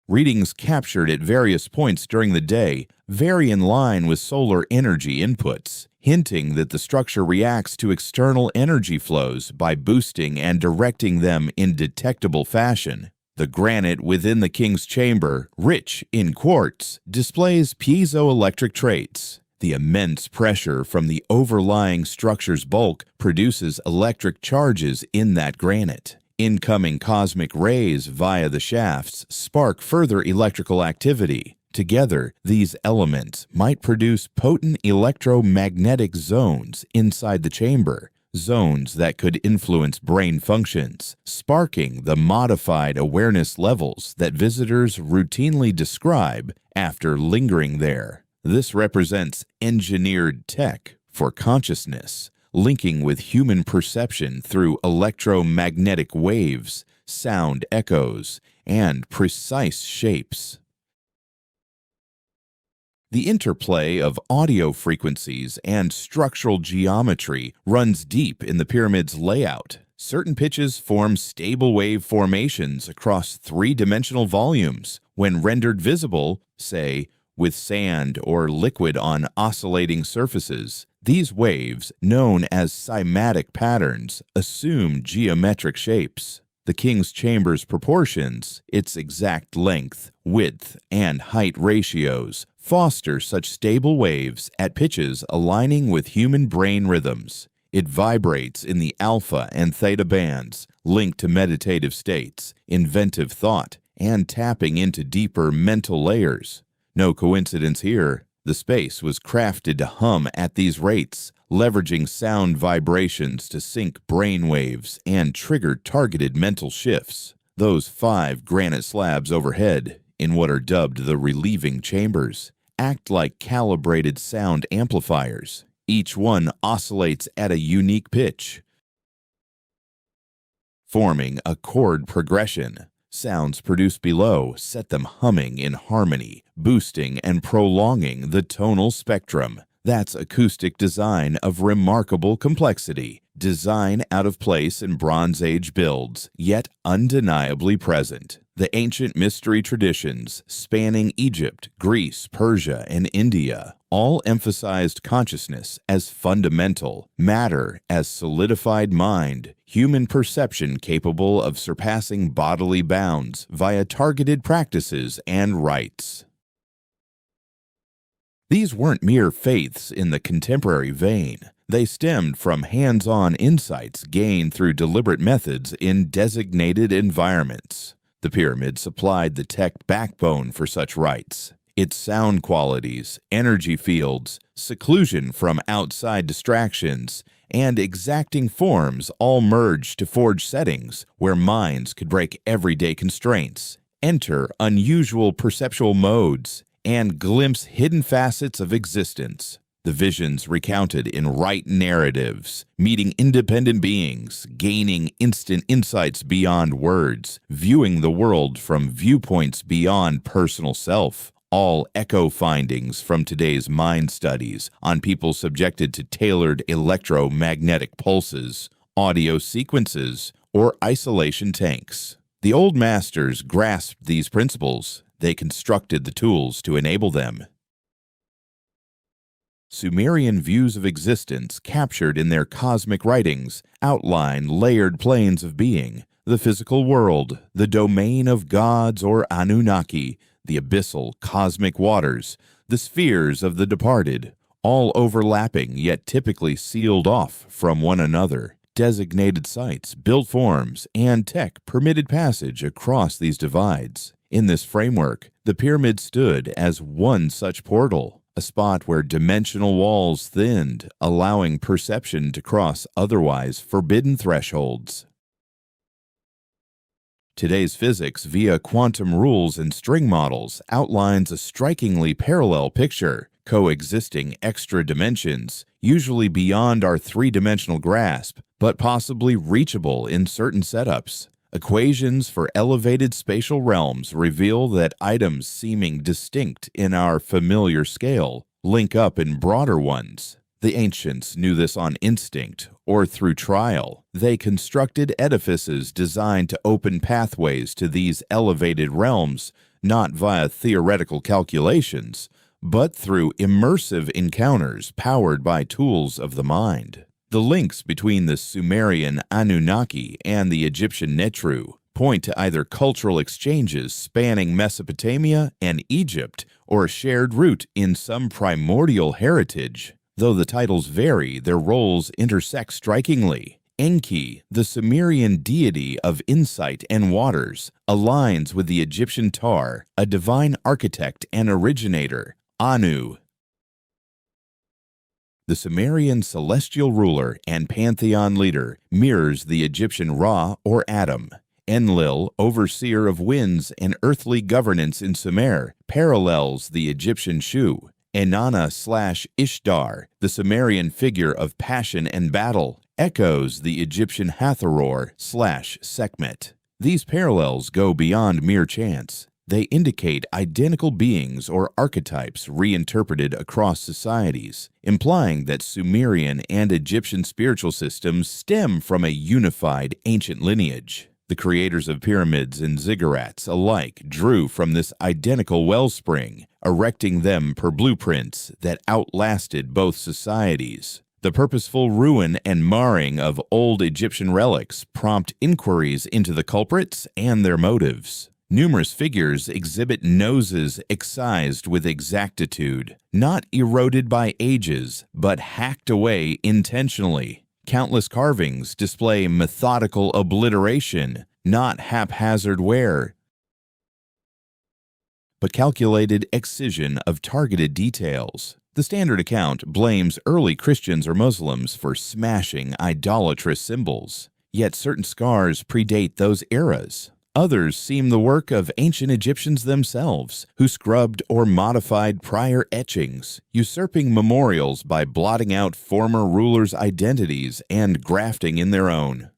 [SPEAKER 1] Readings captured at various points during the day vary in line with solar energy inputs, hinting that the structure reacts to external energy flows by boosting and directing them in detectable fashion. The granite within the King's Chamber, rich in quartz, displays piezoelectric traits. The immense pressure from the overlying structure's bulk produces electric charges in that granite. Incoming cosmic rays via the shafts spark further electrical activity. Together, these elements might produce potent electromagnetic zones inside the chamber, zones that could influence brain functions, sparking the modified awareness levels that visitors routinely describe after lingering there. This represents engineered tech for consciousness, linking with human perception through electromagnetic waves, sound echoes, and precise shapes. The interplay of audio frequencies and structural geometry runs deep in the pyramid's layout. Certain pitches form stable wave formations across three-dimensional volumes. When rendered visible, say, with sand or liquid on oscillating surfaces, these waves, known as cymatic patterns, assume geometric shapes. The King's Chamber's proportions, its exact length, width, and height ratios, foster such stable waves at pitches aligning with human brain rhythms. It vibrates in the alpha and theta bands, linked to meditative states, inventive thought, and tapping into deeper mental layers. No coincidence here. The space was crafted to hum at these rates, leveraging sound vibrations to sync brain waves and trigger targeted mental shifts. Those 5 granite slabs overhead, in what are dubbed the relieving chambers, act like calibrated sound amplifiers. Each one oscillates at a unique pitch, forming a chord progression. Sounds produced below set them humming in harmony, boosting and prolonging the tonal spectrum. That's acoustic design of remarkable complexity, design out of place in Bronze Age builds, yet undeniably present. The ancient mystery traditions spanning Egypt, Greece, Persia, and India all emphasized consciousness as fundamental, matter as solidified mind, human perception capable of surpassing bodily bounds via targeted practices and rites. These weren't mere faiths in the contemporary vein. They stemmed from hands-on insights gained through deliberate methods in designated environments. The pyramid supplied the tech backbone for such rites. Its sound qualities, energy fields, seclusion from outside distractions, and exacting forms all merged to forge settings where minds could break everyday constraints, enter unusual perceptual modes, and glimpse hidden facets of existence. The visions recounted in rite narratives, meeting independent beings, gaining instant insights beyond words, viewing the world from viewpoints beyond personal self. All echo findings from today's mind studies on people subjected to tailored electromagnetic pulses, audio sequences, or isolation tanks. The old masters grasped these principles. They constructed the tools to enable them. Sumerian views of existence captured in their cosmic writings outline layered planes of being, the physical world, the domain of gods or Anunnaki, the abyssal cosmic waters, the spheres of the departed, all overlapping yet typically sealed off from one another. Designated sites, built forms, and tech permitted passage across these divides. In this framework, the pyramid stood as one such portal, a spot where dimensional walls thinned, allowing perception to cross otherwise forbidden thresholds. Today's physics via quantum rules and string models outlines a strikingly parallel picture, coexisting extra dimensions, usually beyond our three-dimensional grasp, but possibly reachable in certain setups. Equations for elevated spatial realms reveal that items seeming distinct in our familiar scale link up in broader ones. The ancients knew this on instinct or through trial. They constructed edifices designed to open pathways to these elevated realms, not via theoretical calculations, but through immersive encounters powered by tools of the mind. The links between the Sumerian Anunnaki and the Egyptian Netru point to either cultural exchanges spanning Mesopotamia and Egypt or a shared root in some primordial heritage. Though the titles vary, their roles intersect strikingly. Enki, the Sumerian deity of insight and waters, aligns with the Egyptian Tar, a divine architect and originator. Anu, the Sumerian celestial ruler and pantheon leader, mirrors the Egyptian Ra or Adam. Enlil, overseer of winds and earthly governance in Sumer, parallels the Egyptian Shu. Inanna/Ishtar, the Sumerian figure of passion and battle, echoes the Egyptian Hathor/Sekhmet. These parallels go beyond mere chance. They indicate identical beings or archetypes reinterpreted across societies, implying that Sumerian and Egyptian spiritual systems stem from a unified ancient lineage. The creators of pyramids and ziggurats alike drew from this identical wellspring, erecting them per blueprints that outlasted both societies. The purposeful ruin and marring of old Egyptian relics prompt inquiries into the culprits and their motives. Numerous figures exhibit noses excised with exactitude, not eroded by ages, but hacked away intentionally. Countless carvings display methodical obliteration, not haphazard wear, but calculated excision of targeted details. The standard account blames early Christians or Muslims for smashing idolatrous symbols, yet certain scars predate those eras. Others seem the work of ancient Egyptians themselves, who scrubbed or modified prior etchings, usurping memorials by blotting out former rulers' identities and grafting in their own.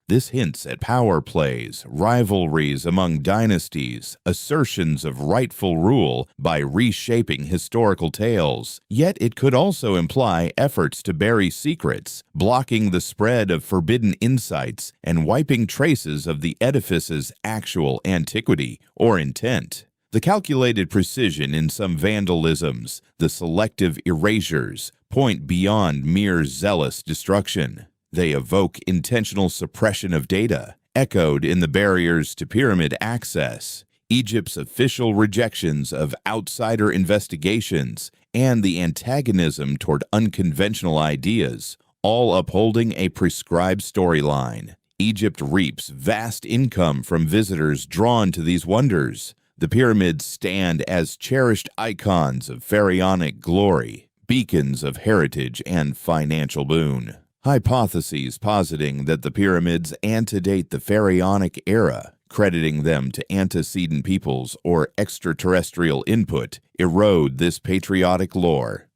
[SPEAKER 1] This hints at power plays, rivalries among dynasties, assertions of rightful rule by reshaping historical tales. Yet it could also imply efforts to bury secrets, blocking the spread of forbidden insights, and wiping traces of the edifice's actual antiquity or intent. The calculated precision in some vandalisms, the selective erasures, point beyond mere zealous destruction. They evoke intentional suppression of data, echoed in the barriers to pyramid access, Egypt's official rejections of outsider investigations, and the antagonism toward unconventional ideas, all upholding a prescribed storyline. Egypt reaps vast income from visitors drawn to these wonders. The pyramids stand as cherished icons of pharaonic glory, beacons of heritage and financial boon. Hypotheses positing that the pyramids antedate the pharaonic era, crediting them to antecedent peoples or extraterrestrial input, erode this patriotic lore.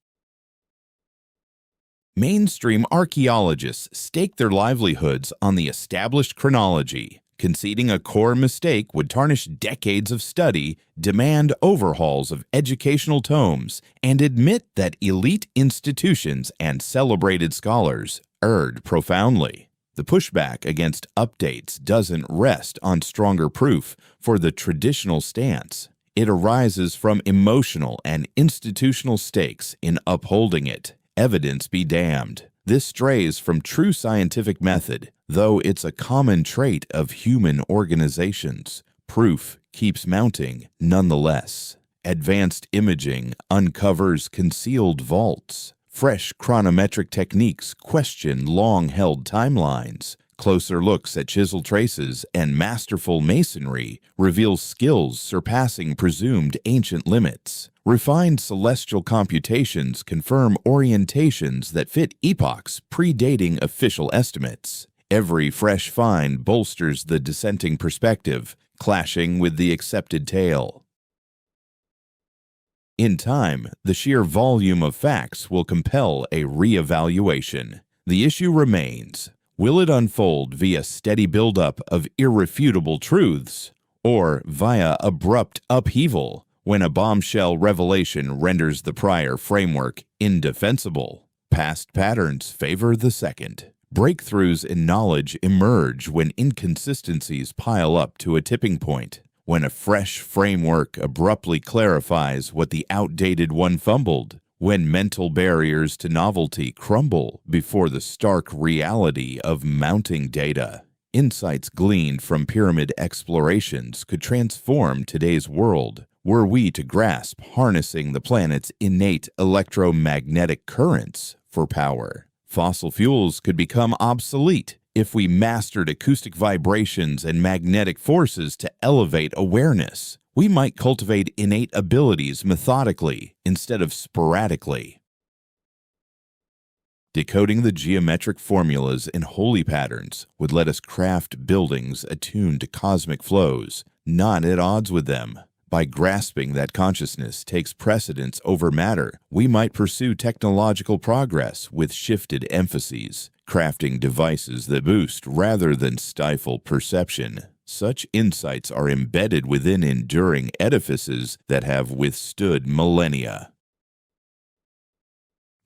[SPEAKER 1] Mainstream archaeologists stake their livelihoods on the established chronology. Conceding a core mistake would tarnish decades of study, demand overhauls of educational tomes, and admit that elite institutions and celebrated scholars erred profoundly. The pushback against updates doesn't rest on stronger proof for the traditional stance. It arises from emotional and institutional stakes in upholding it. Evidence be damned. This strays from true scientific method, though it's a common trait of human organizations. Proof keeps mounting nonetheless. Advanced imaging uncovers concealed vaults. Fresh chronometric techniques question long-held timelines. Closer looks at chisel traces and masterful masonry reveal skills surpassing presumed ancient limits. Refined celestial computations confirm orientations that fit epochs predating official estimates. Every fresh find bolsters the dissenting perspective, clashing with the accepted tale. In time, the sheer volume of facts will compel a re-evaluation. The issue remains: will it unfold via steady buildup of irrefutable truths, or via abrupt upheaval when a bombshell revelation renders the prior framework indefensible? Past patterns favor the second. Breakthroughs in knowledge emerge when inconsistencies pile up to a tipping point, when a fresh framework abruptly clarifies what the outdated one fumbled, when mental barriers to novelty crumble before the stark reality of mounting data. Insights gleaned from pyramid explorations could transform today's world were we to grasp harnessing the planet's innate electromagnetic currents for power. Fossil fuels could become obsolete if we mastered acoustic vibrations and magnetic forces to elevate awareness. We might cultivate innate abilities methodically instead of sporadically. Decoding the geometric formulas in holy patterns would let us craft buildings attuned to cosmic flows, not at odds with them. By grasping that consciousness takes precedence over matter, we might pursue technological progress with shifted emphases, crafting devices that boost rather than stifle perception. Such insights are embedded within enduring edifices that have withstood millennia.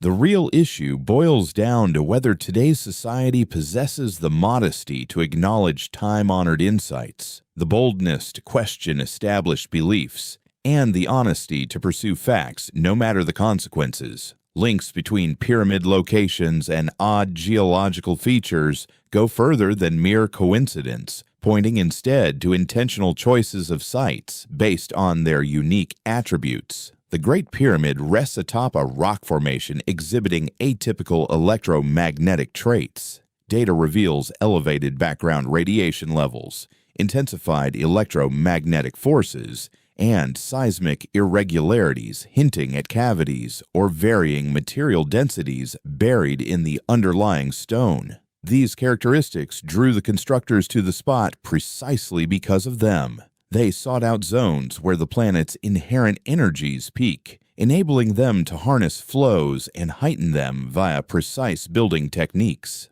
[SPEAKER 1] The real issue boils down to whether today's society possesses the modesty to acknowledge time-honored insights, the boldness to question established beliefs, and the honesty to pursue facts no matter the consequences. Links between pyramid locations and odd geological features go further than mere coincidence, pointing instead to intentional choices of sites based on their unique attributes. The Great Pyramid rests atop a rock formation exhibiting atypical electromagnetic traits. Data reveals elevated background radiation levels, intensified electromagnetic forces, and seismic irregularities hinting at cavities or varying material densities buried in the underlying stone. These characteristics drew the constructors to the spot precisely because of them. They sought out zones where the planet's inherent energies peak, enabling them to harness flows and heighten them via precise building techniques.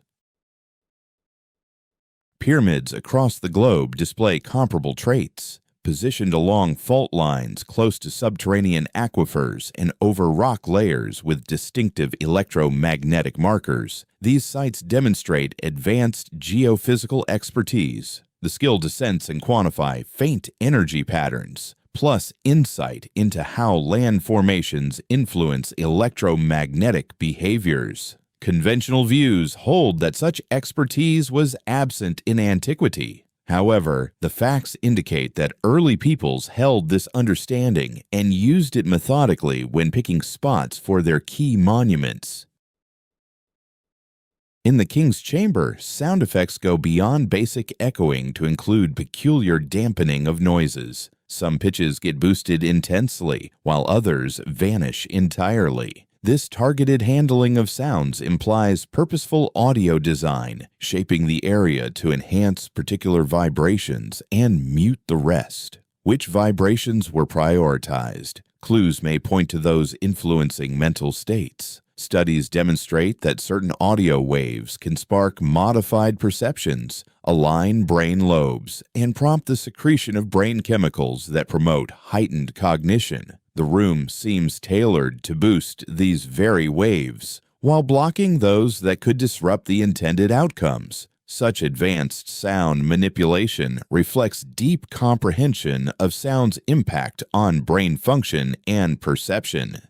[SPEAKER 1] Pyramids across the globe display comparable traits. Positioned along fault lines close to subterranean aquifers and over rock layers with distinctive electromagnetic markers, these sites demonstrate advanced geophysical expertise, the skill to sense and quantify faint energy patterns, plus insight into how land formations influence electromagnetic behaviors. Conventional views hold that such expertise was absent in antiquity. However, the facts indicate that early peoples held this understanding and used it methodically when picking spots for their key monuments. In the king's chamber, sound effects go beyond basic echoing to include peculiar dampening of noises. Some pitches get boosted intensely, while others vanish entirely. This targeted handling of sounds implies purposeful audio design, shaping the area to enhance particular vibrations and mute the rest. Which vibrations were prioritized? Clues may point to those influencing mental states. Studies demonstrate that certain audio waves can spark modified perceptions, align brain lobes, and prompt the secretion of brain chemicals that promote heightened cognition. The room seems tailored to boost these very waves, while blocking those that could disrupt the intended outcomes. Such advanced sound manipulation reflects deep comprehension of sound's impact on brain function and perception.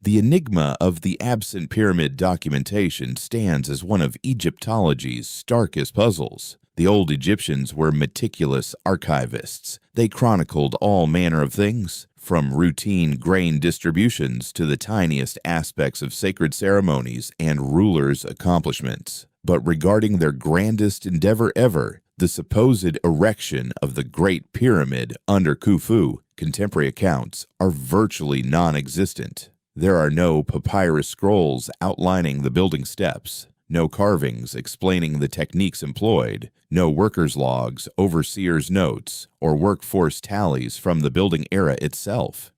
[SPEAKER 1] The enigma of the absent pyramid documentation stands as one of Egyptology's starkest puzzles. The old Egyptians were meticulous archivists. They chronicled all manner of things, from routine grain distributions to the tiniest aspects of sacred ceremonies and rulers' accomplishments. But regarding their grandest endeavor ever, the supposed erection of the Great Pyramid under Khufu, contemporary accounts are virtually non-existent. There are no papyrus scrolls outlining the building steps, no carvings explaining the techniques employed, no workers' logs, overseers' notes, or workforce tallies from the building era itself.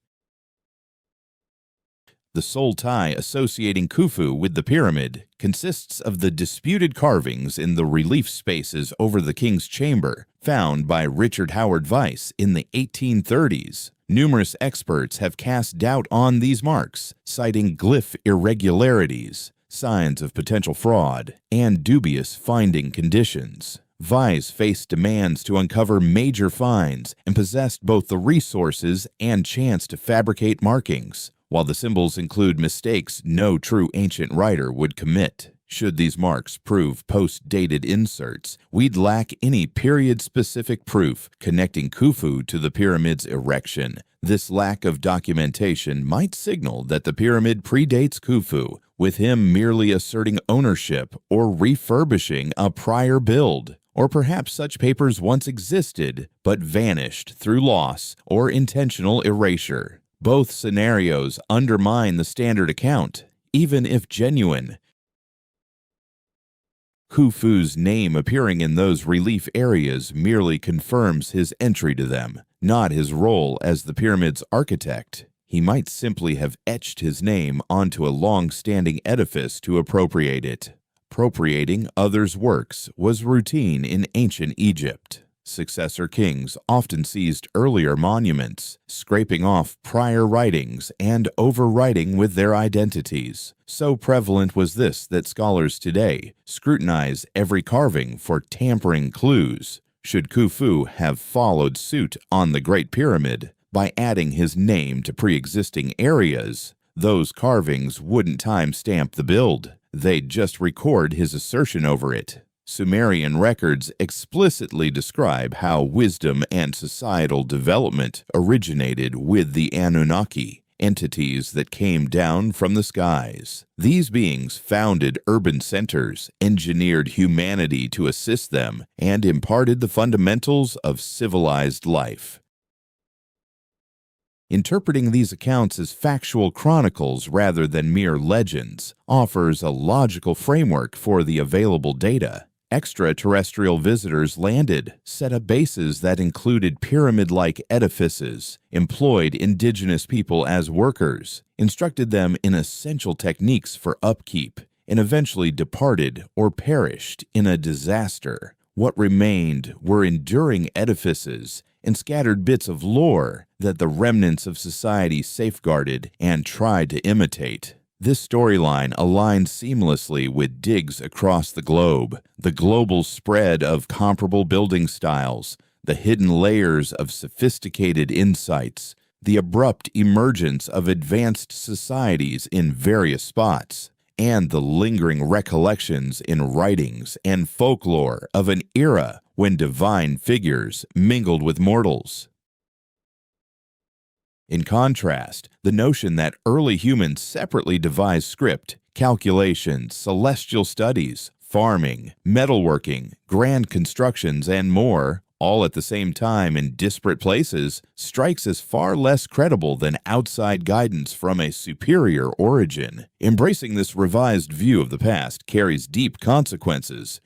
[SPEAKER 1] The sole tie associating Khufu with the pyramid consists of the disputed carvings in the relief spaces over the king's chamber, found by Richard Howard Weiss in the 1830s. Numerous experts have cast doubt on these marks, citing glyph irregularities, signs of potential fraud, and dubious finding conditions. Weiss faced demands to uncover major finds and possessed both the resources and chance to fabricate markings, while the symbols include mistakes no true ancient writer would commit. Should these marks prove post-dated inserts, we'd lack any period-specific proof connecting Khufu to the pyramid's erection. This lack of documentation might signal that the pyramid predates Khufu, with him merely asserting ownership or refurbishing a prior build. Or perhaps such papers once existed, but vanished through loss or intentional erasure. Both scenarios undermine the standard account, even if genuine. Khufu's name appearing in those relief areas merely confirms his entry to them, not his role as the pyramid's architect. He might simply have etched his name onto a long-standing edifice to appropriate it. Appropriating others' works was routine in ancient Egypt. Successor kings often seized earlier monuments, scraping off prior writings and overwriting with their identities. So prevalent was this that scholars today scrutinize every carving for tampering clues. Should Khufu have followed suit on the Great Pyramid by adding his name to pre-existing areas, those carvings wouldn't timestamp the build. They'd just record his assertion over it. Sumerian records explicitly describe how wisdom and societal development originated with the Anunnaki, entities that came down from the skies. These beings founded urban centers, engineered humanity to assist them, and imparted the fundamentals of civilized life. Interpreting these accounts as factual chronicles rather than mere legends offers a logical framework for the available data. Extraterrestrial visitors landed, set up bases that included pyramid-like edifices, employed indigenous people as workers, instructed them in essential techniques for upkeep, and eventually departed or perished in a disaster. What remained were enduring edifices and scattered bits of lore that the remnants of society safeguarded and tried to imitate. This storyline aligns seamlessly with digs across the globe, the global spread of comparable building styles, the hidden layers of sophisticated insights, the abrupt emergence of advanced societies in various spots, and the lingering recollections in writings and folklore of an era when divine figures mingled with mortals. In contrast, the notion that early humans separately devised script, calculations, celestial studies, farming, metalworking, grand constructions, and more, all at the same time in disparate places, strikes as far less credible than outside guidance from a superior origin. Embracing this revised view of the past carries deep consequences.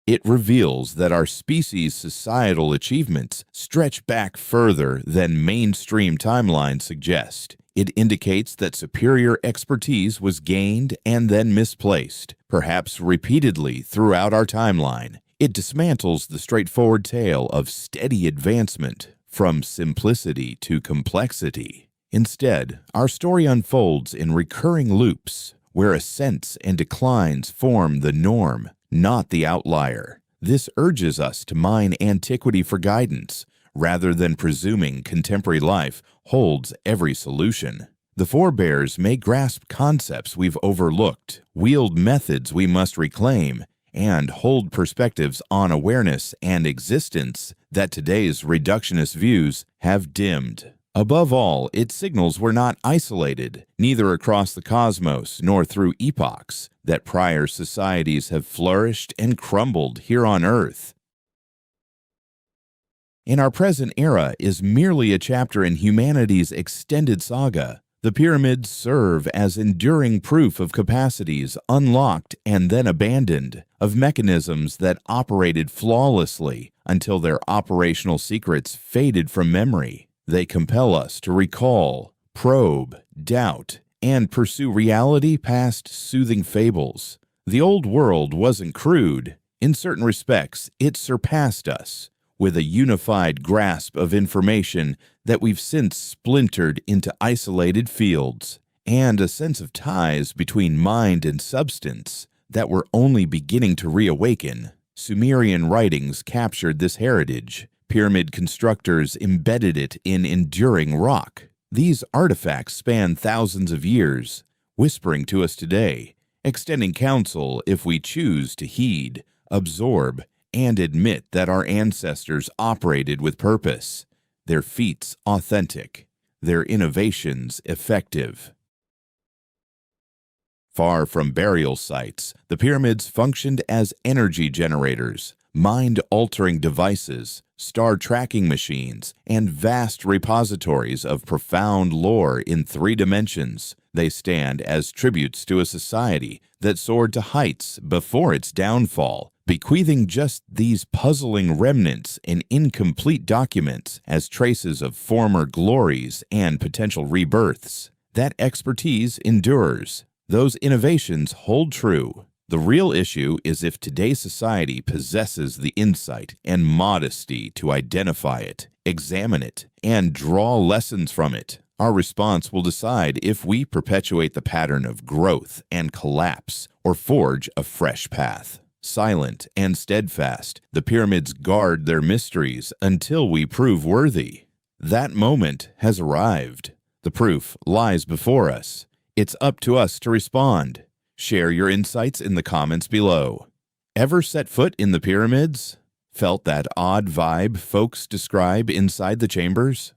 [SPEAKER 1] It reveals that our species' societal achievements stretch back further than mainstream timelines suggest. It indicates that superior expertise was gained and then misplaced, perhaps repeatedly throughout our timeline. It dismantles the straightforward tale of steady advancement from simplicity to complexity. Instead, our story unfolds in recurring loops, where ascents and declines form the norm, not the outlier. This urges us to mine antiquity for guidance, rather than presuming contemporary life holds every solution. The forebears may grasp concepts we've overlooked, wield methods we must reclaim, and hold perspectives on awareness and existence that today's reductionist views have dimmed. Above all, its signals were not isolated, neither across the cosmos nor through epochs, that prior societies have flourished and crumbled here on Earth. And our present era is merely a chapter in humanity's extended saga. The pyramids serve as enduring proof of capacities unlocked and then abandoned, of mechanisms that operated flawlessly until their operational secrets faded from memory. They compel us to recall, probe, doubt, and pursue reality past soothing fables. The old world wasn't crude. In certain respects, it surpassed us, with a unified grasp of information that we've since splintered into isolated fields, and a sense of ties between mind and substance that we're only beginning to reawaken. Sumerian writings captured this heritage. Pyramid constructors embedded it in enduring rock. These artifacts span thousands of years, whispering to us today, extending counsel if we choose to heed, absorb, and admit that our ancestors operated with purpose, their feats authentic, their innovations effective. Far from burial sites, the pyramids functioned as energy generators, mind-altering devices, star tracking machines, and vast repositories of profound lore in 3 dimensions. They stand as tributes to a society that soared to heights before its downfall, bequeathing just these puzzling remnants and incomplete documents as traces of former glories and potential rebirths. That expertise endures. Those innovations hold true. The real issue is if today's society possesses the insight and modesty to identify it, examine it, and draw lessons from it. Our response will decide if we perpetuate the pattern of growth and collapse or forge a fresh path. Silent and steadfast, the pyramids guard their mysteries until we prove worthy. That moment has arrived. The proof lies before us. It's up to us to respond. Share your insights in the comments below. Ever set foot in the pyramids? Felt that odd vibe folks describe inside the chambers?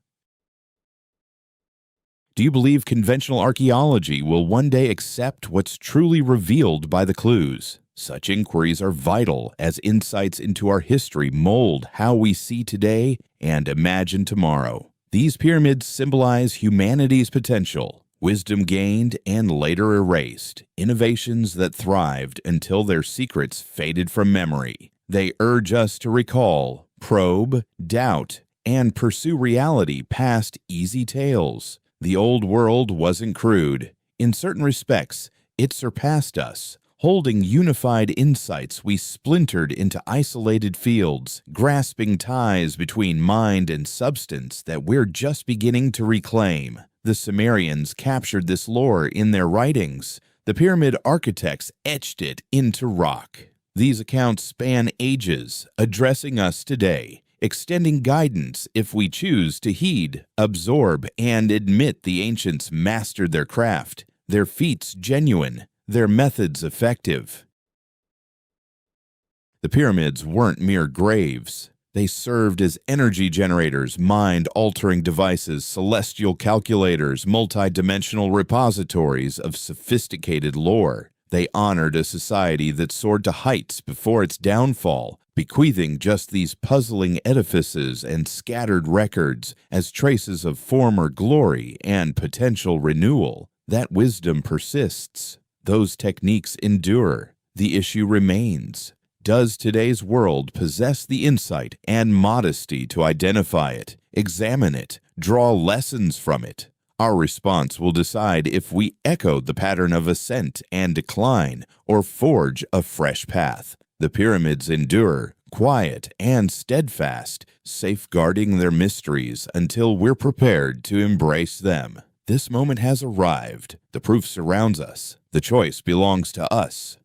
[SPEAKER 1] Do you believe conventional archaeology will one day accept what's truly revealed by the clues? Such inquiries are vital as insights into our history mold how we see today and imagine tomorrow. These pyramids symbolize humanity's potential, wisdom gained and later erased, innovations that thrived until their secrets faded from memory. They urge us to recall, probe, doubt, and pursue reality past easy tales. The old world wasn't crude. In certain respects, it surpassed us. Holding unified insights, we splintered into isolated fields, grasping ties between mind and substance that we're just beginning to reclaim. The Sumerians captured this lore in their writings. The pyramid architects etched it into rock. These accounts span ages, addressing us today, extending guidance if we choose to heed, absorb, and admit the ancients mastered their craft, their feats genuine, their methods effective. The pyramids weren't mere graves. They served as energy generators, mind-altering devices, celestial calculators, multidimensional repositories of sophisticated lore. They honored a society that soared to heights before its downfall, bequeathing just these puzzling edifices and scattered records as traces of former glory and potential renewal. That wisdom persists. Those techniques endure. The issue remains. Does today's world possess the insight and modesty to identify it, examine it, draw lessons from it? Our response will decide if we echo the pattern of ascent and decline or forge a fresh path. The pyramids endure, quiet and steadfast, safeguarding their mysteries until we're prepared to embrace them. This moment has arrived. The proof surrounds us. The choice belongs to us.